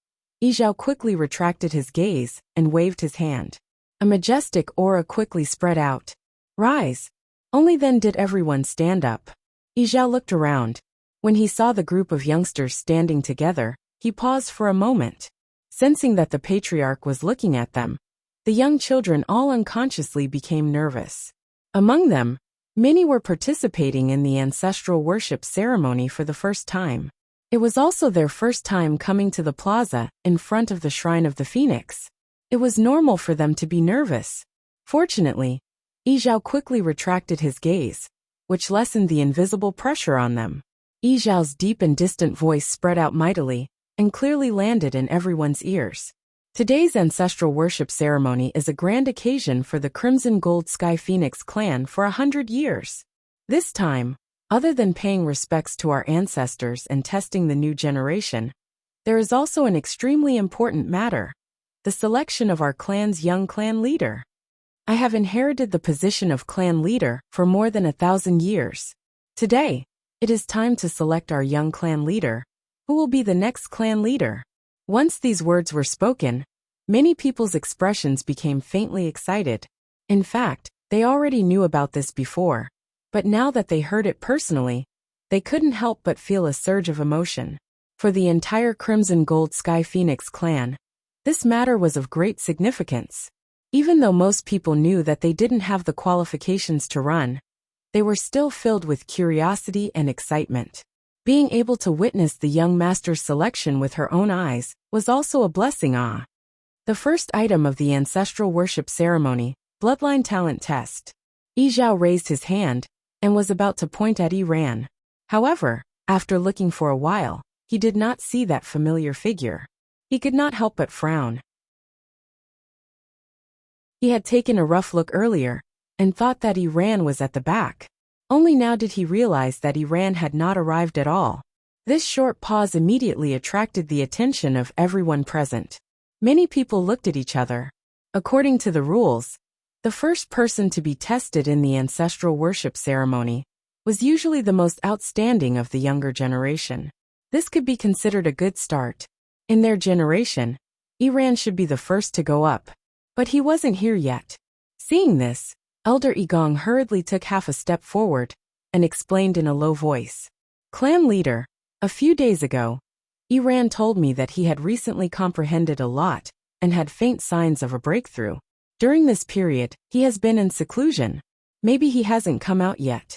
Yi Zhao quickly retracted his gaze and waved his hand. A majestic aura quickly spread out. Rise! Only then did everyone stand up. Yi Zhao looked around. When he saw the group of youngsters standing together, he paused for a moment. Sensing that the patriarch was looking at them, the young children all unconsciously became nervous. Among them, many were participating in the ancestral worship ceremony for the first time. It was also their first time coming to the plaza in front of the Shrine of the Phoenix. It was normal for them to be nervous. Fortunately, Yi Zhao quickly retracted his gaze, which lessened the invisible pressure on them. Yi Zhao's deep and distant voice spread out mightily and clearly landed in everyone's ears. Today's ancestral worship ceremony is a grand occasion for the Crimson Gold Sky Phoenix clan for 100 years. This time, other than paying respects to our ancestors and testing the new generation, there is also an extremely important matter. the selection of our clan's young clan leader. I have inherited the position of clan leader for more than 1,000 years. Today, it is time to select our young clan leader, who will be the next clan leader. Once these words were spoken, many people's expressions became faintly excited. In fact, they already knew about this before, but now that they heard it personally, they couldn't help but feel a surge of emotion. For the entire Crimson Gold Sky Phoenix clan, this matter was of great significance. Even though most people knew that they didn't have the qualifications to run, they were still filled with curiosity and excitement. Being able to witness the young master's selection with her own eyes was also a blessing. The first item of the ancestral worship ceremony, Bloodline Talent Test. Yi Zhao raised his hand and was about to point at Yi Ran. However, after looking for a while, he did not see that familiar figure. He could not help but frown. He had taken a rough look earlier and thought that Yi Ran was at the back. Only now did he realize that Yi Ran had not arrived at all. This short pause immediately attracted the attention of everyone present. Many people looked at each other. According to the rules, the first person to be tested in the ancestral worship ceremony was usually the most outstanding of the younger generation. This could be considered a good start. In their generation, Yi Ran should be the first to go up. But he wasn't here yet. Seeing this, Elder Yi Gong hurriedly took half a step forward and explained in a low voice. Clan leader, a few days ago, Yi Ran told me that he had recently comprehended a lot and had faint signs of a breakthrough. During this period, he has been in seclusion. Maybe he hasn't come out yet.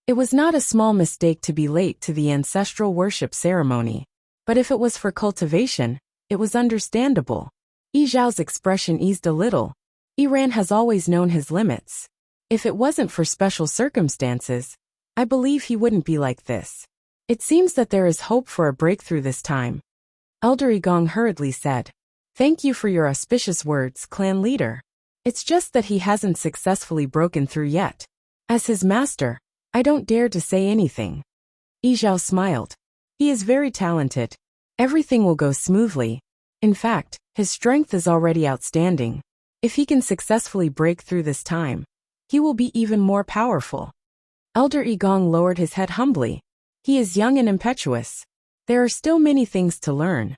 It was not a small mistake to be late to the ancestral worship ceremony, but if it was for cultivation, it was understandable. Yi Zhao's expression eased a little. Yi Ran has always known his limits. If it wasn't for special circumstances, I believe he wouldn't be like this. It seems that there is hope for a breakthrough this time. Elder Yi Gong hurriedly said. Thank you for your auspicious words, clan leader. It's just that he hasn't successfully broken through yet. As his master, I don't dare to say anything. Yi Zhao smiled. He is very talented. Everything will go smoothly. In fact, his strength is already outstanding. If he can successfully break through this time, he will be even more powerful. Elder Yi Gong lowered his head humbly. He is young and impetuous. There are still many things to learn.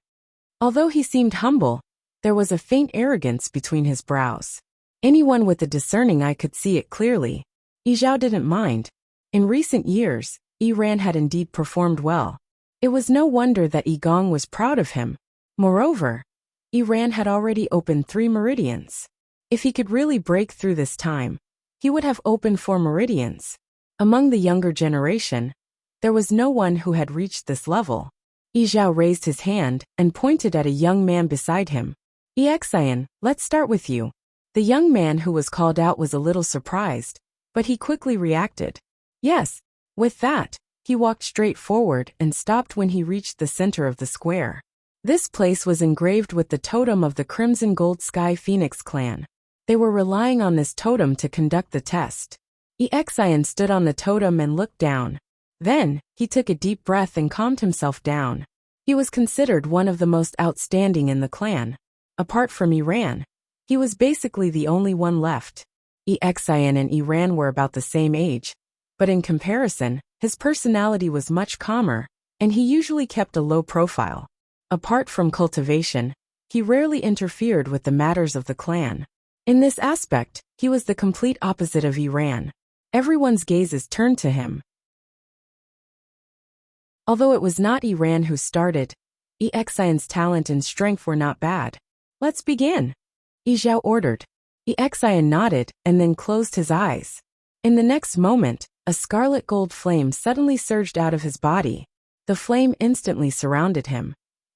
Although he seemed humble, there was a faint arrogance between his brows. Anyone with a discerning eye could see it clearly. Yi Zhao didn't mind. In recent years, Yi Ran had indeed performed well. It was no wonder that Yi Gong was proud of him. Moreover, Yi Ran had already opened 3 meridians. If he could really break through this time, he would have opened 4 meridians. Among the younger generation, there was no one who had reached this level. Yi Zhao raised his hand and pointed at a young man beside him. Exian, let's start with you. The young man who was called out was a little surprised, but he quickly reacted. Yes. With that, he walked straight forward and stopped when he reached the center of the square. This place was engraved with the totem of the Crimson Gold Sky Phoenix clan. They were relying on this totem to conduct the test. Exian stood on the totem and looked down. Then, he took a deep breath and calmed himself down. He was considered one of the most outstanding in the clan. Apart from Yi Ran, he was basically the only one left. Exian and Yi Ran were about the same age, but in comparison, his personality was much calmer, and he usually kept a low profile. Apart from cultivation, he rarely interfered with the matters of the clan. In this aspect, he was the complete opposite of Yi Ran. Everyone's gazes turned to him. Although it was not Yi Ran who started, Exian's talent and strength were not bad. Let's begin, Yi Zhao ordered. Exian nodded and then closed his eyes. In the next moment, a scarlet gold flame suddenly surged out of his body. The flame instantly surrounded him,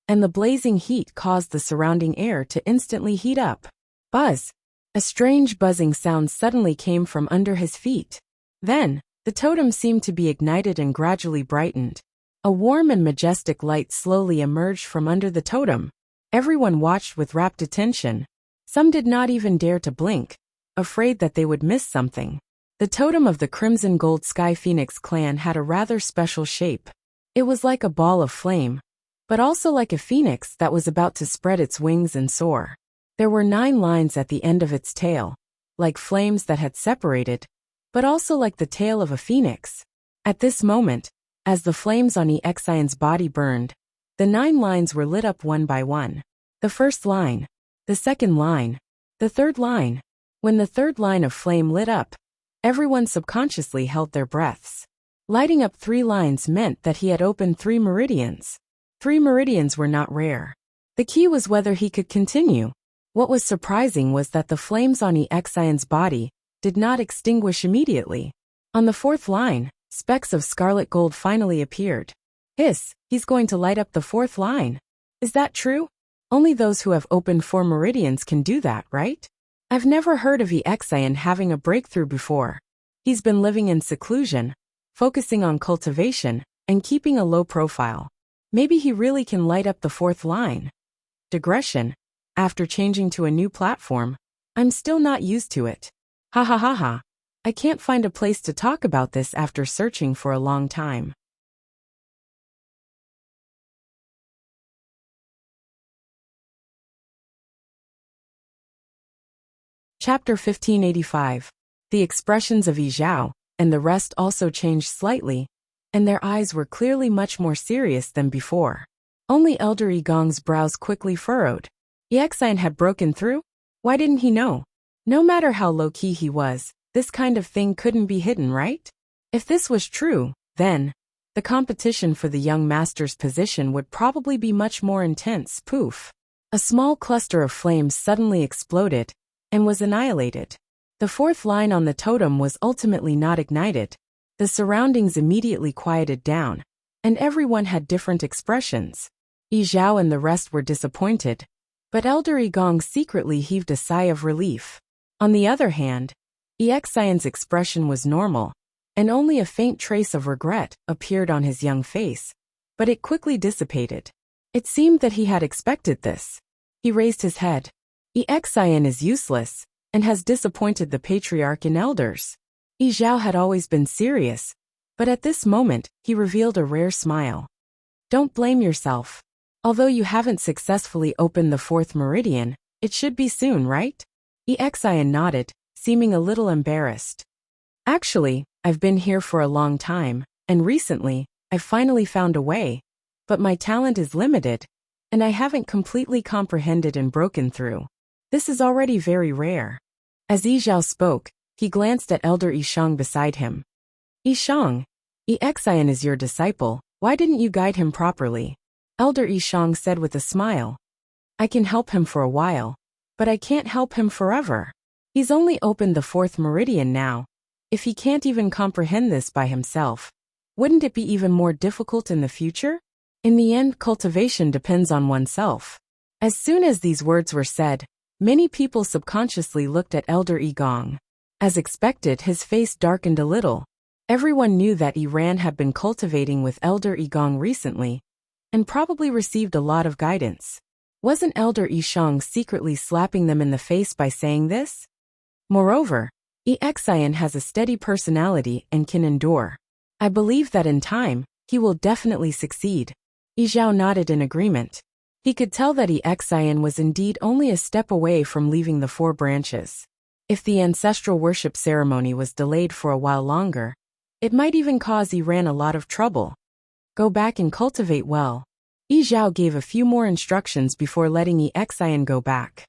and the blazing heat caused the surrounding air to instantly heat up. Buzz! A strange buzzing sound suddenly came from under his feet. Then, the totem seemed to be ignited and gradually brightened. A warm and majestic light slowly emerged from under the totem. Everyone watched with rapt attention. Some did not even dare to blink, afraid that they would miss something. The totem of the Crimson Gold Sky Phoenix clan had a rather special shape. It was like a ball of flame, but also like a phoenix that was about to spread its wings and soar. There were 9 lines at the end of its tail, like flames that had separated, but also like the tail of a phoenix. At this moment, as the flames on Exion's body burned, the 9 lines were lit up one by one. The first line, the second line, the third line. When the third line of flame lit up, everyone subconsciously held their breaths. Lighting up 3 lines meant that he had opened 3 meridians. 3 meridians were not rare. The key was whether he could continue. What was surprising was that the flames on Exion's body did not extinguish immediately. On the 4th line, specks of scarlet gold finally appeared. Hiss, he's going to light up the 4th line. Is that true? Only those who have opened 4 meridians can do that, right? I've never heard of Exion having a breakthrough before. He's been living in seclusion, focusing on cultivation, and keeping a low profile. Maybe he really can light up the 4th line. Digression. After changing to a new platform, I'm still not used to it. Ha ha ha ha. I can't find a place to talk about this after searching for a long time. Chapter 1585. The expressions of Yi Zhao and the rest also changed slightly, and their eyes were clearly much more serious than before. Only Elder Yi Gong's brows quickly furrowed. Exion had broken through? Why didn't he know? No matter how low-key he was, this kind of thing couldn't be hidden, right? If this was true, then the competition for the young master's position would probably be much more intense. Poof. A small cluster of flames suddenly exploded and was annihilated. The 4th line on the totem was ultimately not ignited. The surroundings immediately quieted down, and everyone had different expressions. Yi Zhao and the rest were disappointed, but Elder Yi Gong secretly heaved a sigh of relief. On the other hand, Exion's expression was normal, and only a faint trace of regret appeared on his young face, but it quickly dissipated. It seemed that he had expected this. He raised his head. Exion is useless, and has disappointed the patriarch and elders. Yi Zhao had always been serious, but at this moment, he revealed a rare smile. Don't blame yourself. Although you haven't successfully opened the 4th meridian, it should be soon, right? Exion nodded, seeming a little embarrassed. Actually, I've been here for a long time, and recently, I've finally found a way, but my talent is limited, and I haven't completely comprehended and broken through. This is already very rare. As Yi Zhao spoke, he glanced at Elder Yi Shang beside him. Yi Shang, Exion is your disciple, why didn't you guide him properly? Elder Yi Shang said with a smile. I can help him for a while, but I can't help him forever. He's only opened the 4th meridian now. If he can't even comprehend this by himself, wouldn't it be even more difficult in the future? In the end, cultivation depends on oneself. As soon as these words were said, many people subconsciously looked at Elder Yi Gong. As expected, his face darkened a little. Everyone knew that Iran had been cultivating with Elder Yi Gong recently, and probably received a lot of guidance. Wasn't Elder Yi Shang secretly slapping them in the face by saying this? Moreover, Exion has a steady personality and can endure. I believe that in time, he will definitely succeed. Yi Zhao nodded in agreement. He could tell that Exion was indeed only a step away from leaving the 4 branches. If the ancestral worship ceremony was delayed for a while longer, it might even cause Iran a lot of trouble. Go back and cultivate well. Yi Zhao gave a few more instructions before letting Exion go back.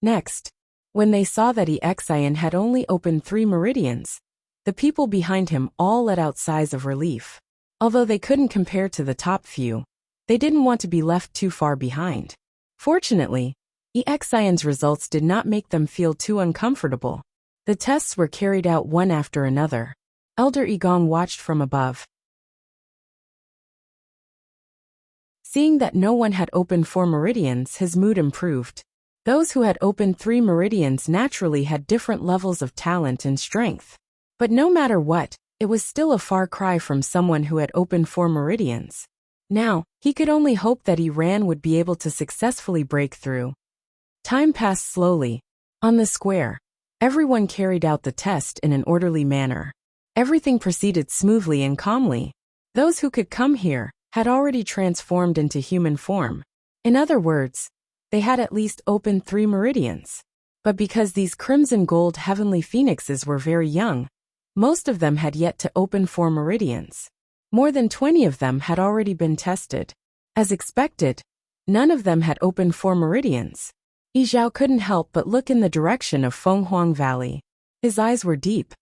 Next, when they saw that Exion had only opened 3 meridians, the people behind him all let out sighs of relief. Although they couldn't compare to the top few, they didn't want to be left too far behind. Fortunately, Exion's results did not make them feel too uncomfortable. The tests were carried out one after another. Elder Yi Gong watched from above. Seeing that no one had opened 4 meridians, his mood improved. Those who had opened 3 meridians naturally had different levels of talent and strength. But no matter what, it was still a far cry from someone who had opened 4 meridians. Now, he could only hope that Iran would be able to successfully break through. Time passed slowly. On the square, everyone carried out the test in an orderly manner. Everything proceeded smoothly and calmly. Those who could come here had already transformed into human form. In other words, They had at least opened 3 meridians. But because these crimson gold heavenly phoenixes were very young, most of them had yet to open 4 meridians. More than 20 of them had already been tested. As expected, none of them had opened 4 meridians. Yi Zhao couldn't help but look in the direction of Fenghuang Valley. His eyes were deep.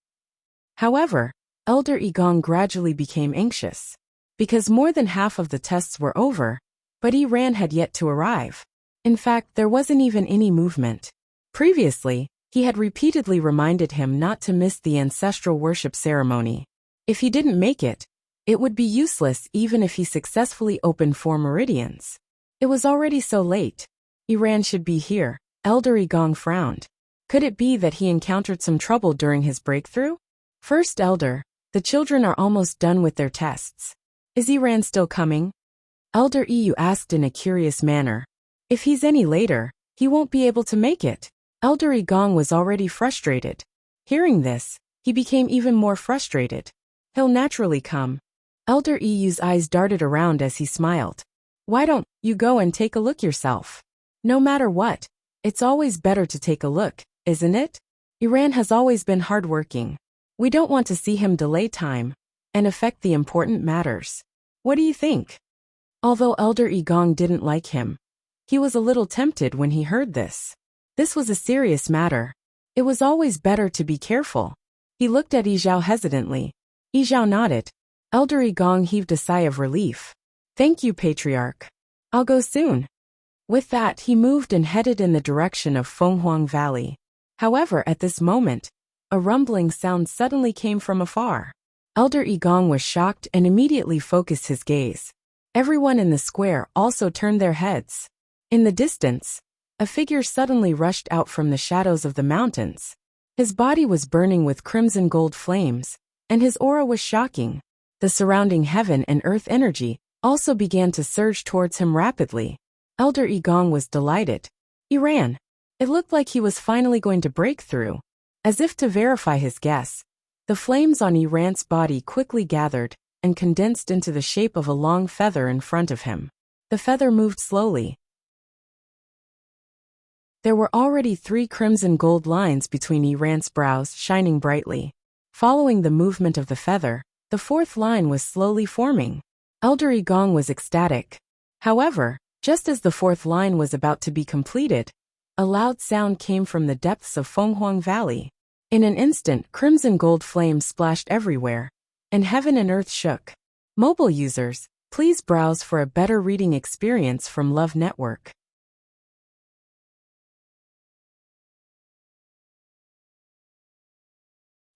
However, Elder Yi Gong gradually became anxious. Because more than half of the tests were over, but Yi Ran had yet to arrive. In fact, there wasn't even any movement. Previously, he had repeatedly reminded him not to miss the ancestral worship ceremony. If he didn't make it, it would be useless even if he successfully opened 4 meridians. It was already so late. Yi Ran should be here. Elder Yi Gong frowned. Could it be that he encountered some trouble during his breakthrough? First Elder, the children are almost done with their tests. Is Yi Ran still coming? Elder Yu asked in a curious manner. If he's any later, he won't be able to make it. Elder Yi Gong was already frustrated. Hearing this, he became even more frustrated. He'll naturally come. Elder Yu's eyes darted around as he smiled. Why don't you go and take a look yourself? No matter what, it's always better to take a look, isn't it? Yi Ran has always been hardworking. We don't want to see him delay time and affect the important matters. What do you think? Although Elder Yi Gong didn't like him, he was a little tempted when he heard this. This was a serious matter. It was always better to be careful. He looked at Yi Zhao hesitantly. Yi Zhao nodded. Elder Yi Gong heaved a sigh of relief. Thank you, Patriarch. I'll go soon. With that, he moved and headed in the direction of Fenghuang Valley. However, at this moment, a rumbling sound suddenly came from afar. Elder Yi Gong was shocked and immediately focused his gaze. Everyone in the square also turned their heads. In the distance, a figure suddenly rushed out from the shadows of the mountains. His body was burning with crimson gold flames, and his aura was shocking. The surrounding heaven and earth energy also began to surge towards him rapidly. Elder Yi Gong was delighted. He ran. It looked like he was finally going to break through. As if to verify his guess, the flames on Yi Ran's body quickly gathered and condensed into the shape of a long feather in front of him. The feather moved slowly. There were already 3 crimson gold lines between Yi Ran's brows shining brightly. Following the movement of the feather, the 4th line was slowly forming. Elder Yi Gong was ecstatic. However, just as the 4th line was about to be completed, a loud sound came from the depths of Fenghuang Valley. In an instant, crimson gold flames splashed everywhere, and heaven and earth shook. Mobile users, please browse for a better reading experience from Love Network.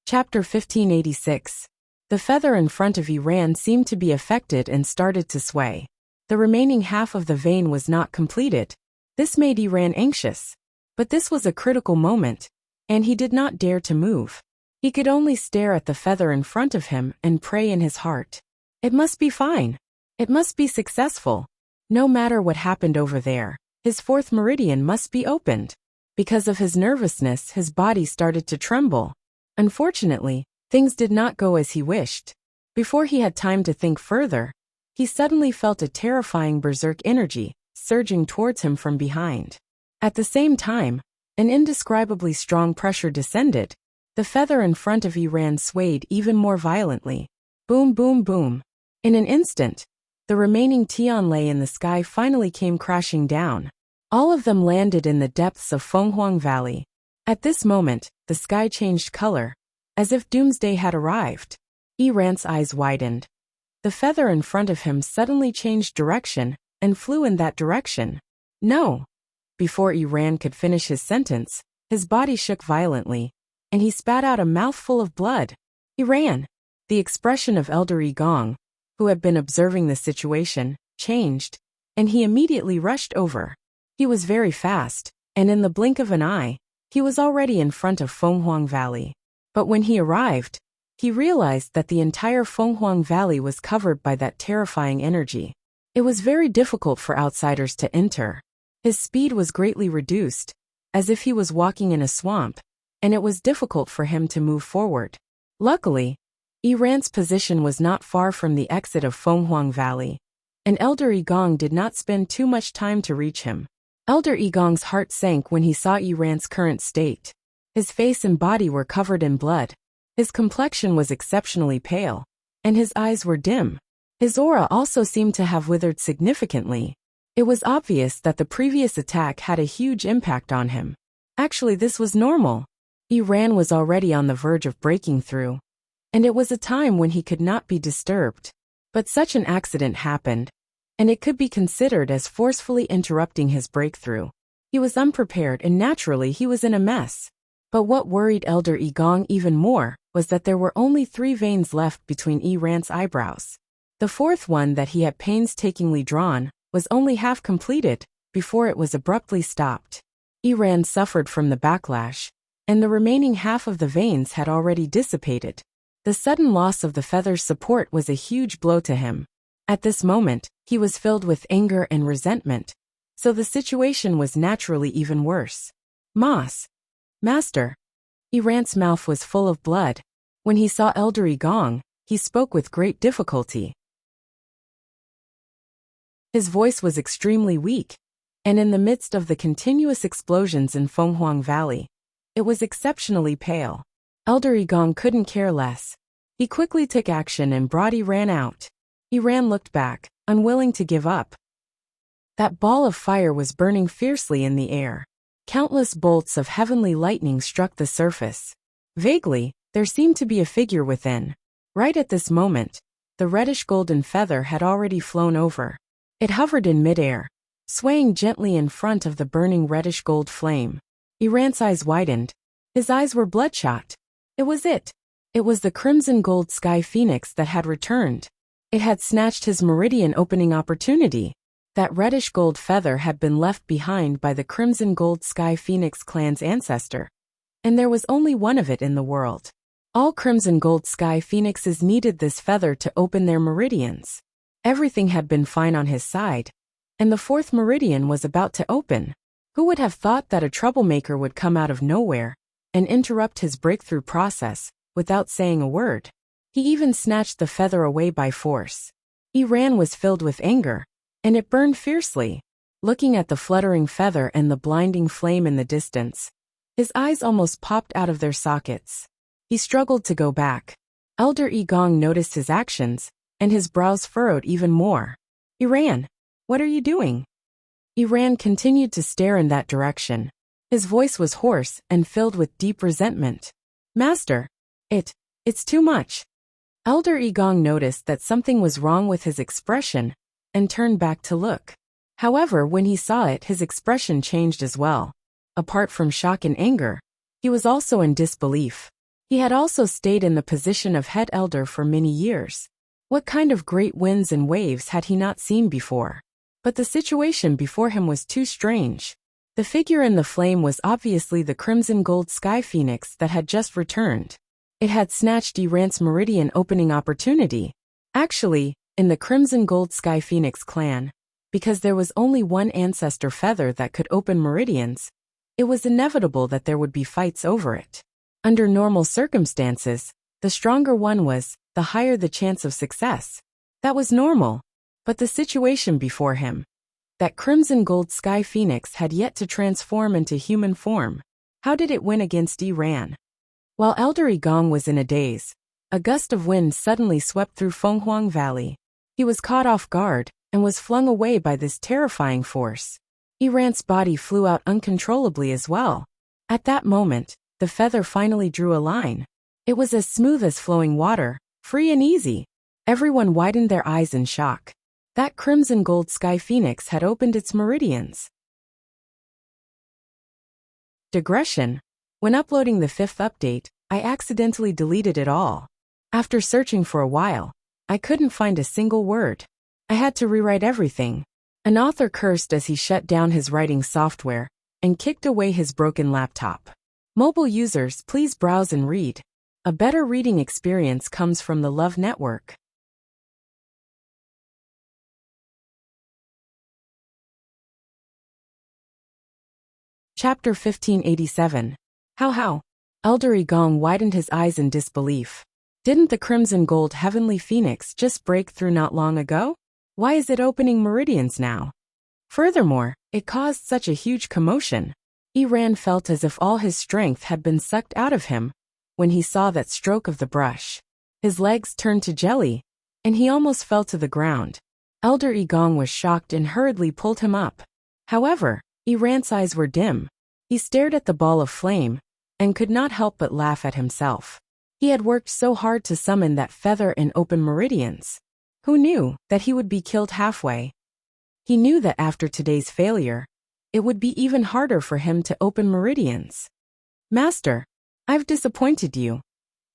Chapter 1586. The feather in front of Yi Ran seemed to be affected and started to sway. The remaining half of the vein was not completed. This made Yi Ran anxious. But this was a critical moment, and he did not dare to move. He could only stare at the feather in front of him and pray in his heart. It must be fine. It must be successful. No matter what happened over there, his 4th meridian must be opened. Because of his nervousness, his body started to tremble. Unfortunately, things did not go as he wished. Before he had time to think further, he suddenly felt a terrifying berserk energy surging towards him from behind. At the same time, an indescribably strong pressure descended. The feather in front of Yi Ran swayed even more violently. Boom, boom, boom. In an instant, the remaining Tianlei in the sky finally came crashing down. All of them landed in the depths of Fenghuang Valley. At this moment, the sky changed color, as if doomsday had arrived. Yi Ran's eyes widened. The feather in front of him suddenly changed direction and flew in that direction. No! Before Yi Ran could finish his sentence, his body shook violently, and he spat out a mouthful of blood. Yi Ran! The expression of Elder Yi Gong, who had been observing the situation, changed, and he immediately rushed over. He was very fast, and in the blink of an eye, he was already in front of Fenghuang Valley. But when he arrived, he realized that the entire Fenghuang Valley was covered by that terrifying energy. It was very difficult for outsiders to enter. His speed was greatly reduced, as if he was walking in a swamp, and it was difficult for him to move forward. Luckily, Yi Ran's position was not far from the exit of Fenghuang Valley, and Elder Yi Gong did not spend too much time to reach him. Elder Egong's heart sank when he saw Iran's current state. His face and body were covered in blood. His complexion was exceptionally pale, and his eyes were dim. His aura also seemed to have withered significantly. It was obvious that the previous attack had a huge impact on him. Actually, this was normal. Iran was already on the verge of breaking through, and it was a time when he could not be disturbed. But such an accident happened, and it could be considered as forcefully interrupting his breakthrough. He was unprepared and naturally he was in a mess. But what worried Elder Egong even more was that there were only 3 veins left between Iran's eyebrows. The 4th one that he had painstakingly drawn was only half completed before it was abruptly stopped. Iran suffered from the backlash, and the remaining half of the veins had already dissipated. The sudden loss of the feather's support was a huge blow to him. At this moment, he was filled with anger and resentment, so the situation was naturally even worse. Master. Iran's mouth was full of blood. When he saw Elder Egong, he spoke with great difficulty. His voice was extremely weak, and in the midst of the continuous explosions in Fenghuang Valley, it was exceptionally pale. Elder Egong couldn't care less. He quickly took action and brought Iran out. Iran looked back, unwilling to give up. That ball of fire was burning fiercely in the air. Countless bolts of heavenly lightning struck the surface. Vaguely, there seemed to be a figure within. Right at this moment, the reddish-golden feather had already flown over. It hovered in midair, swaying gently in front of the burning reddish-gold flame. Iran's eyes widened. His eyes were bloodshot. It was it. It was the crimson gold sky phoenix that had returned. It had snatched his meridian opening opportunity. That reddish gold feather had been left behind by the crimson gold sky phoenix clan's ancestor, and there was only one of it in the world. All crimson gold sky phoenixes needed this feather to open their meridians. Everything had been fine on his side, and the 4th meridian was about to open. Who would have thought that a troublemaker would come out of nowhere and interrupt his breakthrough process without saying a word? He even snatched the feather away by force. Iran was filled with anger, and it burned fiercely. Looking at the fluttering feather and the blinding flame in the distance, his eyes almost popped out of their sockets. He struggled to go back. Elder Egong noticed his actions, and his brows furrowed even more. Iran, what are you doing? Iran continued to stare in that direction. His voice was hoarse and filled with deep resentment. Master, it's too much. Elder Egong noticed that something was wrong with his expression and turned back to look. However, when he saw it, his expression changed as well. Apart from shock and anger, he was also in disbelief. He had also stayed in the position of head elder for many years. What kind of great winds and waves had he not seen before? But the situation before him was too strange. The figure in the flame was obviously the crimson gold sky phoenix that had just returned. It had snatched Iran's meridian opening opportunity. Actually, in the crimson gold sky phoenix clan, because there was only one ancestor feather that could open meridians, it was inevitable that there would be fights over it. Under normal circumstances, the stronger one was, the higher the chance of success. That was normal. But the situation before him, that crimson gold sky phoenix had yet to transform into human form. How did it win against Iran? While Elder Egong was in a daze, a gust of wind suddenly swept through Fenghuang Valley. He was caught off guard and was flung away by this terrifying force. Iran's body flew out uncontrollably as well. At that moment, the feather finally drew a line. It was as smooth as flowing water, free and easy. Everyone widened their eyes in shock. That crimson gold sky phoenix had opened its meridians. Digression. When uploading the 5th update, I accidentally deleted it all. After searching for a while, I couldn't find a single word. I had to rewrite everything. An author cursed as he shut down his writing software and kicked away his broken laptop. Mobile users, please browse and read. A better reading experience comes from the Love Network. Chapter 1587. How? Elder Egong widened his eyes in disbelief. Didn't the crimson gold heavenly phoenix just break through not long ago? Why is it opening meridians now? Furthermore, it caused such a huge commotion. Iran felt as if all his strength had been sucked out of him when he saw that stroke of the brush. His legs turned to jelly, and he almost fell to the ground. Elder Igong was shocked and hurriedly pulled him up. However, Iran's eyes were dim. He stared at the ball of flame and could not help but laugh at himself. He had worked so hard to summon that feather and open meridians. Who knew that he would be killed halfway? He knew that after today's failure, it would be even harder for him to open meridians. Master, I've disappointed you.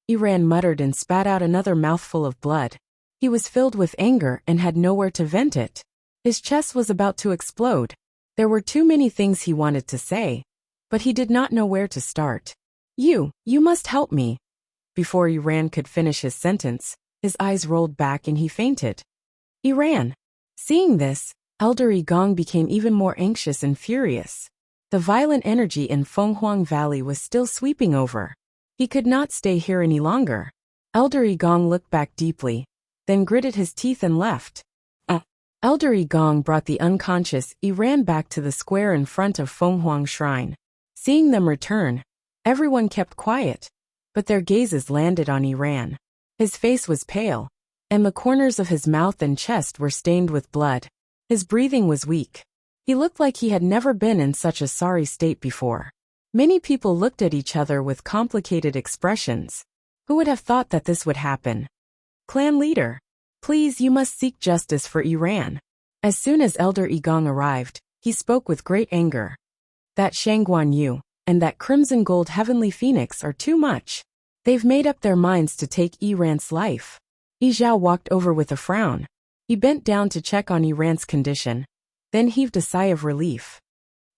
Iran muttered and spat out another mouthful of blood. He was filled with anger and had nowhere to vent it. His chest was about to explode. There were too many things he wanted to say, but he did not know where to start. You must help me. Before Iran could finish his sentence, his eyes rolled back and he fainted. Iran. Seeing this, Elder Igong became even more anxious and furious. The violent energy in Fenghuang Valley was still sweeping over. He could not stay here any longer. Elder Igong looked back deeply, then gritted his teeth and left. Elder Igong brought the unconscious Iran back to the square in front of Fenghuang Shrine. Seeing them return, everyone kept quiet, but their gazes landed on Iran. His face was pale, and the corners of his mouth and chest were stained with blood. His breathing was weak. He looked like he had never been in such a sorry state before. Many people looked at each other with complicated expressions. Who would have thought that this would happen? Clan leader, please, you must seek justice for Iran. As soon as Elder Igong arrived, he spoke with great anger. That Shangguan Yu and that crimson gold heavenly phoenix are too much. They've made up their minds to take Iran's life. Yizhao walked over with a frown. He bent down to check on Iran's condition, then heaved a sigh of relief.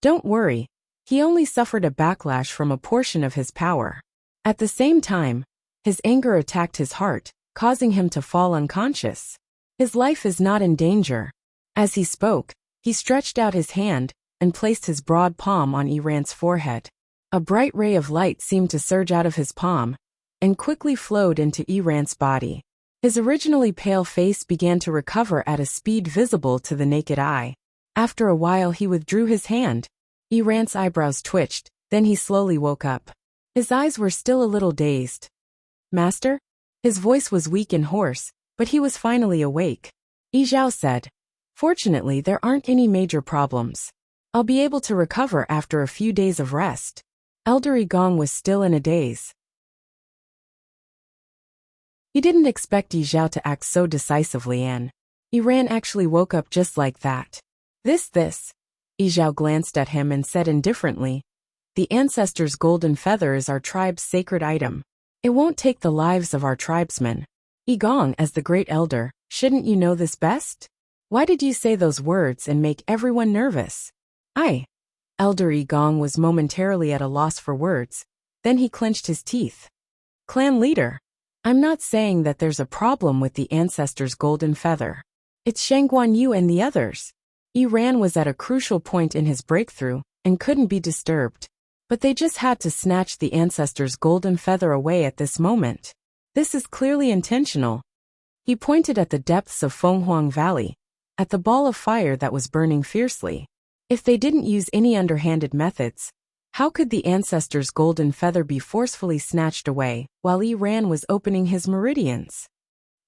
Don't worry, he only suffered a backlash from a portion of his power. At the same time, his anger attacked his heart, causing him to fall unconscious. His life is not in danger. As he spoke, he stretched out his hand and placed his broad palm on Iran's forehead. A bright ray of light seemed to surge out of his palm and quickly flowed into Iran's body. His originally pale face began to recover at a speed visible to the naked eye. After a while he withdrew his hand. Iran's eyebrows twitched, then he slowly woke up. His eyes were still a little dazed. Master? His voice was weak and hoarse, but he was finally awake. Yizhao said, Fortunately, there aren't any major problems. I'll be able to recover after a few days of rest. Elder Igong was still in a daze. He didn't expect Yizhao to act so decisively and Iran actually woke up just like that. This. Yizhao glanced at him and said indifferently, The ancestors' golden feather is our tribe's sacred item. It won't take the lives of our tribesmen. Igong, as the great elder, shouldn't you know this best? Why did you say those words and make everyone nervous? Elder Igong was momentarily at a loss for words. Then he clenched his teeth. Clan leader, I'm not saying that there's a problem with the ancestors' golden feather. It's Shangguan Yu and the others. Iran was at a crucial point in his breakthrough and couldn't be disturbed. But they just had to snatch the ancestors' golden feather away at this moment. This is clearly intentional. He pointed at the depths of Fenghuang Valley, at the ball of fire that was burning fiercely. If they didn't use any underhanded methods, how could the ancestors' golden feather be forcefully snatched away while Iran was opening his meridians?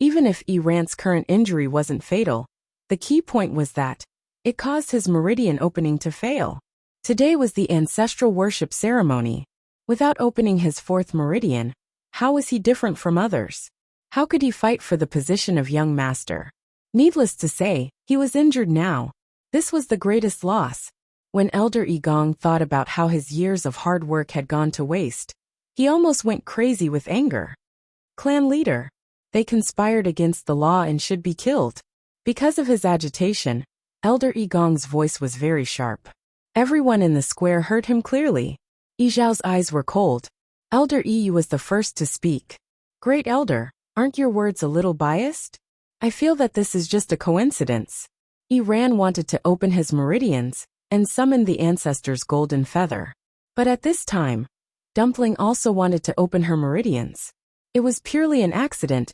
Even if Iran's current injury wasn't fatal, the key point was that it caused his meridian opening to fail. Today was the ancestral worship ceremony. Without opening his fourth meridian, how was he different from others? How could he fight for the position of young master? Needless to say, he was injured now. This was the greatest loss. When Elder Igong thought about how his years of hard work had gone to waste, he almost went crazy with anger. Clan leader, they conspired against the law and should be killed. Because of his agitation, Elder Igong's voice was very sharp. Everyone in the square heard him clearly. Yizhao's eyes were cold. Elder Yu was the first to speak. Great elder, aren't your words a little biased? I feel that this is just a coincidence. Iran wanted to open his meridians and summon the ancestors' golden feather. But at this time, Dumpling also wanted to open her meridians. It was purely an accident.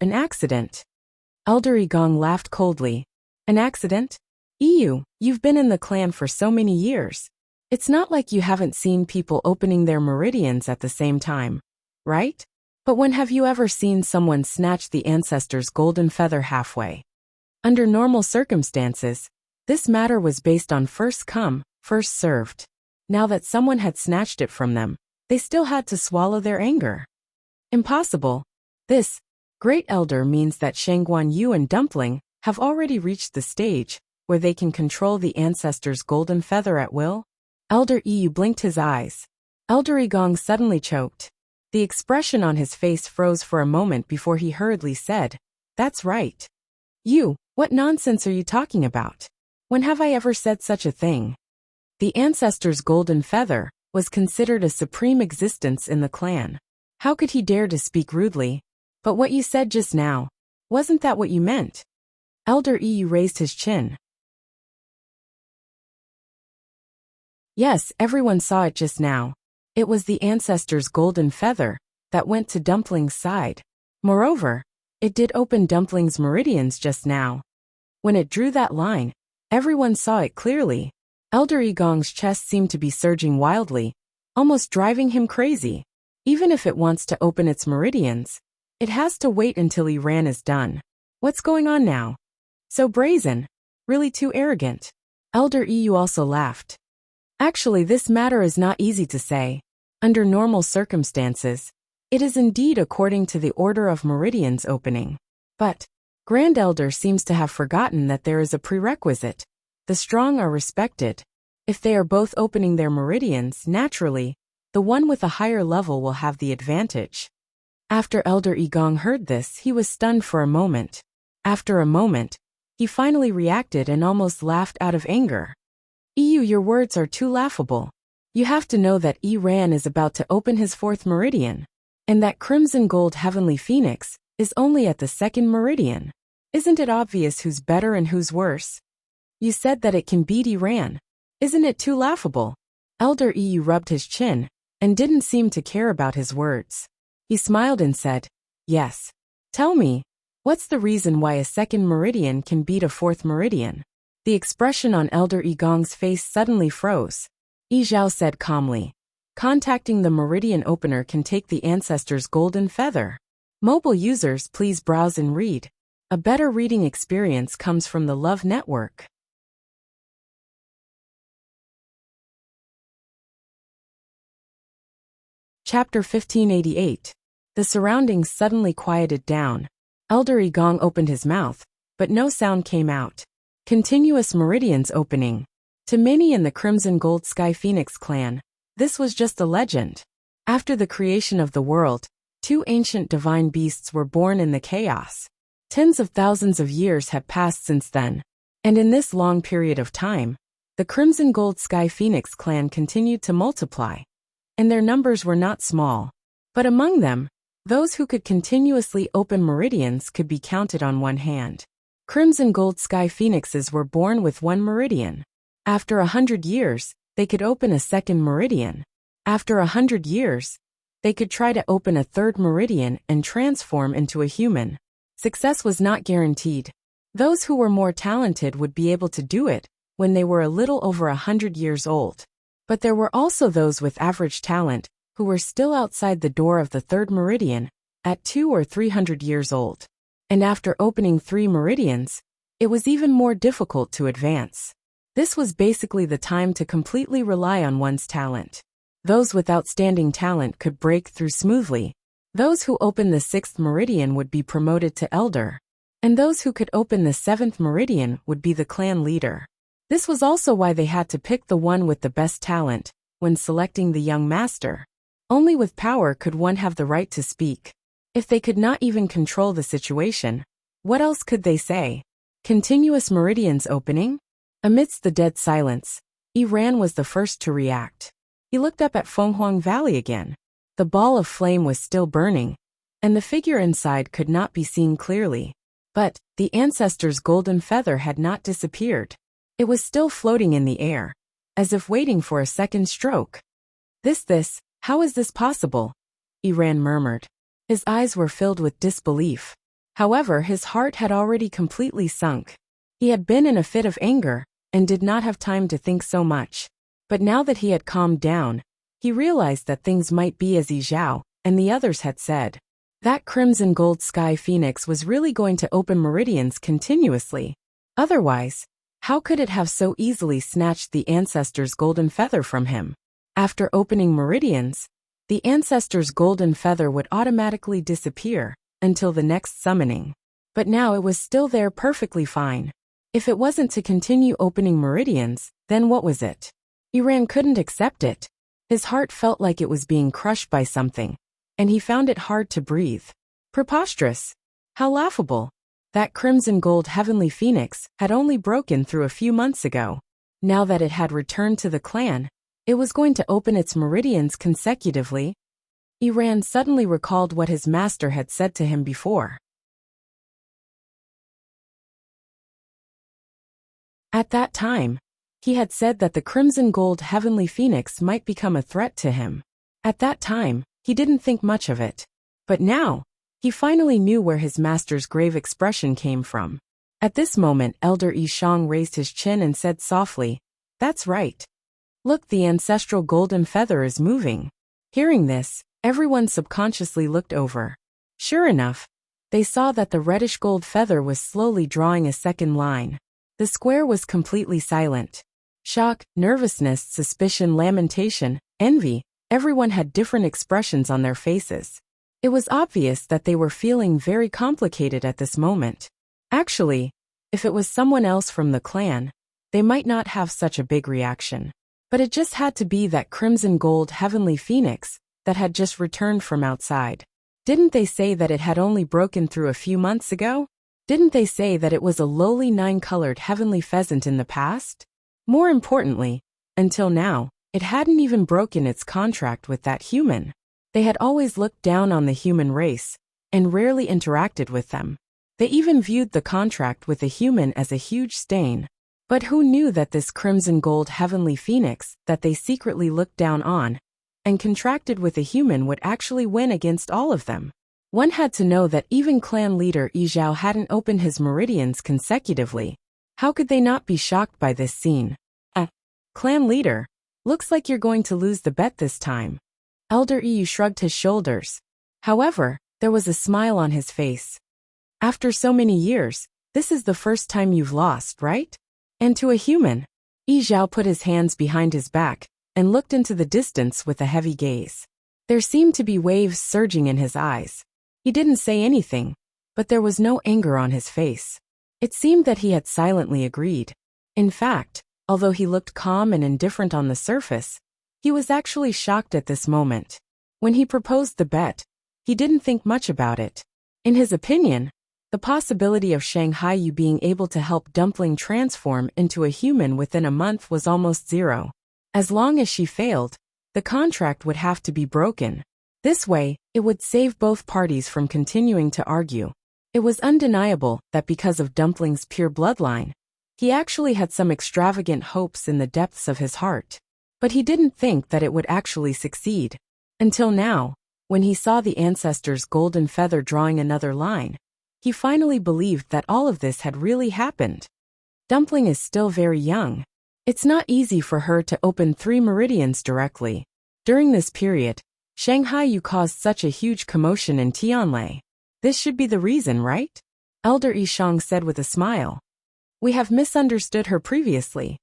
Elder Igong laughed coldly. An accident? You've been in the clan for so many years. It's not like you haven't seen people opening their meridians at the same time, right? But when have you ever seen someone snatch the ancestor's golden feather halfway? Under normal circumstances, this matter was based on first come, first served. Now that someone had snatched it from them, they still had to swallow their anger. Impossible. This great elder means that Shangguan Yu and Dumpling have already reached the stage where they can control the ancestor's golden feather at will. Elder Yu blinked his eyes. Elder Igong suddenly choked. The expression on his face froze for a moment before he hurriedly said, "That's right. What nonsense are you talking about? When have I ever said such a thing?" The ancestor's golden feather was considered a supreme existence in the clan. How could he dare to speak rudely? But what you said just now, wasn't that what you meant? Elder Yu raised his chin. Yes, everyone saw it just now. It was the ancestor's golden feather that went to Dumpling's side. Moreover, it did open Dumpling's meridians just now. When it drew that line, everyone saw it clearly. Elder Igong's chest seemed to be surging wildly, almost driving him crazy. Even if it wants to open its meridians, it has to wait until Iran is done. What's going on now? So brazen. Really too arrogant. Elder Yu also laughed. Actually, this matter is not easy to say. Under normal circumstances, it is indeed according to the order of meridians opening. But Grand Elder seems to have forgotten that there is a prerequisite. The strong are respected. If they are both opening their meridians, naturally, the one with a higher level will have the advantage. After Elder Igong heard this, he was stunned for a moment. After a moment, he finally reacted and almost laughed out of anger. Your words are too laughable. You have to know that Iran is about to open his fourth meridian, and that Crimson Gold Heavenly Phoenix is only at the second meridian. Isn't it obvious who's better and who's worse? You said that it can beat Iran. Isn't it too laughable? Elder Yu rubbed his chin and didn't seem to care about his words. He smiled and said, "Yes. Tell me, what's the reason why a second meridian can beat a fourth meridian?" The expression on Elder Igong's face suddenly froze. Zhao said calmly, "Contacting the meridian opener can take the ancestor's golden feather." Mobile users, please browse and read. A better reading experience comes from the Love Network. Chapter 1588. The surroundings suddenly quieted down. Elder Igong opened his mouth, but no sound came out. Continuous meridians opening. To many in the Crimson Gold Sky Phoenix clan, this was just a legend. After the creation of the world, two ancient divine beasts were born in the chaos. Tens of thousands of years have passed since then. And in this long period of time, the Crimson Gold Sky Phoenix clan continued to multiply. And their numbers were not small. But among them, those who could continuously open meridians could be counted on one hand. Crimson Gold Sky Phoenixes were born with one meridian. After 100 years, they could open a second meridian. After 100 years, they could try to open a third meridian and transform into a human. Success was not guaranteed. Those who were more talented would be able to do it when they were a little over 100 years old. But there were also those with average talent who were still outside the door of the third meridian at 200 or 300 years old. And after opening 3 meridians, it was even more difficult to advance. This was basically the time to completely rely on one's talent. Those with outstanding talent could break through smoothly. Those who opened the 6th meridian would be promoted to elder. And those who could open the 7th meridian would be the clan leader. This was also why they had to pick the one with the best talent when selecting the young master. Only with power could one have the right to speak. If they could not even control the situation, what else could they say? Continuous meridians opening? Amidst the dead silence, Iran was the first to react. He looked up at Fenghuang Valley again. The ball of flame was still burning, and the figure inside could not be seen clearly. But the ancestor's golden feather had not disappeared. It was still floating in the air, as if waiting for a second stroke. How is this possible? Iran murmured. His eyes were filled with disbelief. However, his heart had already completely sunk. He had been in a fit of anger and did not have time to think so much. But now that he had calmed down, he realized that things might be as Yi Zhao and the others had said. That crimson gold sky phoenix was really going to open meridians continuously. Otherwise, how could it have so easily snatched the ancestor's golden feather from him? After opening meridians, the ancestor's golden feather would automatically disappear until the next summoning. But now it was still there perfectly fine. If it wasn't to continue opening meridians, then what was it? Iran couldn't accept it. His heart felt like it was being crushed by something, and he found it hard to breathe. Preposterous. How laughable. That crimson gold heavenly phoenix had only broken through a few months ago. Now that it had returned to the clan, it was going to open its meridians consecutively. Iran suddenly recalled what his master had said to him before. At that time, he had said that the crimson gold heavenly phoenix might become a threat to him. At that time, he didn't think much of it. But now, he finally knew where his master's grave expression came from. At this moment, Elder Yi Shang raised his chin and said softly, "That's right. Look, the ancestral golden feather is moving." Hearing this, everyone subconsciously looked over. Sure enough, they saw that the reddish gold feather was slowly drawing a second line. The square was completely silent. Shock, nervousness, suspicion, lamentation, envy, everyone had different expressions on their faces. It was obvious that they were feeling very complicated at this moment. Actually, if it was someone else from the clan, they might not have such a big reaction. But it just had to be that crimson gold heavenly phoenix that had just returned from outside. Didn't they say that it had only broken through a few months ago? Didn't they say that it was a lowly 9-colored heavenly pheasant in the past? More importantly, until now, it hadn't even broken its contract with that human. They had always looked down on the human race and rarely interacted with them. They even viewed the contract with a human as a huge stain. But who knew that this crimson gold heavenly phoenix that they secretly looked down on and contracted with a human would actually win against all of them? One had to know that even clan leader Yi Zhao hadn't opened his meridians consecutively. How could they not be shocked by this scene? Clan leader, looks like you're going to lose the bet this time. Elder Yi shrugged his shoulders. However, there was a smile on his face. After so many years, this is the first time you've lost, right? And to a human. Yi Zhao put his hands behind his back and looked into the distance with a heavy gaze. There seemed to be waves surging in his eyes. He didn't say anything, but there was no anger on his face. It seemed that he had silently agreed. In fact, although he looked calm and indifferent on the surface, he was actually shocked at this moment. When he proposed the bet, he didn't think much about it. In his opinion, the possibility of Shanghai Yu being able to help Dumpling transform into a human within a month was almost zero. As long as she failed, the contract would have to be broken. This way, it would save both parties from continuing to argue. It was undeniable that because of Dumpling's pure bloodline, he actually had some extravagant hopes in the depths of his heart. But he didn't think that it would actually succeed. Until now, when he saw the ancestor's golden feather drawing another line, he finally believed that all of this had really happened. Dumpling is still very young. It's not easy for her to open 3 meridians directly. During this period, Shanghai Yu caused such a huge commotion in Tianlei. This should be the reason, right? Elder Yi Shang said with a smile. We have misunderstood her previously.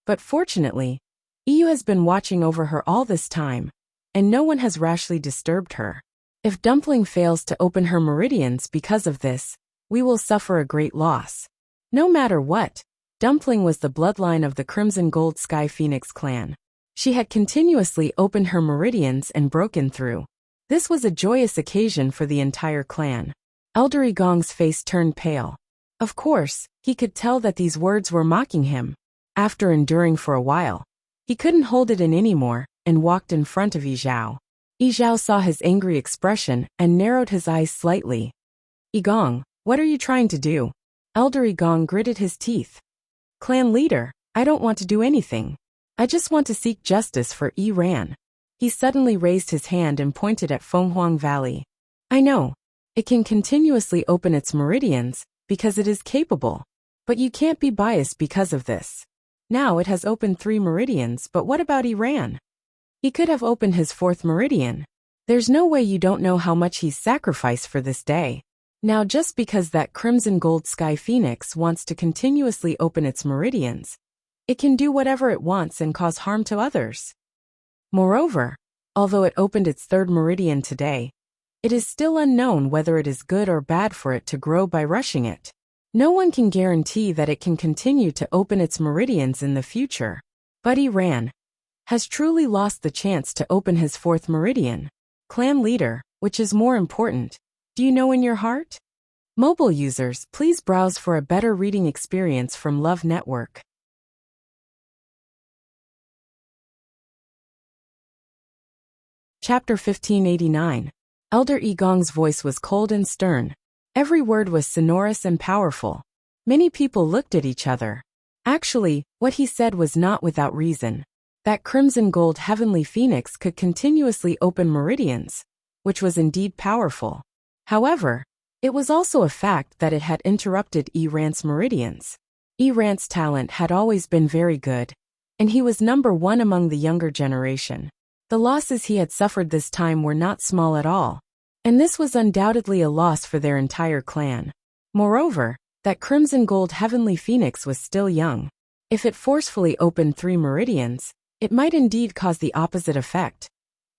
But fortunately, Yu has been watching over her all this time, and no one has rashly disturbed her. If Dumpling fails to open her meridians because of this, we will suffer a great loss. No matter what, Dumpling was the bloodline of the Crimson Gold Sky Phoenix clan. She had continuously opened her meridians and broken through. This was a joyous occasion for the entire clan. Elder Yi Gong's face turned pale. Of course, he could tell that these words were mocking him. After enduring for a while, he couldn't hold it in anymore and walked in front of Yi Zhao. Yi Zhao saw his angry expression and narrowed his eyes slightly. Yi Gong, what are you trying to do? Elder Yi Gong gritted his teeth. Clan leader, I don't want to do anything. I just want to seek justice for Yi Ran. He suddenly raised his hand and pointed at Fenghuang Valley. I know. It can continuously open its meridians, because it is capable. But you can't be biased because of this. Now it has opened 3 meridians, but what about Iran? He could have opened his 4th meridian. There's no way you don't know how much he's sacrificed for this day. Now just because that crimson gold sky phoenix wants to continuously open its meridians, it can do whatever it wants and cause harm to others. Moreover, although it opened its 3rd meridian today, it is still unknown whether it is good or bad for it to grow by rushing it. No one can guarantee that it can continue to open its meridians in the future. But Iran has truly lost the chance to open his 4th meridian. Clan leader, which is more important? Do you know in your heart? Mobile users, please browse for a better reading experience from Love Network. Chapter 1589. Elder Igong's voice was cold and stern. Every word was sonorous and powerful. Many people looked at each other. Actually, what he said was not without reason. That crimson gold heavenly phoenix could continuously open meridians, which was indeed powerful. However, it was also a fact that it had interrupted Iran's meridians. Iran's talent had always been very good, and he was number 1 among the younger generation. The losses he had suffered this time were not small at all, and this was undoubtedly a loss for their entire clan. Moreover, that crimson gold heavenly phoenix was still young. If it forcefully opened 3 meridians, it might indeed cause the opposite effect.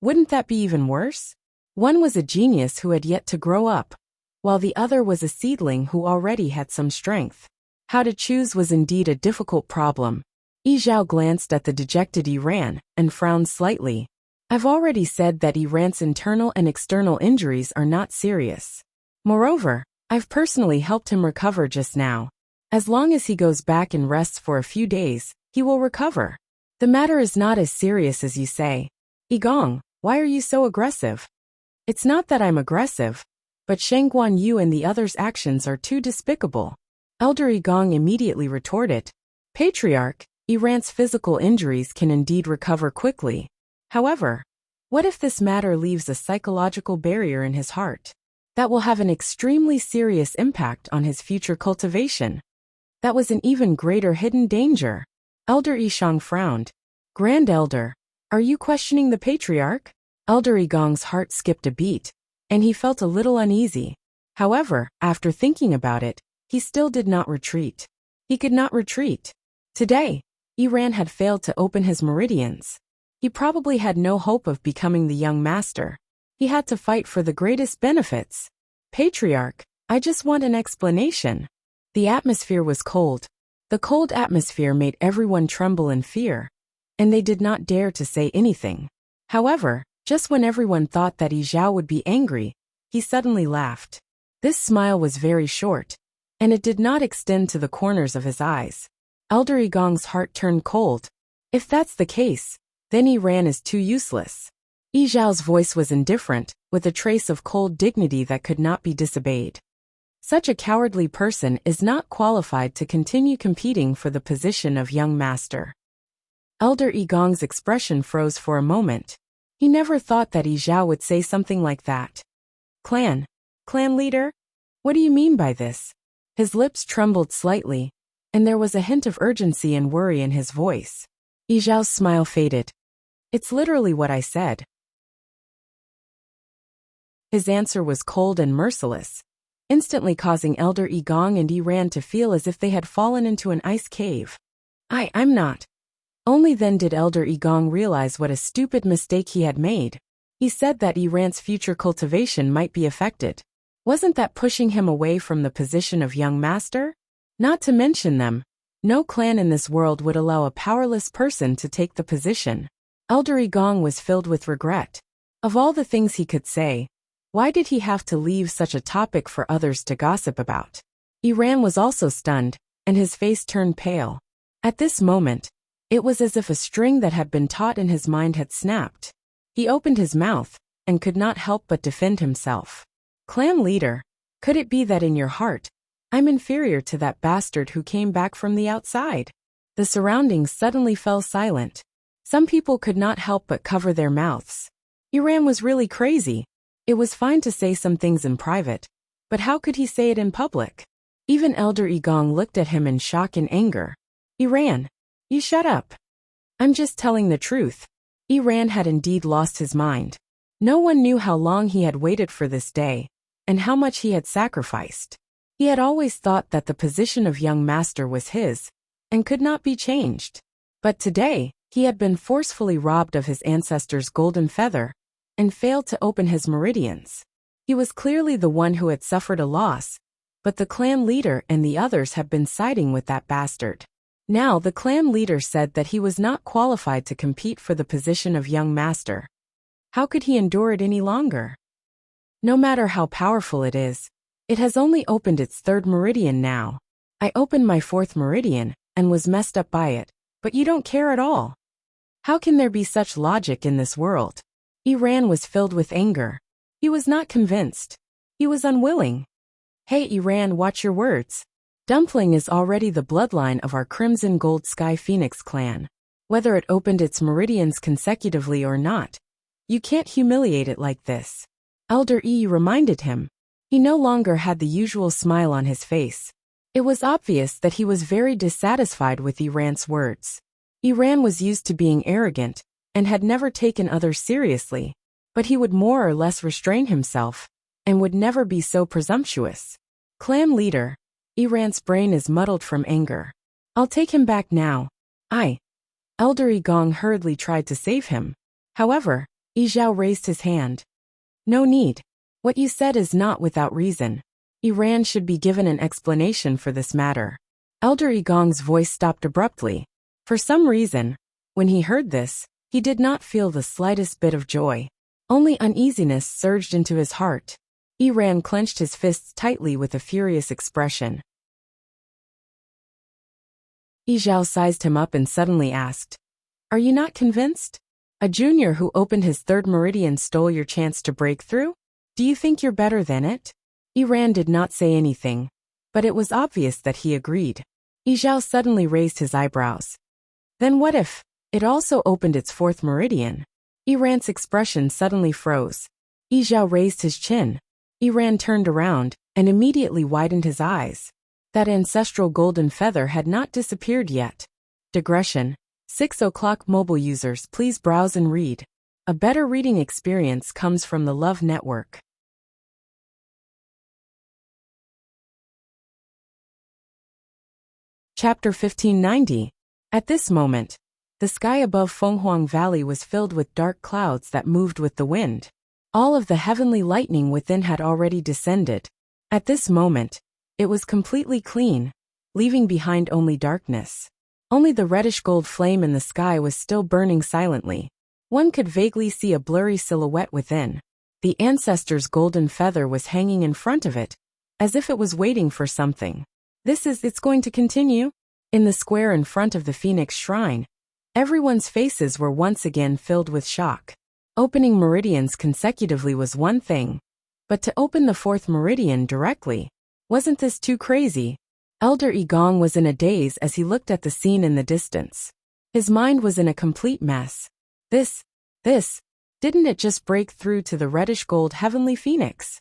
Wouldn't that be even worse? One was a genius who had yet to grow up, while the other was a seedling who already had some strength. How to choose was indeed a difficult problem. Yi Zhao glanced at the dejected Iran and frowned slightly. I've already said that Iran's internal and external injuries are not serious. Moreover, I've personally helped him recover just now. As long as he goes back and rests for a few days, he will recover. The matter is not as serious as you say. Igong, why are you so aggressive? It's not that I'm aggressive, but Shangguan Yu and the others' actions are too despicable. Elder Igong immediately retorted. Patriarch, Iran's physical injuries can indeed recover quickly. However, what if this matter leaves a psychological barrier in his heart? That will have an extremely serious impact on his future cultivation. That was an even greater hidden danger. Elder Yishang frowned. Grand Elder, are you questioning the patriarch? Elder Igong's heart skipped a beat, and he felt a little uneasy. However, after thinking about it, he still did not retreat. He could not retreat. Today, Iran had failed to open his meridians. He probably had no hope of becoming the young master. He had to fight for the greatest benefits. Patriarch, I just want an explanation. The atmosphere was cold. The cold atmosphere made everyone tremble in fear, and they did not dare to say anything. However, just when everyone thought that Yi Zhao would be angry, he suddenly laughed. This smile was very short, and it did not extend to the corners of his eyes. Elder Igong's heart turned cold. If that's the case, then Iran is too useless. Yi Zhao's voice was indifferent, with a trace of cold dignity that could not be disobeyed. Such a cowardly person is not qualified to continue competing for the position of young master. Elder Igong's expression froze for a moment. He never thought that Yi Zhao would say something like that. Clan leader? What do you mean by this? His lips trembled slightly, and there was a hint of urgency and worry in his voice. Yi Zhao's smile faded. It's literally what I said. His answer was cold and merciless, instantly causing Elder Igong and Iran to feel as if they had fallen into an ice cave. I'm not. Only then did Elder Igong realize what a stupid mistake he had made. He said that Iran's future cultivation might be affected. Wasn't that pushing him away from the position of young master? Not to mention them, no clan in this world would allow a powerless person to take the position. Elder Igong was filled with regret. Of all the things he could say, why did he have to leave such a topic for others to gossip about? Iran was also stunned, and his face turned pale. At this moment, it was as if a string that had been taut in his mind had snapped. He opened his mouth, and could not help but defend himself. Clan leader, could it be that in your heart, I'm inferior to that bastard who came back from the outside? The surroundings suddenly fell silent. Some people could not help but cover their mouths. Iran was really crazy. It was fine to say some things in private, but how could he say it in public? Even Elder Igong looked at him in shock and anger. Iran, you shut up. I'm just telling the truth. Iran had indeed lost his mind. No one knew how long he had waited for this day, and how much he had sacrificed. He had always thought that the position of young master was his, and could not be changed. But today, he had been forcefully robbed of his ancestor's golden feather, and failed to open his meridians. He was clearly the one who had suffered a loss, but the clan leader and the others had been siding with that bastard. Now the clan leader said that he was not qualified to compete for the position of young master. How could he endure it any longer? No matter how powerful it is, it has only opened its third meridian now. I opened my fourth meridian, and was messed up by it, but you don't care at all. How can there be such logic in this world? Iran was filled with anger. He was not convinced. He was unwilling. Hey Iran, watch your words. Dumpling is already the bloodline of our Crimson Gold Sky Phoenix clan. Whether it opened its meridians consecutively or not, you can't humiliate it like this. Elder E reminded him. He no longer had the usual smile on his face. It was obvious that he was very dissatisfied with Iran's words. Iran was used to being arrogant, and had never taken others seriously, but he would more or less restrain himself, and would never be so presumptuous. Clan leader, Iran's brain is muddled from anger. I'll take him back now. Elder Igong hurriedly tried to save him. However, Izhao raised his hand. No need. What you said is not without reason. Iran should be given an explanation for this matter. Elder Igong's voice stopped abruptly. For some reason, when he heard this, he did not feel the slightest bit of joy. Only uneasiness surged into his heart. Iran clenched his fists tightly with a furious expression. Izhao sized him up and suddenly asked, "Are you not convinced? A junior who opened his third meridian stole your chance to break through? Do you think you're better than it?" Iran did not say anything, but it was obvious that he agreed. Izhao suddenly raised his eyebrows. Then what if it also opened its fourth meridian? Iran's expression suddenly froze. Izhao raised his chin. Iran turned around and immediately widened his eyes. That ancestral golden feather had not disappeared yet. Digression. 6 o'clock mobile users, please browse and read. A better reading experience comes from the Love Network. Chapter 1590. At this moment, the sky above Fenghuang Valley was filled with dark clouds that moved with the wind. All of the heavenly lightning within had already descended. At this moment, it was completely clean, leaving behind only darkness. Only the reddish-gold flame in the sky was still burning silently. One could vaguely see a blurry silhouette within. The ancestor's golden feather was hanging in front of it, as if it was waiting for something. It's going to continue? In the square in front of the Phoenix Shrine, everyone's faces were once again filled with shock. Opening meridians consecutively was one thing, but to open the fourth meridian directly, wasn't this too crazy? Elder Igong was in a daze as he looked at the scene in the distance. His mind was in a complete mess. Didn't it just break through to the reddish-gold heavenly phoenix?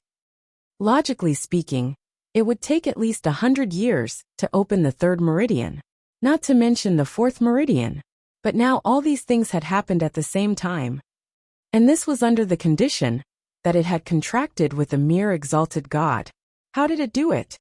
Logically speaking, it would take at least 100 years to open the third meridian, not to mention the fourth meridian. But now all these things had happened at the same time. And this was under the condition that it had contracted with a mere exalted god. How did it do it?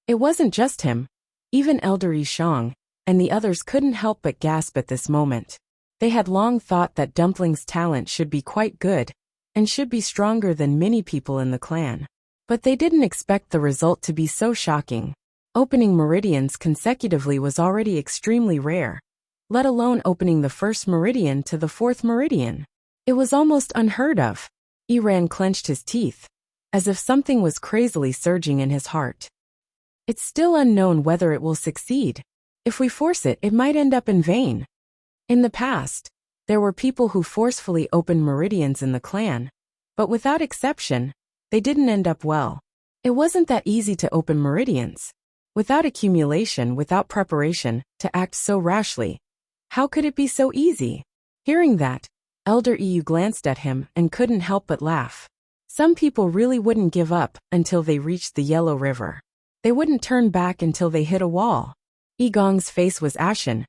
It wasn't just him. Even Elder Yishang and the others couldn't help but gasp at this moment. They had long thought that Dumpling's talent should be quite good, and should be stronger than many people in the clan. But they didn't expect the result to be so shocking. Opening meridians consecutively was already extremely rare, let alone opening the first meridian to the fourth meridian. It was almost unheard of. Iran clenched his teeth, as if something was crazily surging in his heart. It's still unknown whether it will succeed. If we force it, it might end up in vain. In the past, there were people who forcefully opened meridians in the clan, but without exception, they didn't end up well. It wasn't that easy to open meridians. Without accumulation, without preparation, to act so rashly. How could it be so easy? Hearing that, Elder EU glanced at him and couldn't help but laugh. Some people really wouldn't give up until they reached the Yellow River. They wouldn't turn back until they hit a wall. Yi Gong's face was ashen,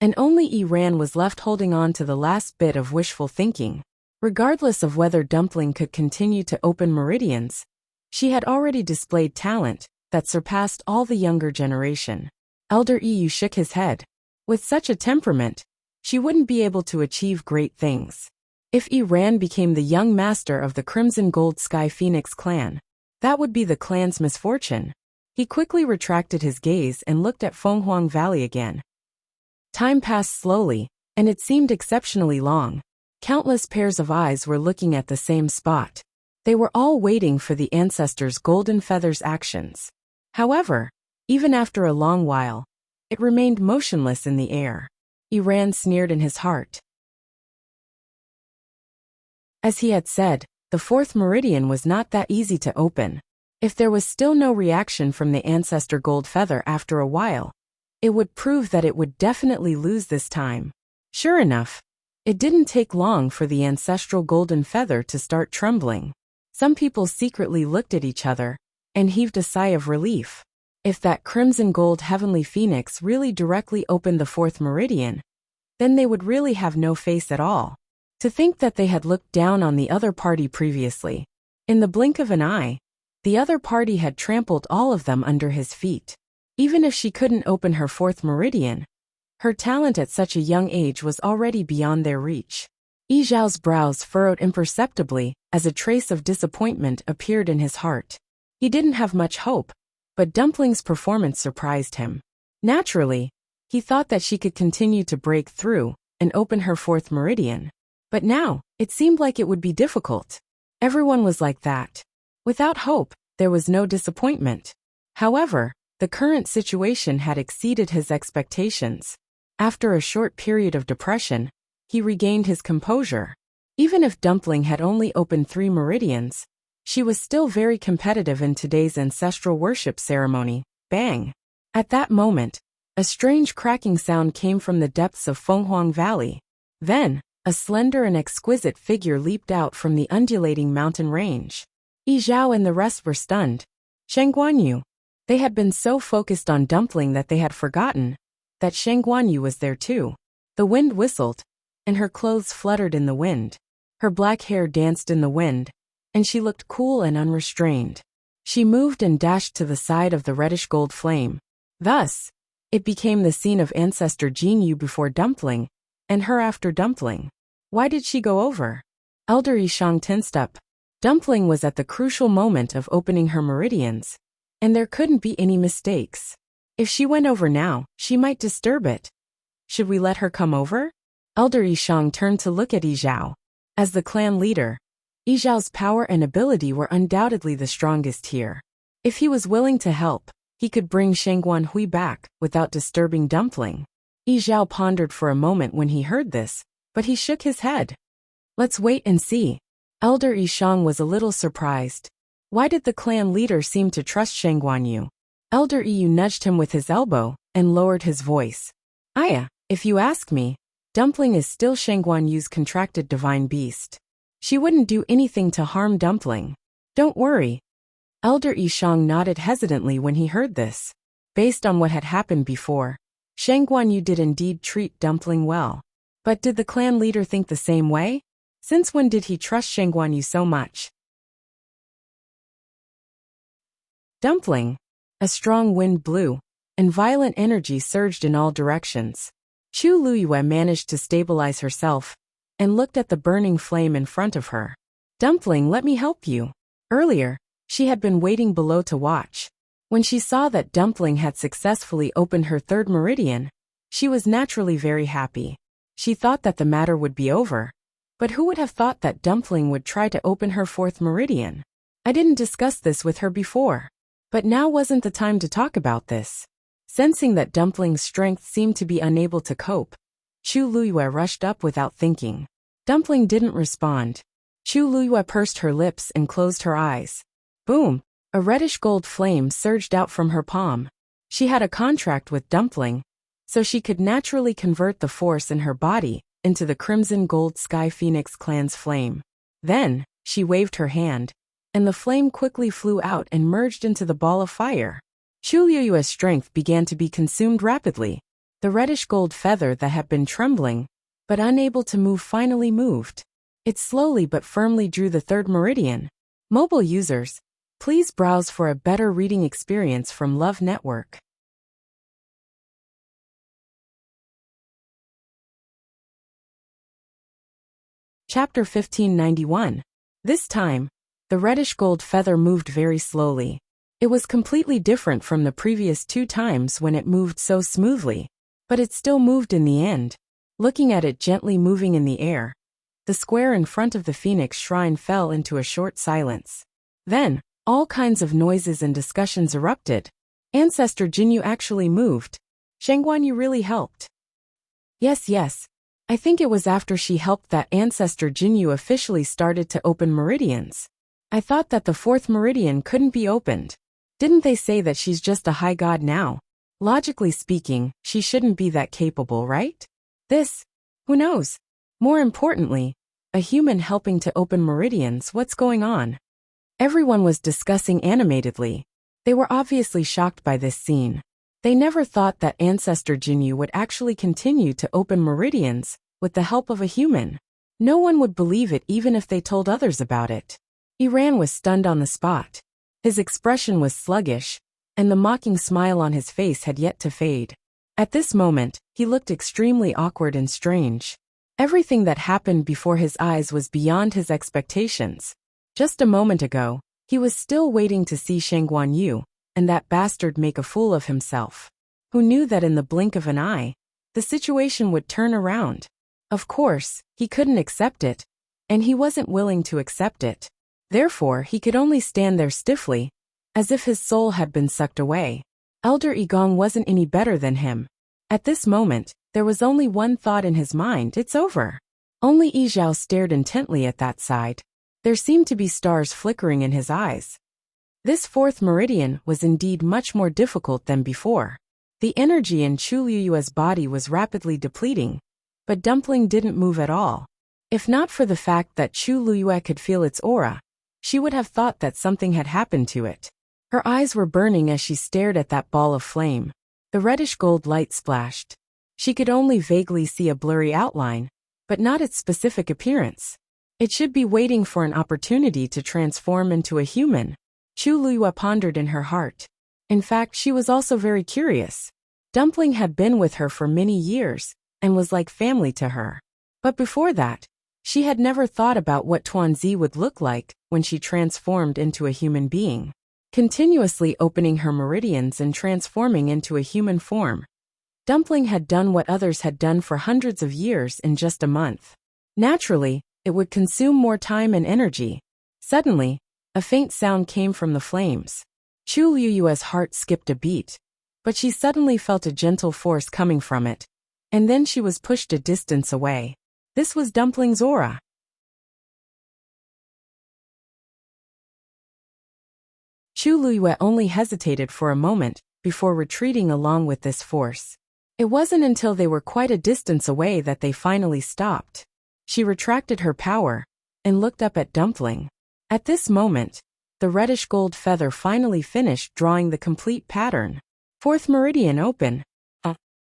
and only Yi Ran was left holding on to the last bit of wishful thinking. Regardless of whether Dumpling could continue to open meridians, she had already displayed talent that surpassed all the younger generation. Elder Yu shook his head. With such a temperament, she wouldn't be able to achieve great things. If Yi Ran became the young master of the Crimson Gold Sky Phoenix clan, that would be the clan's misfortune. He quickly retracted his gaze and looked at Fenghuang Valley again. Time passed slowly, and it seemed exceptionally long. Countless pairs of eyes were looking at the same spot. They were all waiting for the ancestors' golden feathers' actions. However, even after a long while, it remained motionless in the air. Yi Ran sneered in his heart. As he had said, the fourth meridian was not that easy to open. If there was still no reaction from the ancestor gold feather after a while, it would prove that it would definitely lose this time. Sure enough, it didn't take long for the ancestral golden feather to start trembling. Some people secretly looked at each other and heaved a sigh of relief. If that crimson gold heavenly phoenix really directly opened the fourth meridian, then they would really have no face at all. To think that they had looked down on the other party previously. In the blink of an eye, the other party had trampled all of them under his feet. Even if she couldn't open her fourth meridian, her talent at such a young age was already beyond their reach. Yi Zhao's brows furrowed imperceptibly as a trace of disappointment appeared in his heart. He didn't have much hope, but Dumpling's performance surprised him. Naturally, he thought that she could continue to break through and open her fourth meridian. But now, it seemed like it would be difficult. Everyone was like that. Without hope, there was no disappointment. However, the current situation had exceeded his expectations. After a short period of depression, he regained his composure. Even if Dumpling had only opened 3 meridians, she was still very competitive in today's ancestral worship ceremony. Bang! At that moment, a strange cracking sound came from the depths of Fenghuang Valley. Then, a slender and exquisite figure leaped out from the undulating mountain range. Yi Zhao and the rest were stunned. Sheng Guanyu. They had been so focused on Dumpling that they had forgotten that Sheng Guanyu was there too. The wind whistled, and her clothes fluttered in the wind. Her black hair danced in the wind, and she looked cool and unrestrained. She moved and dashed to the side of the reddish-gold flame. Thus, it became the scene of ancestor Jinyu before Dumpling, and her after Dumpling. Why did she go over? Elder Yishang tensed up. Dumpling was at the crucial moment of opening her meridians, and there couldn't be any mistakes. If she went over now, she might disturb it. Should we let her come over? Elder Yishang turned to look at Yi Zhao. As the clan leader, Yi Zhao's power and ability were undoubtedly the strongest here. If he was willing to help, he could bring Sheng Guanhui back without disturbing Dumpling. Yi Zhao pondered for a moment when he heard this, but he shook his head. Let's wait and see. Elder Yishang was a little surprised. Why did the clan leader seem to trust Sheng Guanyu? Elder Yu nudged him with his elbow and lowered his voice. Aya, if you ask me, Dumpling is still Sheng Guanyu's contracted divine beast. She wouldn't do anything to harm Dumpling. Don't worry. Elder Yishang nodded hesitantly when he heard this. Based on what had happened before, Sheng Guanyu did indeed treat Dumpling well. But did the clan leader think the same way? Since when did he trust Sheng Guanyu so much? Dumpling. A strong wind blew, and violent energy surged in all directions. Chu Luyue managed to stabilize herself, and looked at the burning flame in front of her. Dumpling, let me help you. Earlier, she had been waiting below to watch. When she saw that Dumpling had successfully opened her third meridian, she was naturally very happy. She thought that the matter would be over. But who would have thought that Dumpling would try to open her fourth meridian? I didn't discuss this with her before. But now wasn't the time to talk about this. Sensing that Dumpling's strength seemed to be unable to cope, Chu Luyue rushed up without thinking. Dumpling didn't respond. Chu Luyue pursed her lips and closed her eyes. Boom! A reddish gold flame surged out from her palm. She had a contract with Dumpling, so she could naturally convert the force in her body into the crimson gold sky phoenix clan's flame. Then, she waved her hand, and the flame quickly flew out and merged into the ball of fire. Chu Liyue's strength began to be consumed rapidly. The reddish-gold feather that had been trembling, but unable to move, finally moved. It slowly but firmly drew the third meridian. Mobile users, please browse for a better reading experience from Love Network. Chapter 1591. This time, the reddish-gold feather moved very slowly. It was completely different from the previous 2 times when it moved so smoothly. But it still moved in the end. Looking at it gently moving in the air, the square in front of the Phoenix Shrine fell into a short silence. Then, all kinds of noises and discussions erupted. Ancestor Jinyu actually moved. Shengguanyu really helped. Yes. I think it was after she helped that Ancestor Jinyu officially started to open meridians. I thought that the 4th meridian couldn't be opened. Didn't they say that she's just a high god now? Logically speaking, she shouldn't be that capable, right? Who knows? More importantly, a human helping to open meridians, what's going on? Everyone was discussing animatedly. They were obviously shocked by this scene. They never thought that Ancestor Jinyu would actually continue to open meridians with the help of a human. No one would believe it even if they told others about it. Iran was stunned on the spot. His expression was sluggish, and the mocking smile on his face had yet to fade. At this moment, he looked extremely awkward and strange. Everything that happened before his eyes was beyond his expectations. Just a moment ago, he was still waiting to see Shengguanyu and that bastard make a fool of himself. Who knew that in the blink of an eye, the situation would turn around? Of course, he couldn't accept it, and he wasn't willing to accept it. Therefore, he could only stand there stiffly, as if his soul had been sucked away. Elder Igong wasn't any better than him. At this moment, there was only one thought in his mind: it's over. Only Yizhao stared intently at that side. There seemed to be stars flickering in his eyes. This 4th meridian was indeed much more difficult than before. The energy in Chu Liyue's body was rapidly depleting, but Dumpling didn't move at all. If not for the fact that Chu Liyue could feel its aura, she would have thought that something had happened to it. Her eyes were burning as she stared at that ball of flame. The reddish-gold light splashed. She could only vaguely see a blurry outline, but not its specific appearance. It should be waiting for an opportunity to transform into a human. Chu Liyue pondered in her heart. In fact, she was also very curious. Dumpling had been with her for many years, and was like family to her. But before that, she had never thought about what Tuanzi would look like when she transformed into a human being. Continuously opening her meridians and transforming into a human form. Dumpling had done what others had done for hundreds of years in just a month. Naturally, it would consume more time and energy. Suddenly, a faint sound came from the flames. Chu Liyue's heart skipped a beat, but she suddenly felt a gentle force coming from it, and then she was pushed a distance away. This was Dumpling's aura. Chu Liyue only hesitated for a moment before retreating along with this force. It wasn't until they were quite a distance away that they finally stopped. She retracted her power and looked up at Dumpling. At this moment, the reddish-gold feather finally finished drawing the complete pattern. 4th meridian open.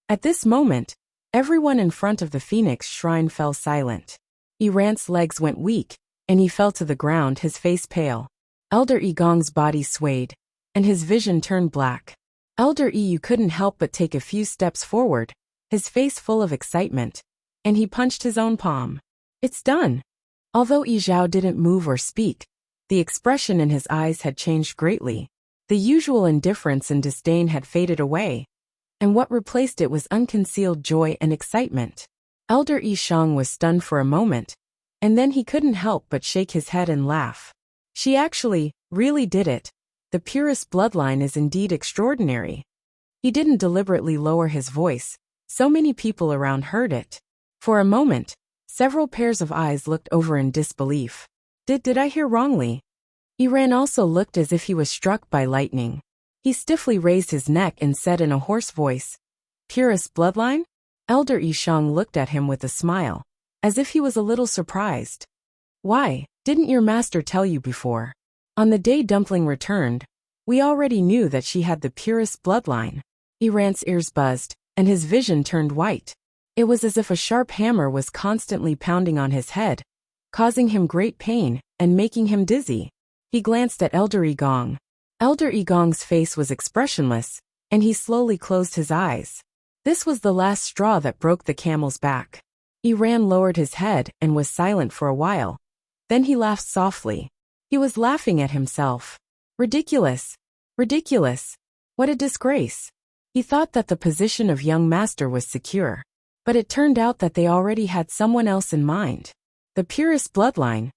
At this moment, everyone in front of the Phoenix Shrine fell silent. Iran's legs went weak, and he fell to the ground, his face pale. Elder Igong's body swayed, and his vision turned black. Elder Yu couldn't help but take a few steps forward, his face full of excitement, and he punched his own palm. It's done. Although Yizhao didn't move or speak, the expression in his eyes had changed greatly. The usual indifference and disdain had faded away, and what replaced it was unconcealed joy and excitement. Elder Yishang was stunned for a moment, and then he couldn't help but shake his head and laugh. She actually, really did it. The purest bloodline is indeed extraordinary. He didn't deliberately lower his voice. So many people around heard it. For a moment, several pairs of eyes looked over in disbelief. Did I hear wrongly? Iran also looked as if he was struck by lightning. He stiffly raised his neck and said in a hoarse voice, "Purest bloodline?" Elder Yishang looked at him with a smile, as if he was a little surprised. "Why, didn't your master tell you before?" On the day Dumpling returned, We already knew that she had the purest bloodline. Iran's ears buzzed, and his vision turned white. It was as if a sharp hammer was constantly pounding on his head, causing him great pain and making him dizzy. He glanced at Elder Igong. Elder Igong's face was expressionless, and he slowly closed his eyes. This was the last straw that broke the camel's back. Iran lowered his head and was silent for a while. Then he laughed softly. He was laughing at himself. Ridiculous. Ridiculous. What a disgrace. He thought that the position of young master was secure. But it turned out that they already had someone else in mind. The purest bloodline.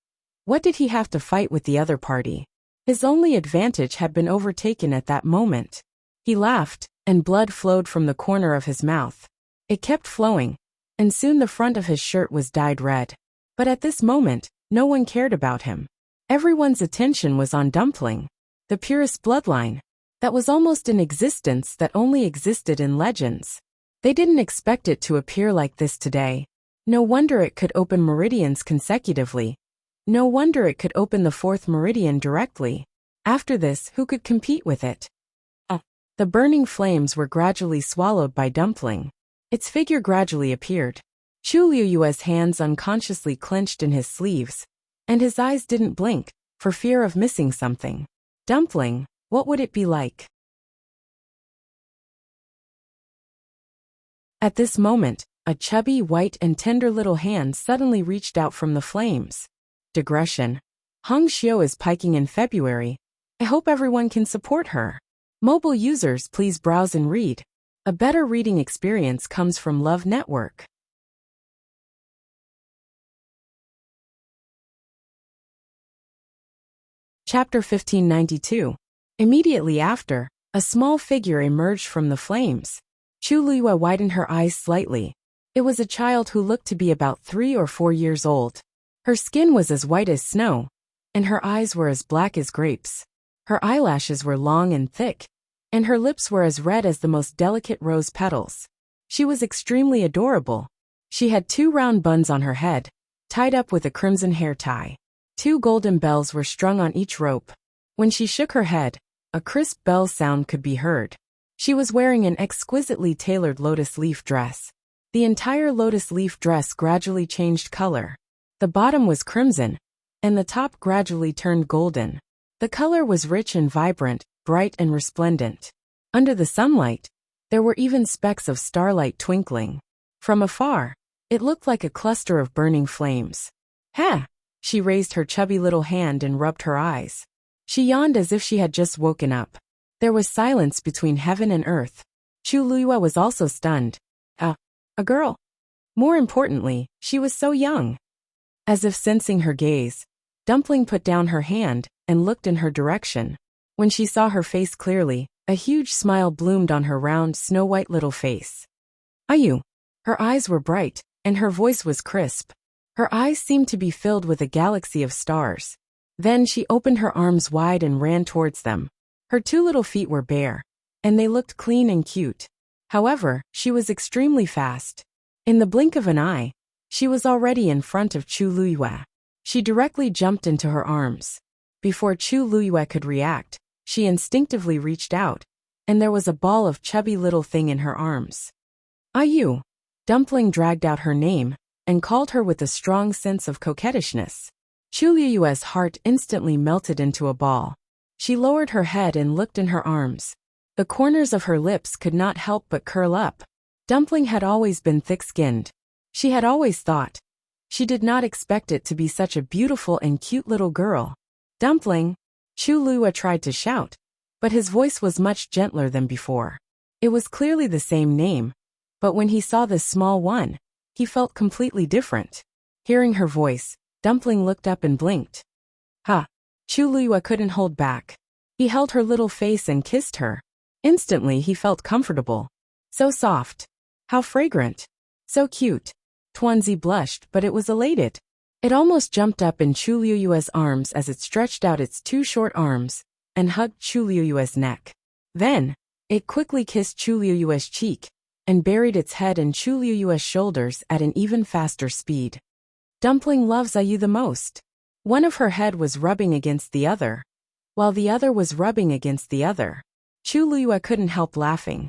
What did he have to fight with the other party? His only advantage had been overtaken at that moment. He laughed, and blood flowed from the corner of his mouth. It kept flowing, and soon the front of his shirt was dyed red. But at this moment, no one cared about him. Everyone's attention was on Dumpling, the purest bloodline, that was almost in existence, that only existed in legends. They didn't expect it to appear like this today. No wonder it could open meridians consecutively. No wonder it could open the fourth meridian directly. After this, who could compete with it? The burning flames were gradually swallowed by Dumpling. Its figure gradually appeared. Chu Liyue's hands unconsciously clenched in his sleeves, and his eyes didn't blink, for fear of missing something. Dumpling, what would it be like? At this moment, a chubby, white and tender little hand suddenly reached out from the flames. Digression. Hong Xiu is piking in February. I hope everyone can support her. Mobile users, please browse and read. A better reading experience comes from Love Network. Chapter 1592. Immediately after, a small figure emerged from the flames. Chu Liyue widened her eyes slightly. It was a child who looked to be about 3 or 4 years old. Her skin was as white as snow, and her eyes were as black as grapes. Her eyelashes were long and thick, and her lips were as red as the most delicate rose petals. She was extremely adorable. She had 2 round buns on her head, tied up with a crimson hair tie. 2 golden bells were strung on each rope. When she shook her head, a crisp bell sound could be heard. She was wearing an exquisitely tailored lotus leaf dress. The entire lotus leaf dress gradually changed color. The bottom was crimson, and the top gradually turned golden. The color was rich and vibrant, bright and resplendent. Under the sunlight, there were even specks of starlight twinkling. From afar, it looked like a cluster of burning flames. Ha! She raised her chubby little hand and rubbed her eyes. She yawned as if she had just woken up. There was silence between heaven and earth. Chu Liyue was also stunned. A girl. More importantly, she was so young. As if sensing her gaze, Dumpling put down her hand and looked in her direction. When she saw her face clearly, a huge smile bloomed on her round, snow-white little face. Are you? Her eyes were bright, and her voice was crisp. Her eyes seemed to be filled with a galaxy of stars. Then she opened her arms wide and ran towards them. Her 2 little feet were bare, and they looked clean and cute. However, she was extremely fast. In the blink of an eye, she was already in front of Chu Liyue. She directly jumped into her arms. Before Chu Liyue could react, she instinctively reached out, and there was a ball of chubby little thing in her arms. Are you? Dumpling dragged out her name, and called her with a strong sense of coquettishness. Chu Liyue's heart instantly melted into a ball. She lowered her head and looked in her arms. The corners of her lips could not help but curl up. Dumpling had always been thick-skinned. She had always thought. She did not expect it to be such a beautiful and cute little girl. Dumpling! Chu Liyue tried to shout, but his voice was much gentler than before. It was clearly the same name, but when he saw this small one, he felt completely different. Hearing her voice, Dumpling looked up and blinked. Ha! Chu Liyue couldn't hold back. He held her little face and kissed her. Instantly he felt comfortable. So soft. How fragrant. So cute. Tuanzi blushed, but it was elated. It almost jumped up in Chu Liyue's arms as it stretched out its 2 short arms and hugged Chu Liyue's neck. Then, it quickly kissed Chu Liyue's cheek and buried its head in Chu Liyue's shoulders at an even faster speed. Dumpling loves Ayu the most. One of her head was rubbing against the other. while the other was rubbing against the other. Chu Luyue couldn't help laughing.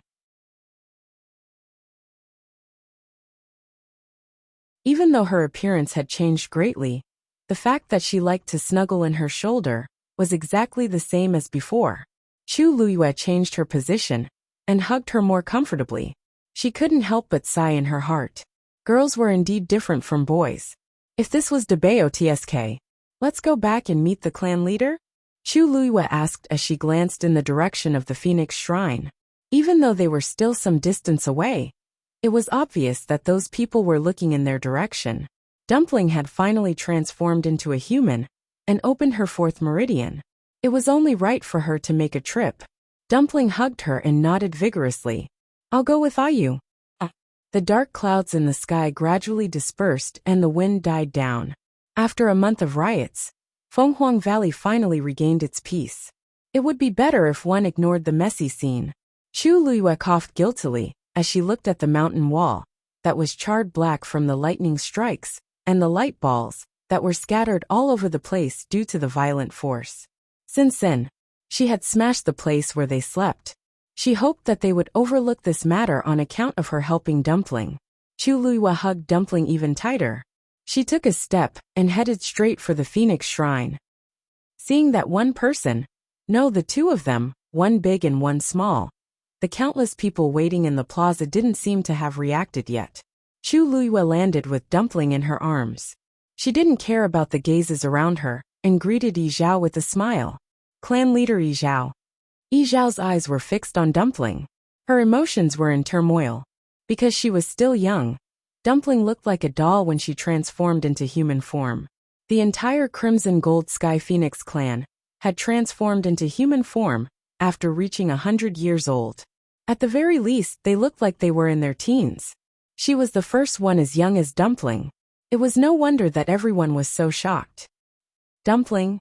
Even though her appearance had changed greatly, the fact that she liked to snuggle in her shoulder was exactly the same as before. Chu Luyue changed her position and hugged her more comfortably. She couldn't help but sigh in her heart. Girls were indeed different from boys. If this was Debaotsk, let's go back and meet the clan leader? Chu Luyue asked as she glanced in the direction of the Phoenix Shrine. Even though they were still some distance away, it was obvious that those people were looking in their direction. Dumpling had finally transformed into a human and opened her fourth meridian. It was only right for her to make a trip. Dumpling hugged her and nodded vigorously. I'll go with you. The dark clouds in the sky gradually dispersed and the wind died down. After a month of riots, Fenghuang Valley finally regained its peace. It would be better if one ignored the messy scene. Chu Luyue coughed guiltily as she looked at the mountain wall that was charred black from the lightning strikes and the light balls that were scattered all over the place due to the violent force. Since then, she had smashed the place where they slept. She hoped that they would overlook this matter on account of her helping Dumpling. Chu Luyue hugged Dumpling even tighter. She took a step and headed straight for the Phoenix Shrine. Seeing that one person, no, the two of them, one big and one small, the countless people waiting in the plaza didn't seem to have reacted yet. Chu Luyue landed with Dumpling in her arms. She didn't care about the gazes around her and greeted Yi Zhao with a smile. Clan leader Yi Zhao. Yi Zhao's eyes were fixed on Dumpling. Her emotions were in turmoil. Because she was still young, Dumpling looked like a doll when she transformed into human form. The entire Crimson Gold Sky Phoenix clan had transformed into human form after reaching 100 years old. At the very least, they looked like they were in their teens. She was the first one as young as Dumpling. It was no wonder that everyone was so shocked. Dumpling?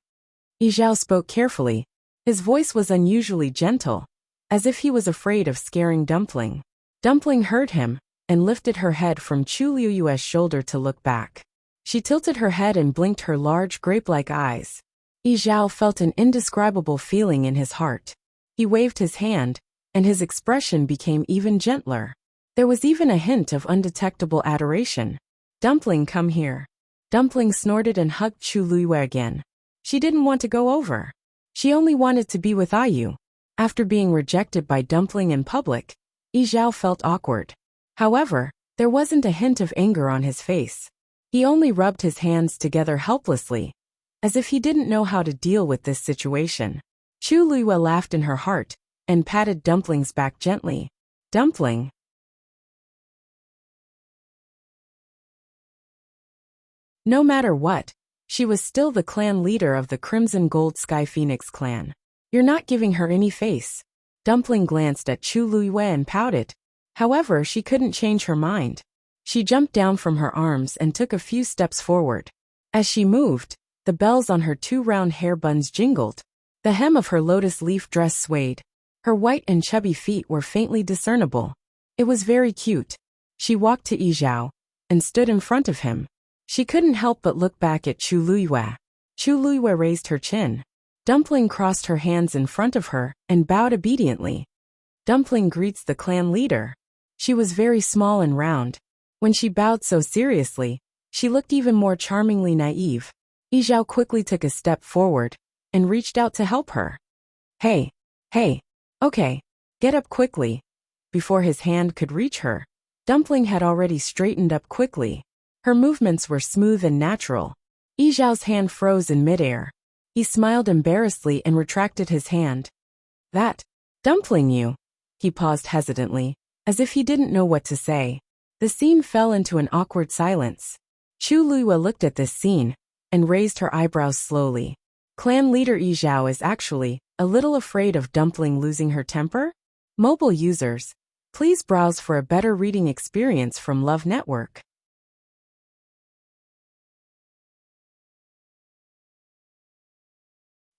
Yi Zhao spoke carefully. His voice was unusually gentle, as if he was afraid of scaring Dumpling. Dumpling heard him and lifted her head from Chu Luyue's shoulder to look back. She tilted her head and blinked her large grape-like eyes. Yi Zhao felt an indescribable feeling in his heart. He waved his hand, and his expression became even gentler. There was even a hint of undetectable adoration. Dumpling, come here. Dumpling snorted and hugged Chu Luyue again. She didn't want to go over. She only wanted to be with Ayu. After being rejected by Dumpling in public, Yi Zhao felt awkward. However, there wasn't a hint of anger on his face. He only rubbed his hands together helplessly, as if he didn't know how to deal with this situation. Chu Luyue laughed in her heart and patted Dumpling's back gently. Dumpling. No matter what, she was still the clan leader of the Crimson Gold Sky Phoenix clan. You're not giving her any face. Dumpling glanced at Chu Luyue and pouted. However, she couldn't change her mind. She jumped down from her arms and took a few steps forward. As she moved, the bells on her two round hair buns jingled. The hem of her lotus leaf dress swayed. Her white and chubby feet were faintly discernible. It was very cute. She walked to Yi Zhao and stood in front of him. She couldn't help but look back at Chu Luyue. Chu Luyue raised her chin. Dumpling crossed her hands in front of her and bowed obediently. Dumpling greets the clan leader. She was very small and round. When she bowed so seriously, she looked even more charmingly naive. Yi Zhao quickly took a step forward and reached out to help her. Hey, okay, get up quickly. Before his hand could reach her, Dumpling had already straightened up quickly. Her movements were smooth and natural. Yi Zhao's hand froze in midair. He smiled embarrassedly and retracted his hand. That, Dumpling you. He paused hesitantly, as if he didn't know what to say. The scene fell into an awkward silence. Chu Luyue looked at this scene and raised her eyebrows slowly. Clan leader Yi Zhao is actually a little afraid of Dumpling losing her temper? Mobile users, please browse for a better reading experience from Love Network.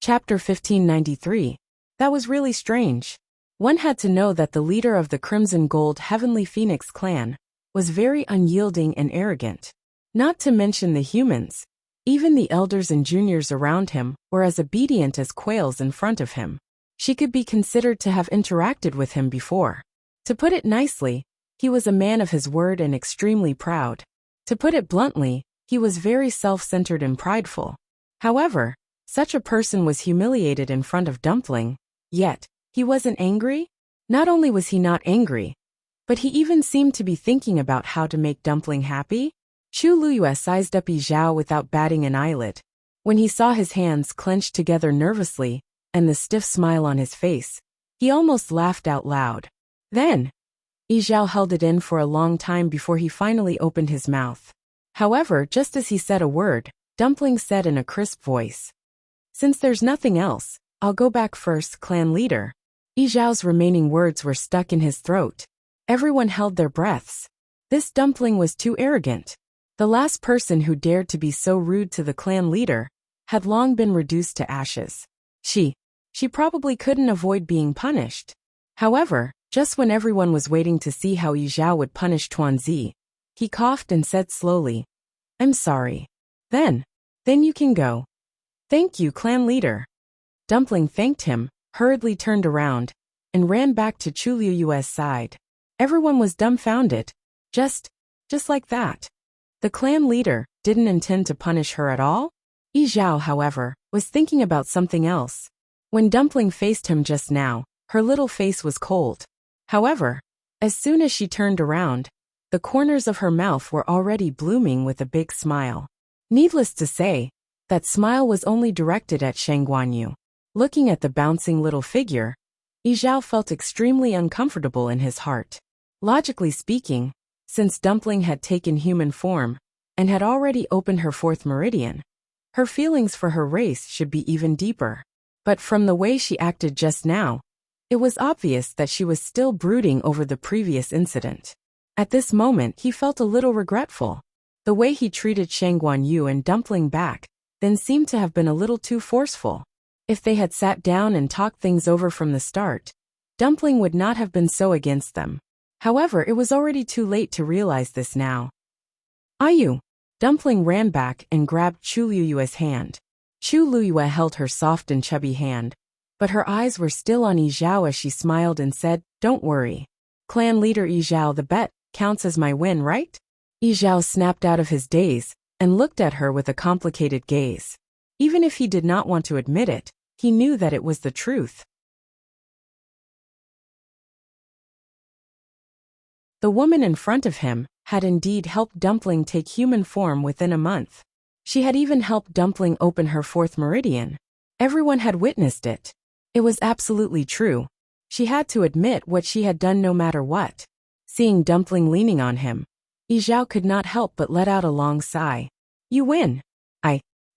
Chapter 1593. That was really strange. One had to know that the leader of the Crimson Gold Heavenly Phoenix clan was very unyielding and arrogant. Not to mention the humans. Even the elders and juniors around him were as obedient as quails in front of him. She could be considered to have interacted with him before. To put it nicely, he was a man of his word and extremely proud. To put it bluntly, he was very self-centered and prideful. However, such a person was humiliated in front of Dumpling, yet he wasn't angry. Not only was he not angry, but he even seemed to be thinking about how to make Dumpling happy. Chu Luyue sized up Yi Zhao without batting an eyelid. When he saw his hands clenched together nervously and the stiff smile on his face, he almost laughed out loud. Then, Yi Zhao held it in for a long time before he finally opened his mouth. However, just as he said a word, Dumpling said in a crisp voice, "Since there's nothing else, I'll go back first, clan leader." Yi Zhao's remaining words were stuck in his throat. Everyone held their breaths. This Dumpling was too arrogant. The last person who dared to be so rude to the clan leader had long been reduced to ashes. She probably couldn't avoid being punished. However, just when everyone was waiting to see how Yi Zhao would punish Tuanzi, he coughed and said slowly, "I'm sorry." Then you can go." "Thank you, clan leader." Dumpling thanked him, hurriedly turned around, and ran back to Chu Luyue's side. Everyone was dumbfounded. Just like that. The clan leader didn't intend to punish her at all? Yi Zhao, however, was thinking about something else. When Dumpling faced him just now, her little face was cold. However, as soon as she turned around, the corners of her mouth were already blooming with a big smile. Needless to say, that smile was only directed at Shang Guanyu. Looking at the bouncing little figure, Yi Zhao felt extremely uncomfortable in his heart. Logically speaking, since Dumpling had taken human form and had already opened her fourth meridian, her feelings for her race should be even deeper. But from the way she acted just now, it was obvious that she was still brooding over the previous incident. At this moment, he felt a little regretful. The way he treated Shang Guanyu and Dumpling back then seemed to have been a little too forceful. If they had sat down and talked things over from the start, Dumpling would not have been so against them. However, it was already too late to realize this now. "Ayu!" Dumpling ran back and grabbed Chu Luyue's hand. Chu Luyue held her soft and chubby hand, but her eyes were still on Yi Zhao as she smiled and said, "Don't worry. Clan leader Yi Zhao, the bet counts as my win, right?" Yi Zhao snapped out of his daze and looked at her with a complicated gaze. Even if he did not want to admit it, he knew that it was the truth. The woman in front of him had indeed helped Dumpling take human form within a month. She had even helped Dumpling open her fourth meridian. Everyone had witnessed it. It was absolutely true. She had to admit what she had done no matter what. Seeing Dumpling leaning on him, Yi Zhao could not help but let out a long sigh. "You win.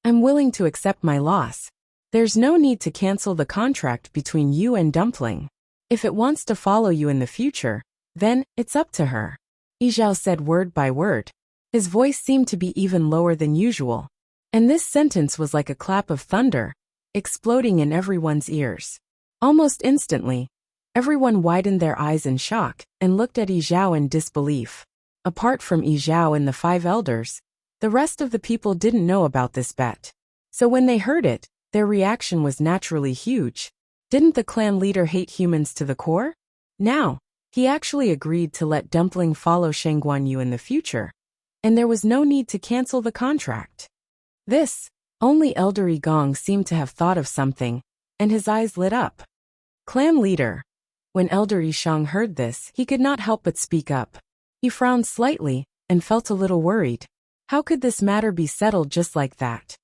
I'm willing to accept my loss. There's no need to cancel the contract between you and Dumpling. If it wants to follow you in the future, then it's up to her." Yi Zhao said word by word. His voice seemed to be even lower than usual. And this sentence was like a clap of thunder, exploding in everyone's ears. Almost instantly, everyone widened their eyes in shock and looked at Yi Zhao in disbelief. Apart from Yi Zhao and the 5 elders, the rest of the people didn't know about this bet. So when they heard it, their reaction was naturally huge. Didn't the clan leader hate humans to the core? Now, he actually agreed to let Dumpling follow Shang Guanyu in the future, and there was no need to cancel the contract. Only Elder Yi Gong seemed to have thought of something, and his eyes lit up. "Clan leader." When Elder Yi Shang heard this, he could not help but speak up. He frowned slightly and felt a little worried. How could this matter be settled just like that?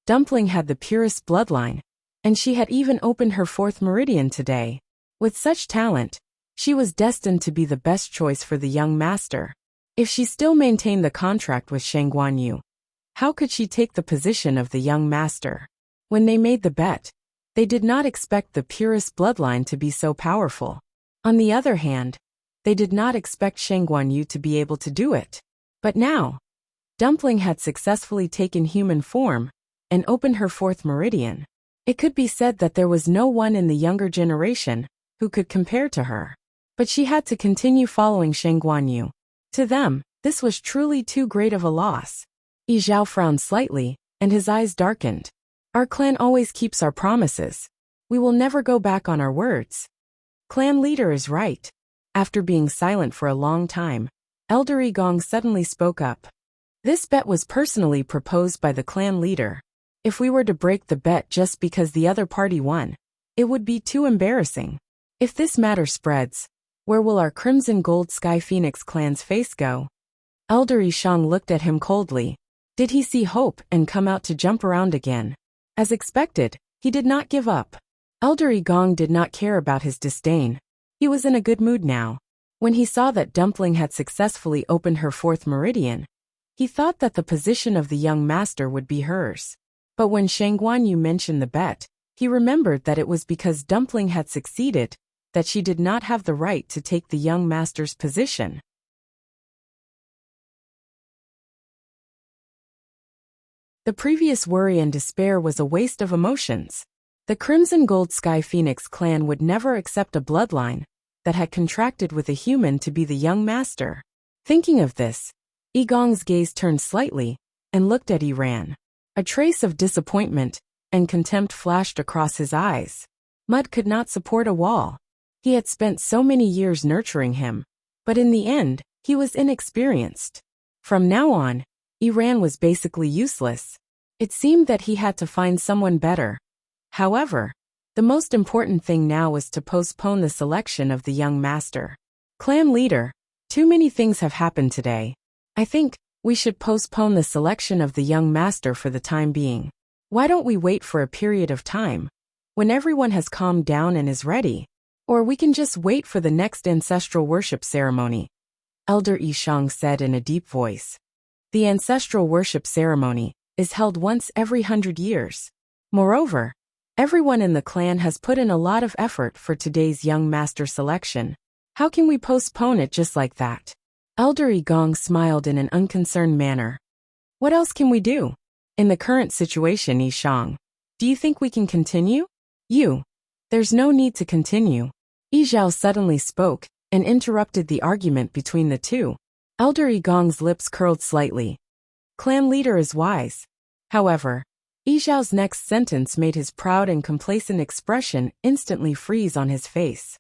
Dumpling had the purest bloodline, and she had even opened her fourth meridian today. With such talent, she was destined to be the best choice for the young master. If she still maintained the contract with Shang Guanyu, how could she take the position of the young master? When they made the bet, they did not expect the purest bloodline to be so powerful. On the other hand, they did not expect Shang Guanyu to be able to do it. But now, Dumpling had successfully taken human form and opened her fourth meridian. It could be said that there was no one in the younger generation who could compare to her. But she had to continue following Shang Guanyu. To them, this was truly too great of a loss. Yi Zhao frowned slightly and his eyes darkened. Our clan always keeps our promises. We will never go back on our words. Clan leader is right. After being silent for a long time, Elder Gong suddenly spoke up. This bet was personally proposed by the clan leader. If we were to break the bet just because the other party won, it would be too embarrassing. If this matter spreads, where will our Crimson Gold Sky Phoenix clan's face go? Elder Ishang looked at him coldly. Did he see hope and come out to jump around again? As expected, he did not give up. Elder Gong did not care about his disdain. He was in a good mood now. When he saw that Dumpling had successfully opened her fourth meridian, he thought that the position of the young master would be hers. But when Shang Guanyu mentioned the bet, he remembered that it was because Dumpling had succeeded, that she did not have the right to take the young master's position. The previous worry and despair was a waste of emotions. The Crimson Gold Sky Phoenix clan would never accept a bloodline that had contracted with a human to be the young master. Thinking of this, Gong's gaze turned slightly and looked at Iran. A trace of disappointment and contempt flashed across his eyes. Mud could not support a wall. He had spent so many years nurturing him, but in the end, he was inexperienced. From now on, Iran was basically useless. It seemed that he had to find someone better. However, the most important thing now was to postpone the selection of the young master. Clan leader, too many things have happened today. I think we should postpone the selection of the young master for the time being. Why don't we wait for a period of time, when everyone has calmed down and is ready? Or we can just wait for the next ancestral worship ceremony, Elder Ishang said in a deep voice. The ancestral worship ceremony is held once every 100 years. Moreover, everyone in the clan has put in a lot of effort for today's young master selection. How can we postpone it just like that? Elder Gong smiled in an unconcerned manner. What else can we do? In the current situation, Ishang, do you think we can continue? There's no need to continue. Zhao suddenly spoke and interrupted the argument between the two. Elder Gong's lips curled slightly. Clan leader is wise. However, Zhao's next sentence made his proud and complacent expression instantly freeze on his face.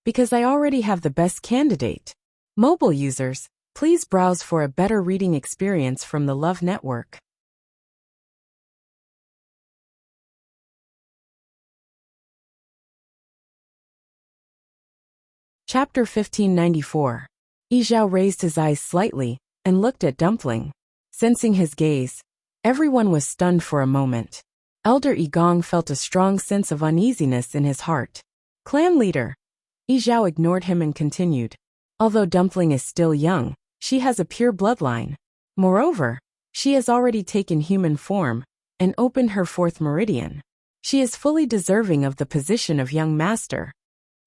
Because I already have the best candidate. Mobile users, please browse for a better reading experience from the Love Network. Chapter 1594. Zhao raised his eyes slightly and looked at Dumpling. Sensing his gaze, everyone was stunned for a moment. Elder Gong felt a strong sense of uneasiness in his heart. Clan leader. Zhao ignored him and continued. Although Dumpling is still young, she has a pure bloodline. Moreover, she has already taken human form and opened her fourth meridian. She is fully deserving of the position of young master.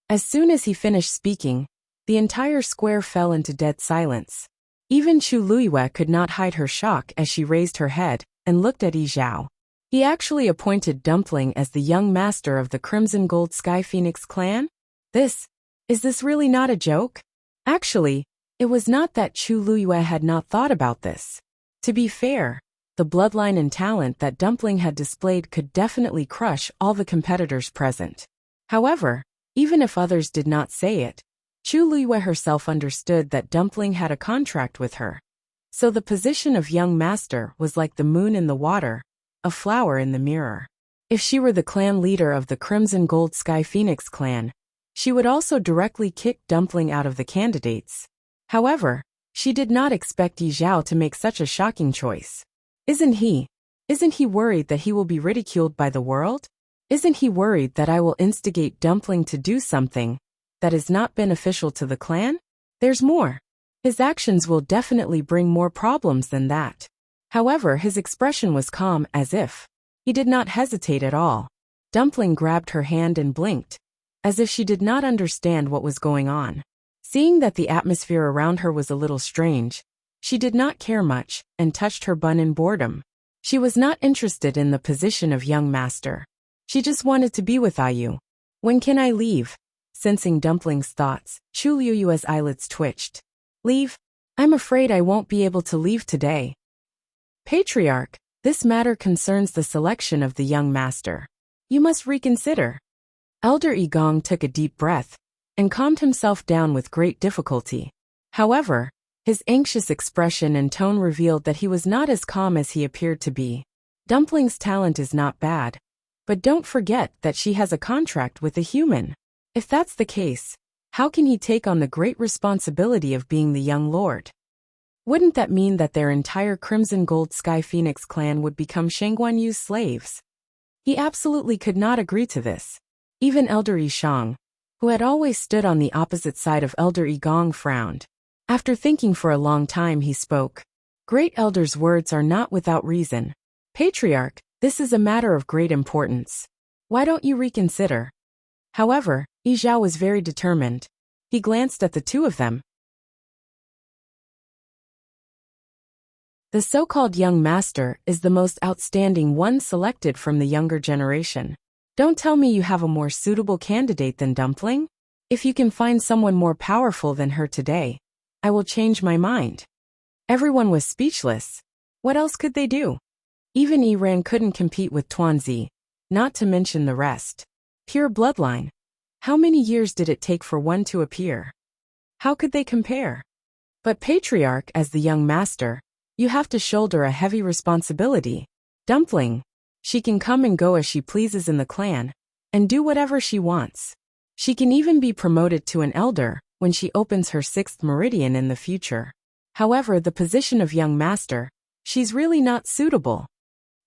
As soon as he finished speaking, the entire square fell into dead silence. Even Chu Luiyue could not hide her shock as she raised her head and looked at Zhao. He actually appointed Dumpling as the young master of the Crimson Gold Sky Phoenix clan? Is this really not a joke? Actually, it was not that Chu Luiyue had not thought about this. To be fair, the bloodline and talent that Dumpling had displayed could definitely crush all the competitors present. However, even if others did not say it, Chu Luiyue herself understood that Dumpling had a contract with her. So the position of young master was like the moon in the water, a flower in the mirror. If she were the clan leader of the Crimson Gold Sky Phoenix clan, she would also directly kick Dumpling out of the candidates. However, she did not expect Zhao to make such a shocking choice. Isn't he worried that he will be ridiculed by the world? Isn't he worried that I will instigate Dumpling to do something that is not beneficial to the clan? There's more. His actions will definitely bring more problems than that. However, his expression was calm as if he did not hesitate at all. Dumpling grabbed her hand and blinked, as if she did not understand what was going on. Seeing that the atmosphere around her was a little strange, she did not care much and touched her bun in boredom. She was not interested in the position of young master. She just wanted to be with Ayu. When can I leave? Sensing Dumpling's thoughts, Chu Luiyue's eyelids twitched. Leave? I'm afraid I won't be able to leave today. Patriarch, This matter concerns the selection of the young master. You must reconsider. Elder Igong took a deep breath and calmed himself down with great difficulty. However, his anxious expression and tone revealed that he was not as calm as he appeared to be. Dumpling's talent is not bad, but don't forget that she has a contract with a human. If that's the case, how can he take on the great responsibility of being the young lord? Wouldn't that mean that their entire Crimson Gold Sky Phoenix clan would become Shangguanyu's slaves? He absolutely could not agree to this. Even Elder Yishang, who had always stood on the opposite side of Elder Igong, frowned. After thinking for a long time, he spoke. Great Elder's words are not without reason. Patriarch, this is a matter of great importance. Why don't you reconsider? However, Yi Zhao was very determined. He glanced at the two of them. The so-called young master is the most outstanding one selected from the younger generation. Don't tell me you have a more suitable candidate than Dumpling? If you can find someone more powerful than her today, I will change my mind. Everyone was speechless. What else could they do? Even Yiran couldn't compete with Tuanzi, not to mention the rest. Pure bloodline. How many years did it take for one to appear? How could they compare? But Patriarch, as the young master, you have to shoulder a heavy responsibility. Dumpling. She can come and go as she pleases in the clan, and do whatever she wants. She can even be promoted to an elder when she opens her 6th meridian in the future. However, the position of young master, she's really not suitable.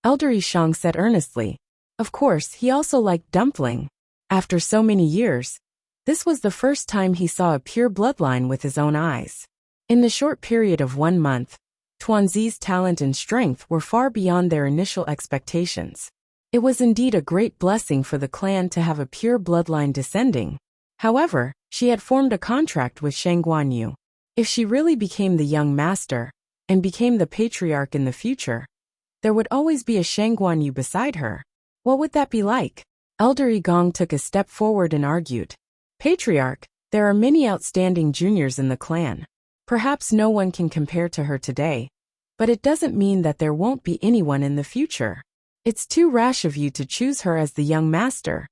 Elder Yishang said earnestly. Of course, he also liked Dumpling. After so many years, this was the first time he saw a pure bloodline with his own eyes. In the short period of 1 month, Tuanzi's talent and strength were far beyond their initial expectations. It was indeed a great blessing for the clan to have a pure bloodline descending. However, she had formed a contract with Shangguanyu. If she really became the young master, and became the patriarch in the future, there would always be a Shangguanyu beside her. What would that be like? Elder Igong took a step forward and argued. Patriarch, there are many outstanding juniors in the clan. Perhaps no one can compare to her today, but it doesn't mean that there won't be anyone in the future. It's too rash of you to choose her as the young master.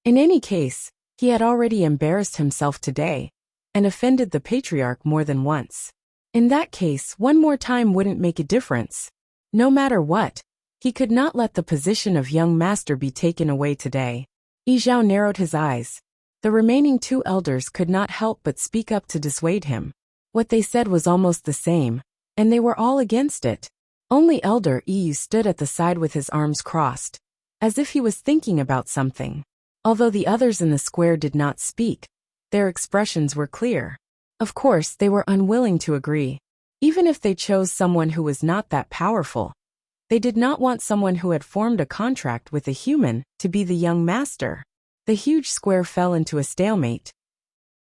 In any case, he had already embarrassed himself today, and offended the patriarch more than once. In that case, one more time wouldn't make a difference. No matter what, he could not let the position of young master be taken away today. Yi Zhao narrowed his eyes. The remaining 2 elders could not help but speak up to dissuade him. What they said was almost the same, and they were all against it. Only Elder Yu stood at the side with his arms crossed, as if he was thinking about something. Although the others in the square did not speak, their expressions were clear. Of course, they were unwilling to agree. Even if they chose someone who was not that powerful, they did not want someone who had formed a contract with a human to be the young master. The huge square fell into a stalemate.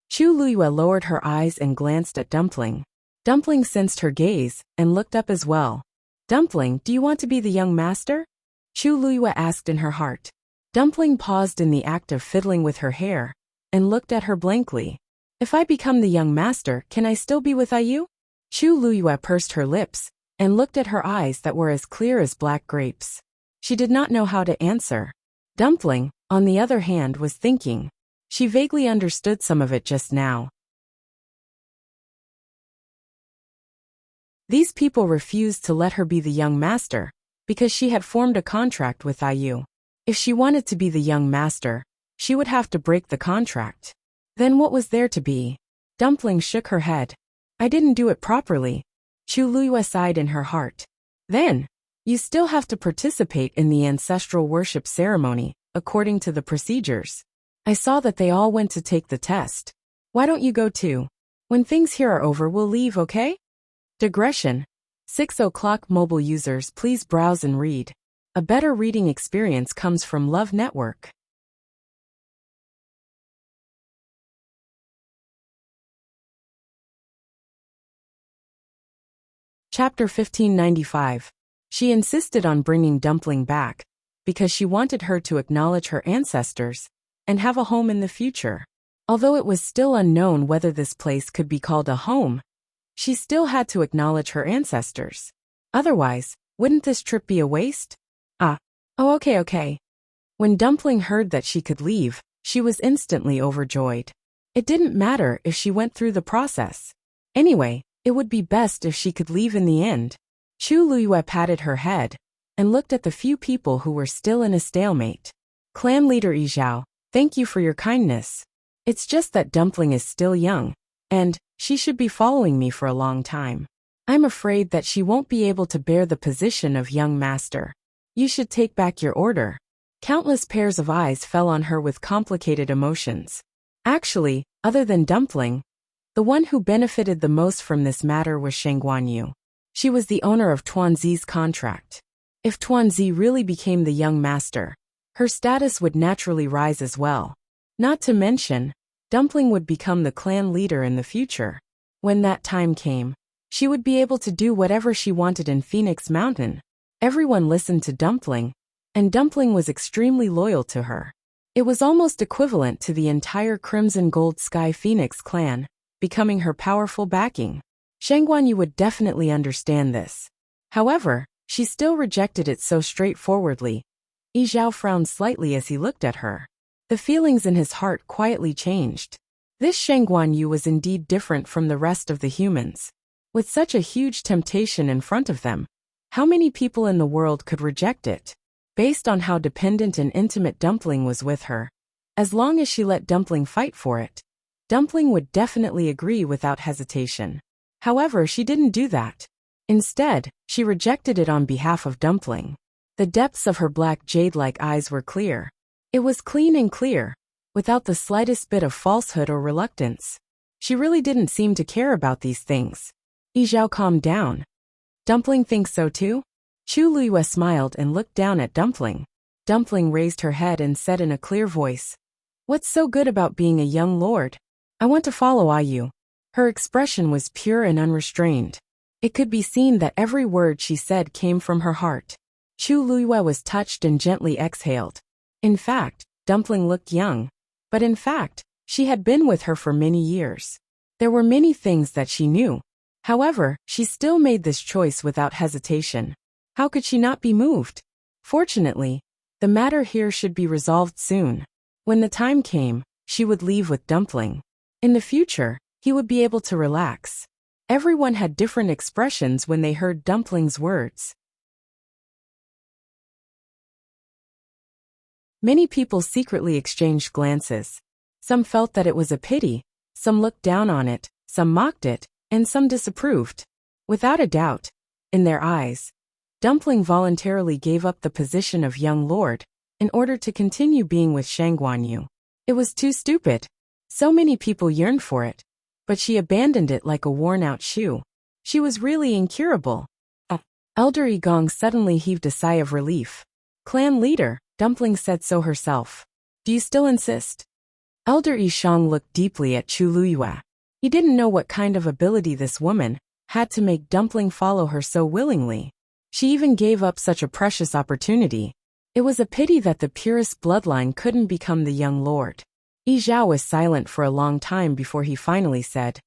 Chu Luyue lowered her eyes and glanced at Dumpling. Dumpling sensed her gaze and looked up as well. Dumpling, do you want to be the young master? Chu Luyue asked in her heart. Dumpling paused in the act of fiddling with her hair and looked at her blankly. If I become the young master, can I still be with Ayu? Chu Luyue pursed her lips and looked at her eyes that were as clear as black grapes. She did not know how to answer. Dumpling, on the other hand, was thinking. She vaguely understood some of it just now. These people refused to let her be the young master, because she had formed a contract with Ayu. If she wanted to be the young master, she would have to break the contract. Then what was there to be? Dumpling shook her head. I didn't do it properly. Chu Luyue sighed in her heart. Then, you still have to participate in the ancestral worship ceremony, according to the procedures. I saw that they all went to take the test. Why don't you go too? When things here are over, we'll leave, okay? Digression. 6 o'clock mobile users, please browse and read. A better reading experience comes from Love Network. Chapter 1595. She insisted on bringing Dumpling back, because she wanted her to acknowledge her ancestors and have a home in the future. Although it was still unknown whether this place could be called a home, she still had to acknowledge her ancestors. Otherwise, Wouldn't this trip be a waste? Ah. Oh, okay. When Dumpling heard that she could leave, she was instantly overjoyed. It didn't matter if she went through the process. Anyway, it would be best if she could leave in the end. Chu Luyue patted her head and looked at the few people who were still in a stalemate. Clan leader Yizhao, thank you for your kindness. It's just that Dumpling is still young, and she should be following me for a long time. I'm afraid that she won't be able to bear the position of young master. You should take back your order. Countless pairs of eyes fell on her with complicated emotions. Actually, other than Dumpling, the one who benefited the most from this matter was Shang Guanyu. She was the owner of Tuanzi's contract. If Tuanzi really became the young master, her status would naturally rise as well. Not to mention, Dumpling would become the clan leader in the future. When that time came, she would be able to do whatever she wanted in Phoenix Mountain. Everyone listened to Dumpling, and Dumpling was extremely loyal to her. It was almost equivalent to the entire Crimson Gold Sky Phoenix clan, becoming her powerful backing. Shang Guanyu would definitely understand this. However, she still rejected it so straightforwardly. Yi Zhao frowned slightly as he looked at her. The feelings in his heart quietly changed. This Shang Guanyu was indeed different from the rest of the humans. With such a huge temptation in front of them, how many people in the world could reject it? Based on how dependent and intimate Dumpling was with her, as long as she let Dumpling fight for it, Dumpling would definitely agree without hesitation. However, she didn't do that. Instead, she rejected it on behalf of Dumpling. The depths of her black jade-like eyes were clear. It was clean and clear, without the slightest bit of falsehood or reluctance. She really didn't seem to care about these things. Yi Zhao calmed down. Dumpling thinks so too? Chu Luyue smiled and looked down at Dumpling. Dumpling raised her head and said in a clear voice, "What's so good about being a young lord? I want to follow Ayu." Her expression was pure and unrestrained. It could be seen that every word she said came from her heart. Chu Luyue was touched and gently exhaled. In fact, Dumpling looked young. But in fact, she had been with her for many years. There were many things that she knew. However, she still made this choice without hesitation. How could she not be moved? Fortunately, the matter here should be resolved soon. When the time came, she would leave with Dumpling. In the future, he would be able to relax. Everyone had different expressions when they heard Dumpling's words. Many people secretly exchanged glances. Some felt that it was a pity, some looked down on it, some mocked it, and some disapproved. Without a doubt, in their eyes, Dumpling voluntarily gave up the position of young lord in order to continue being with Shang Guanyu. It was too stupid. So many people yearned for it, but she abandoned it like a worn-out shoe. She was really incurable. Elder Yigong suddenly heaved a sigh of relief. Clan leader, Dumpling said so herself. Do you still insist? Elder Yishang looked deeply at Chu Luyue. He didn't know what kind of ability this woman had to make Dumpling follow her so willingly. She even gave up such a precious opportunity. It was a pity that the purest bloodline couldn't become the young lord. Yi Zhao was silent for a long time before he finally said,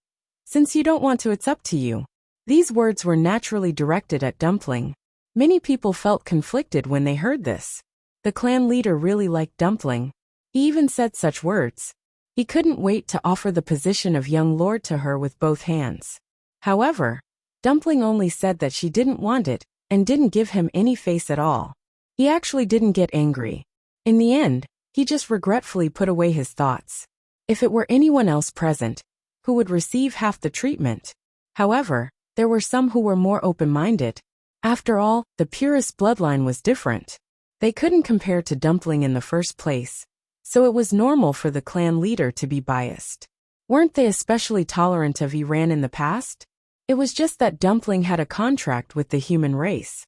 "Since you don't want to, it's up to you." These words were naturally directed at Dumpling. Many people felt conflicted when they heard this. The clan leader really liked Dumpling. He even said such words. He couldn't wait to offer the position of young lord to her with both hands. However, Dumpling only said that she didn't want it and didn't give him any face at all. He actually didn't get angry. In the end, he just regretfully put away his thoughts. If it were anyone else present, who would receive half the treatment? However, there were some who were more open-minded. After all, the purest bloodline was different. They couldn't compare to Dumpling in the first place, so it was normal for the clan leader to be biased. Weren't they especially tolerant of Iran in the past? It was just that Dumpling had a contract with the human race.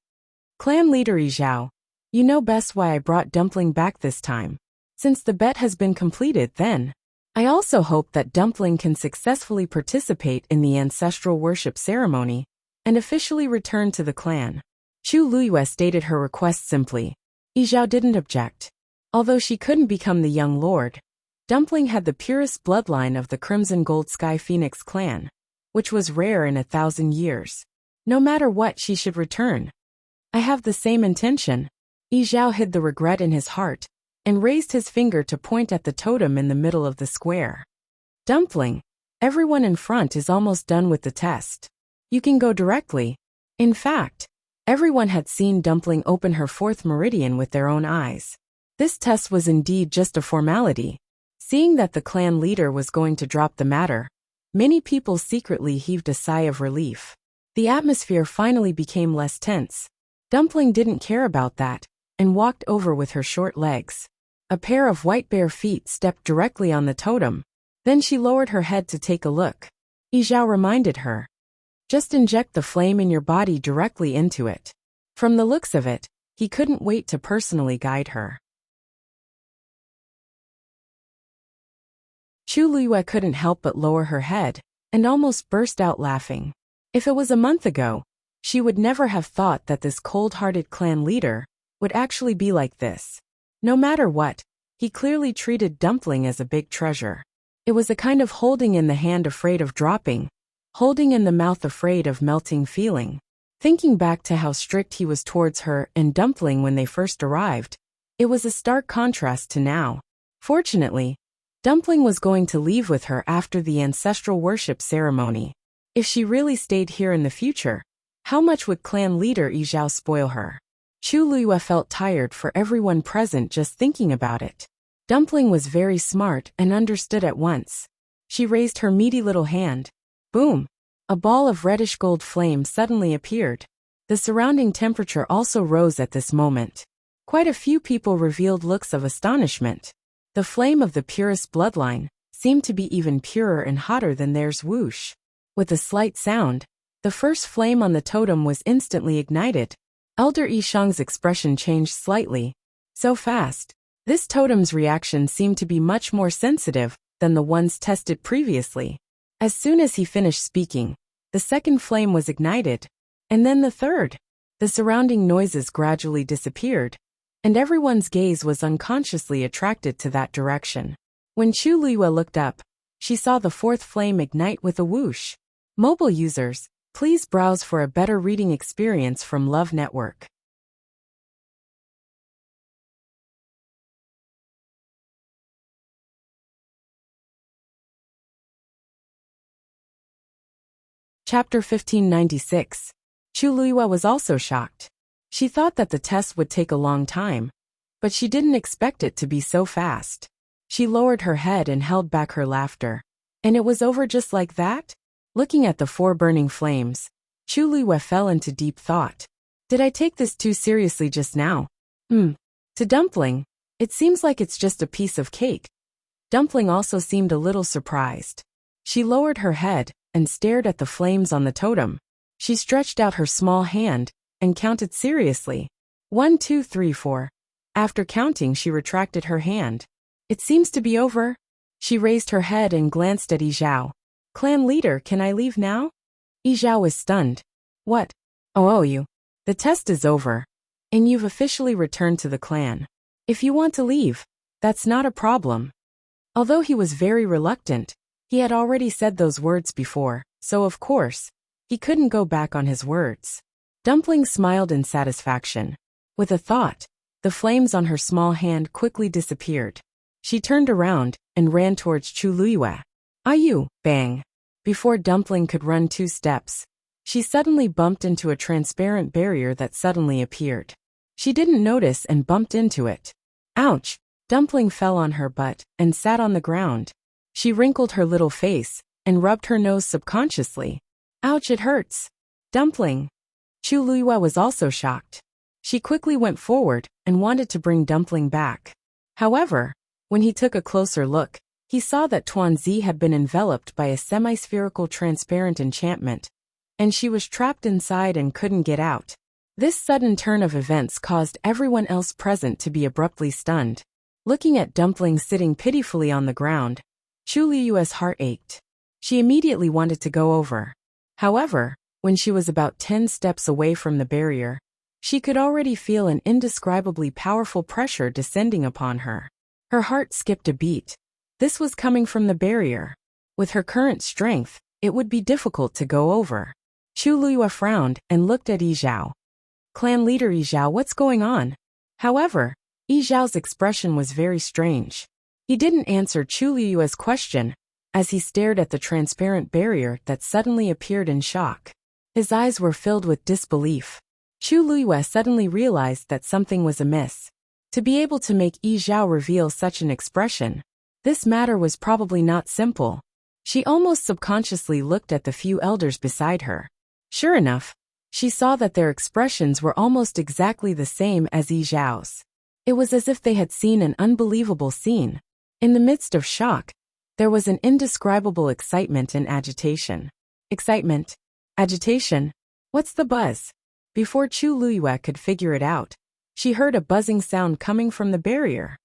Clan leader Yi Zhao, you know best why I brought Dumpling back this time. Since the bet has been completed, then, I also hope that Dumpling can successfully participate in the ancestral worship ceremony and officially return to the clan. Chu Luyue stated her request simply. Yi Zhao didn't object. Although she couldn't become the young lord, Dumpling had the purest bloodline of the Crimson Gold Sky Phoenix clan, which was rare in 1,000 years. No matter what, she should return. I have the same intention. Yi Zhao hid the regret in his heart and raised his finger to point at the totem in the middle of the square. Dumpling, everyone in front is almost done with the test. You can go directly. In fact, everyone had seen Dumpling open her fourth meridian with their own eyes. This test was indeed just a formality. Seeing that the clan leader was going to drop the matter, many people secretly heaved a sigh of relief. The atmosphere finally became less tense. Dumpling didn't care about that and walked over with her short legs. A pair of white bare feet stepped directly on the totem. Then she lowered her head to take a look. Yi Zhao reminded her. Just inject the flame in your body directly into it. From the looks of it, he couldn't wait to personally guide her. Chu Liyue couldn't help but lower her head and almost burst out laughing. If it was a month ago, she would never have thought that this cold-hearted clan leader would actually be like this. No matter what, he clearly treated Dumpling as a big treasure. It was a kind of holding in the hand afraid of dropping, holding in the mouth afraid of melting feeling. Thinking back to how strict he was towards her and Dumpling when they first arrived, it was a stark contrast to now. Fortunately, Dumpling was going to leave with her after the ancestral worship ceremony. If she really stayed here in the future, how much would clan leader Yi Zhao spoil her? Chu Liyue felt tired for everyone present just thinking about it. Dumpling was very smart and understood at once. She raised her meaty little hand. Boom! A ball of reddish-gold flame suddenly appeared. The surrounding temperature also rose at this moment. Quite a few people revealed looks of astonishment. The flame of the purest bloodline seemed to be even purer and hotter than theirs. Whoosh! With a slight sound, the first flame on the totem was instantly ignited. Elder Yishang's expression changed slightly. So fast. This totem's reaction seemed to be much more sensitive than the ones tested previously. As soon as he finished speaking, the second flame was ignited, and then the third. The surrounding noises gradually disappeared, and everyone's gaze was unconsciously attracted to that direction. When Chu Liyue looked up, she saw the fourth flame ignite with a whoosh. Mobile users, please browse for a better reading experience from Love Network. Chapter 1596. Chu Liyue was also shocked. She thought that the test would take a long time, but she didn't expect it to be so fast. She lowered her head and held back her laughter. And it was over just like that? Looking at the four burning flames, Chu Liyue fell into deep thought. Did I take this too seriously just now? To Dumpling, it seems like it's just a piece of cake. Dumpling also seemed a little surprised. She lowered her head and stared at the flames on the totem. She stretched out her small hand and counted seriously. 1, 2, 3, 4. After counting, she retracted her hand. It seems to be over. She raised her head and glanced at Yi Zhao. Clan leader, can I leave now? Yi Zhao was stunned. What? Oh, you. The test is over, and you've officially returned to the clan. If you want to leave, that's not a problem. Although he was very reluctant, he had already said those words before, so of course, he couldn't go back on his words. Dumpling smiled in satisfaction. With a thought, the flames on her small hand quickly disappeared. She turned around and ran towards Chu Liyue. Ayu, bang! Before Dumpling could run 2 steps, she suddenly bumped into a transparent barrier that suddenly appeared. She didn't notice and bumped into it. Ouch! Dumpling fell on her butt and sat on the ground. She wrinkled her little face and rubbed her nose subconsciously. Ouch, it hurts. Dumpling. Chu Liyue was also shocked. She quickly went forward and wanted to bring Dumpling back. However, when he took a closer look, he saw that Tuanzi had been enveloped by a semi-spherical transparent enchantment, and she was trapped inside and couldn't get out. This sudden turn of events caused everyone else present to be abruptly stunned. Looking at Dumpling sitting pitifully on the ground, Chu Liyue's heart ached. She immediately wanted to go over. However, when she was about 10 steps away from the barrier, she could already feel an indescribably powerful pressure descending upon her. Her heart skipped a beat. This was coming from the barrier. With her current strength, it would be difficult to go over. Chu Liyue frowned and looked at Yi Zhao. Clan leader Yizhao, what's going on? However, Yizhao's expression was very strange. He didn't answer Chu Liyue's question, as he stared at the transparent barrier that suddenly appeared in shock. His eyes were filled with disbelief. Chu Liyue suddenly realized that something was amiss. To be able to make Yizhao reveal such an expression, this matter was probably not simple. She almost subconsciously looked at the few elders beside her. Sure enough, she saw that their expressions were almost exactly the same as Yizhao's. It was as if they had seen an unbelievable scene. In the midst of shock, there was an indescribable excitement and agitation. Excitement? Agitation? What's the buzz? Before Chu Liyue could figure it out, she heard a buzzing sound coming from the barrier.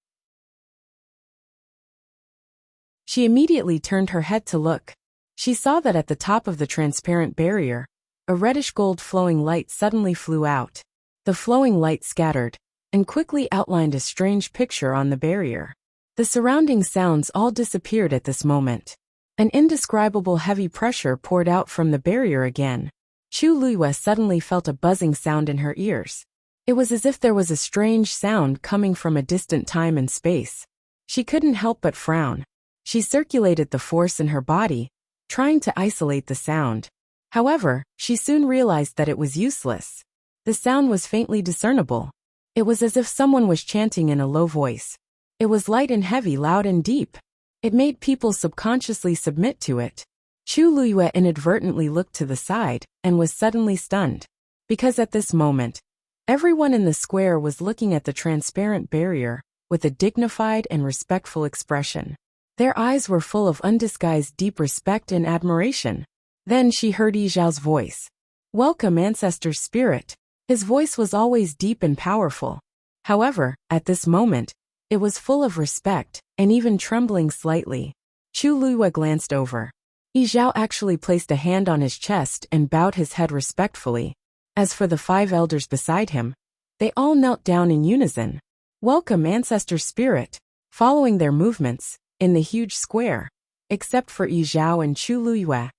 She immediately turned her head to look. She saw that at the top of the transparent barrier, a reddish-gold flowing light suddenly flew out. The flowing light scattered, and quickly outlined a strange picture on the barrier. The surrounding sounds all disappeared at this moment. An indescribable heavy pressure poured out from the barrier again. Chu Liyue suddenly felt a buzzing sound in her ears. It was as if there was a strange sound coming from a distant time and space. She couldn't help but frown. She circulated the force in her body, trying to isolate the sound. However, she soon realized that it was useless. The sound was faintly discernible. It was as if someone was chanting in a low voice. It was light and heavy, loud and deep. It made people subconsciously submit to it. Chu Liyue inadvertently looked to the side and was suddenly stunned. Because at this moment, everyone in the square was looking at the transparent barrier with a dignified and respectful expression. Their eyes were full of undisguised deep respect and admiration. Then she heard Yizhao's voice. "Welcome, ancestor spirit." His voice was always deep and powerful. However, at this moment, it was full of respect and even trembling slightly. Chu Liyue glanced over. Yizhao actually placed a hand on his chest and bowed his head respectfully. As for the 5 elders beside him, they all knelt down in unison. "Welcome, ancestor spirit," following their movements, in the huge square. Except for Yizhao and Chu Liyue,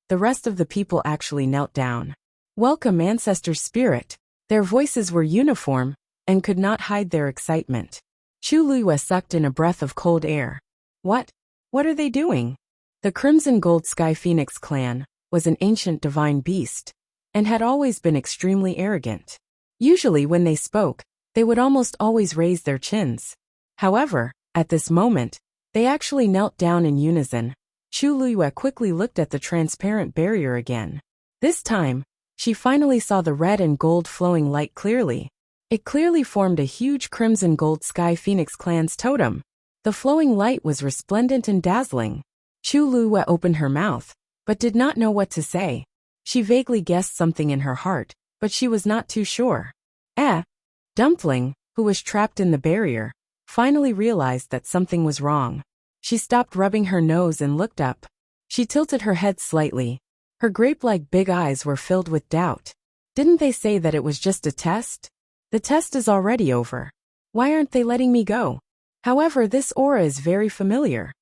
the rest of the people actually knelt down. "Welcome, ancestor spirit." Their voices were uniform and could not hide their excitement. Chu Liyue sucked in a breath of cold air. What are they doing? The Crimson Gold Sky Phoenix clan was an ancient divine beast and had always been extremely arrogant. Usually when they spoke, they would almost always raise their chins. However, at this moment, they actually knelt down in unison. Chu Liyue quickly looked at the transparent barrier again. This time, she finally saw the red and gold flowing light clearly. It clearly formed a huge Crimson Gold Sky Phoenix clan's totem. The flowing light was resplendent and dazzling. Chu Liyue opened her mouth, but did not know what to say. She vaguely guessed something in her heart, but she was not too sure. Dumpling, who was trapped in the barrier, finally realized that something was wrong. She stopped rubbing her nose and looked up. She tilted her head slightly. Her grape-like big eyes were filled with doubt. Didn't they say that it was just a test? The test is already over. Why aren't they letting me go? However, this aura is very familiar.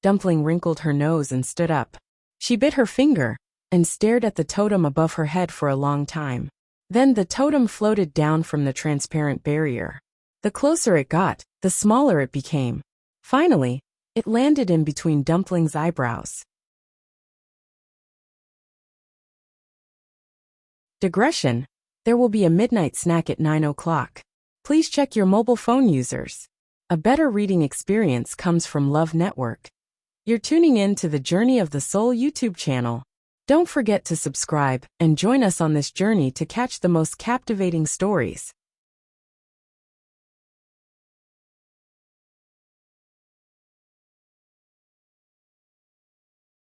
Dumpling wrinkled her nose and stood up. She bit her finger and stared at the totem above her head for a long time. Then the totem floated down from the transparent barrier. The closer it got, the smaller it became. Finally, it landed in between Dumpling's eyebrows. Digression: there will be a midnight snack at 9 o'clock. Please check your mobile phone users. A better reading experience comes from Love Network. You're tuning in to the Journey of the Soul YouTube channel. Don't forget to subscribe and join us on this journey to catch the most captivating stories.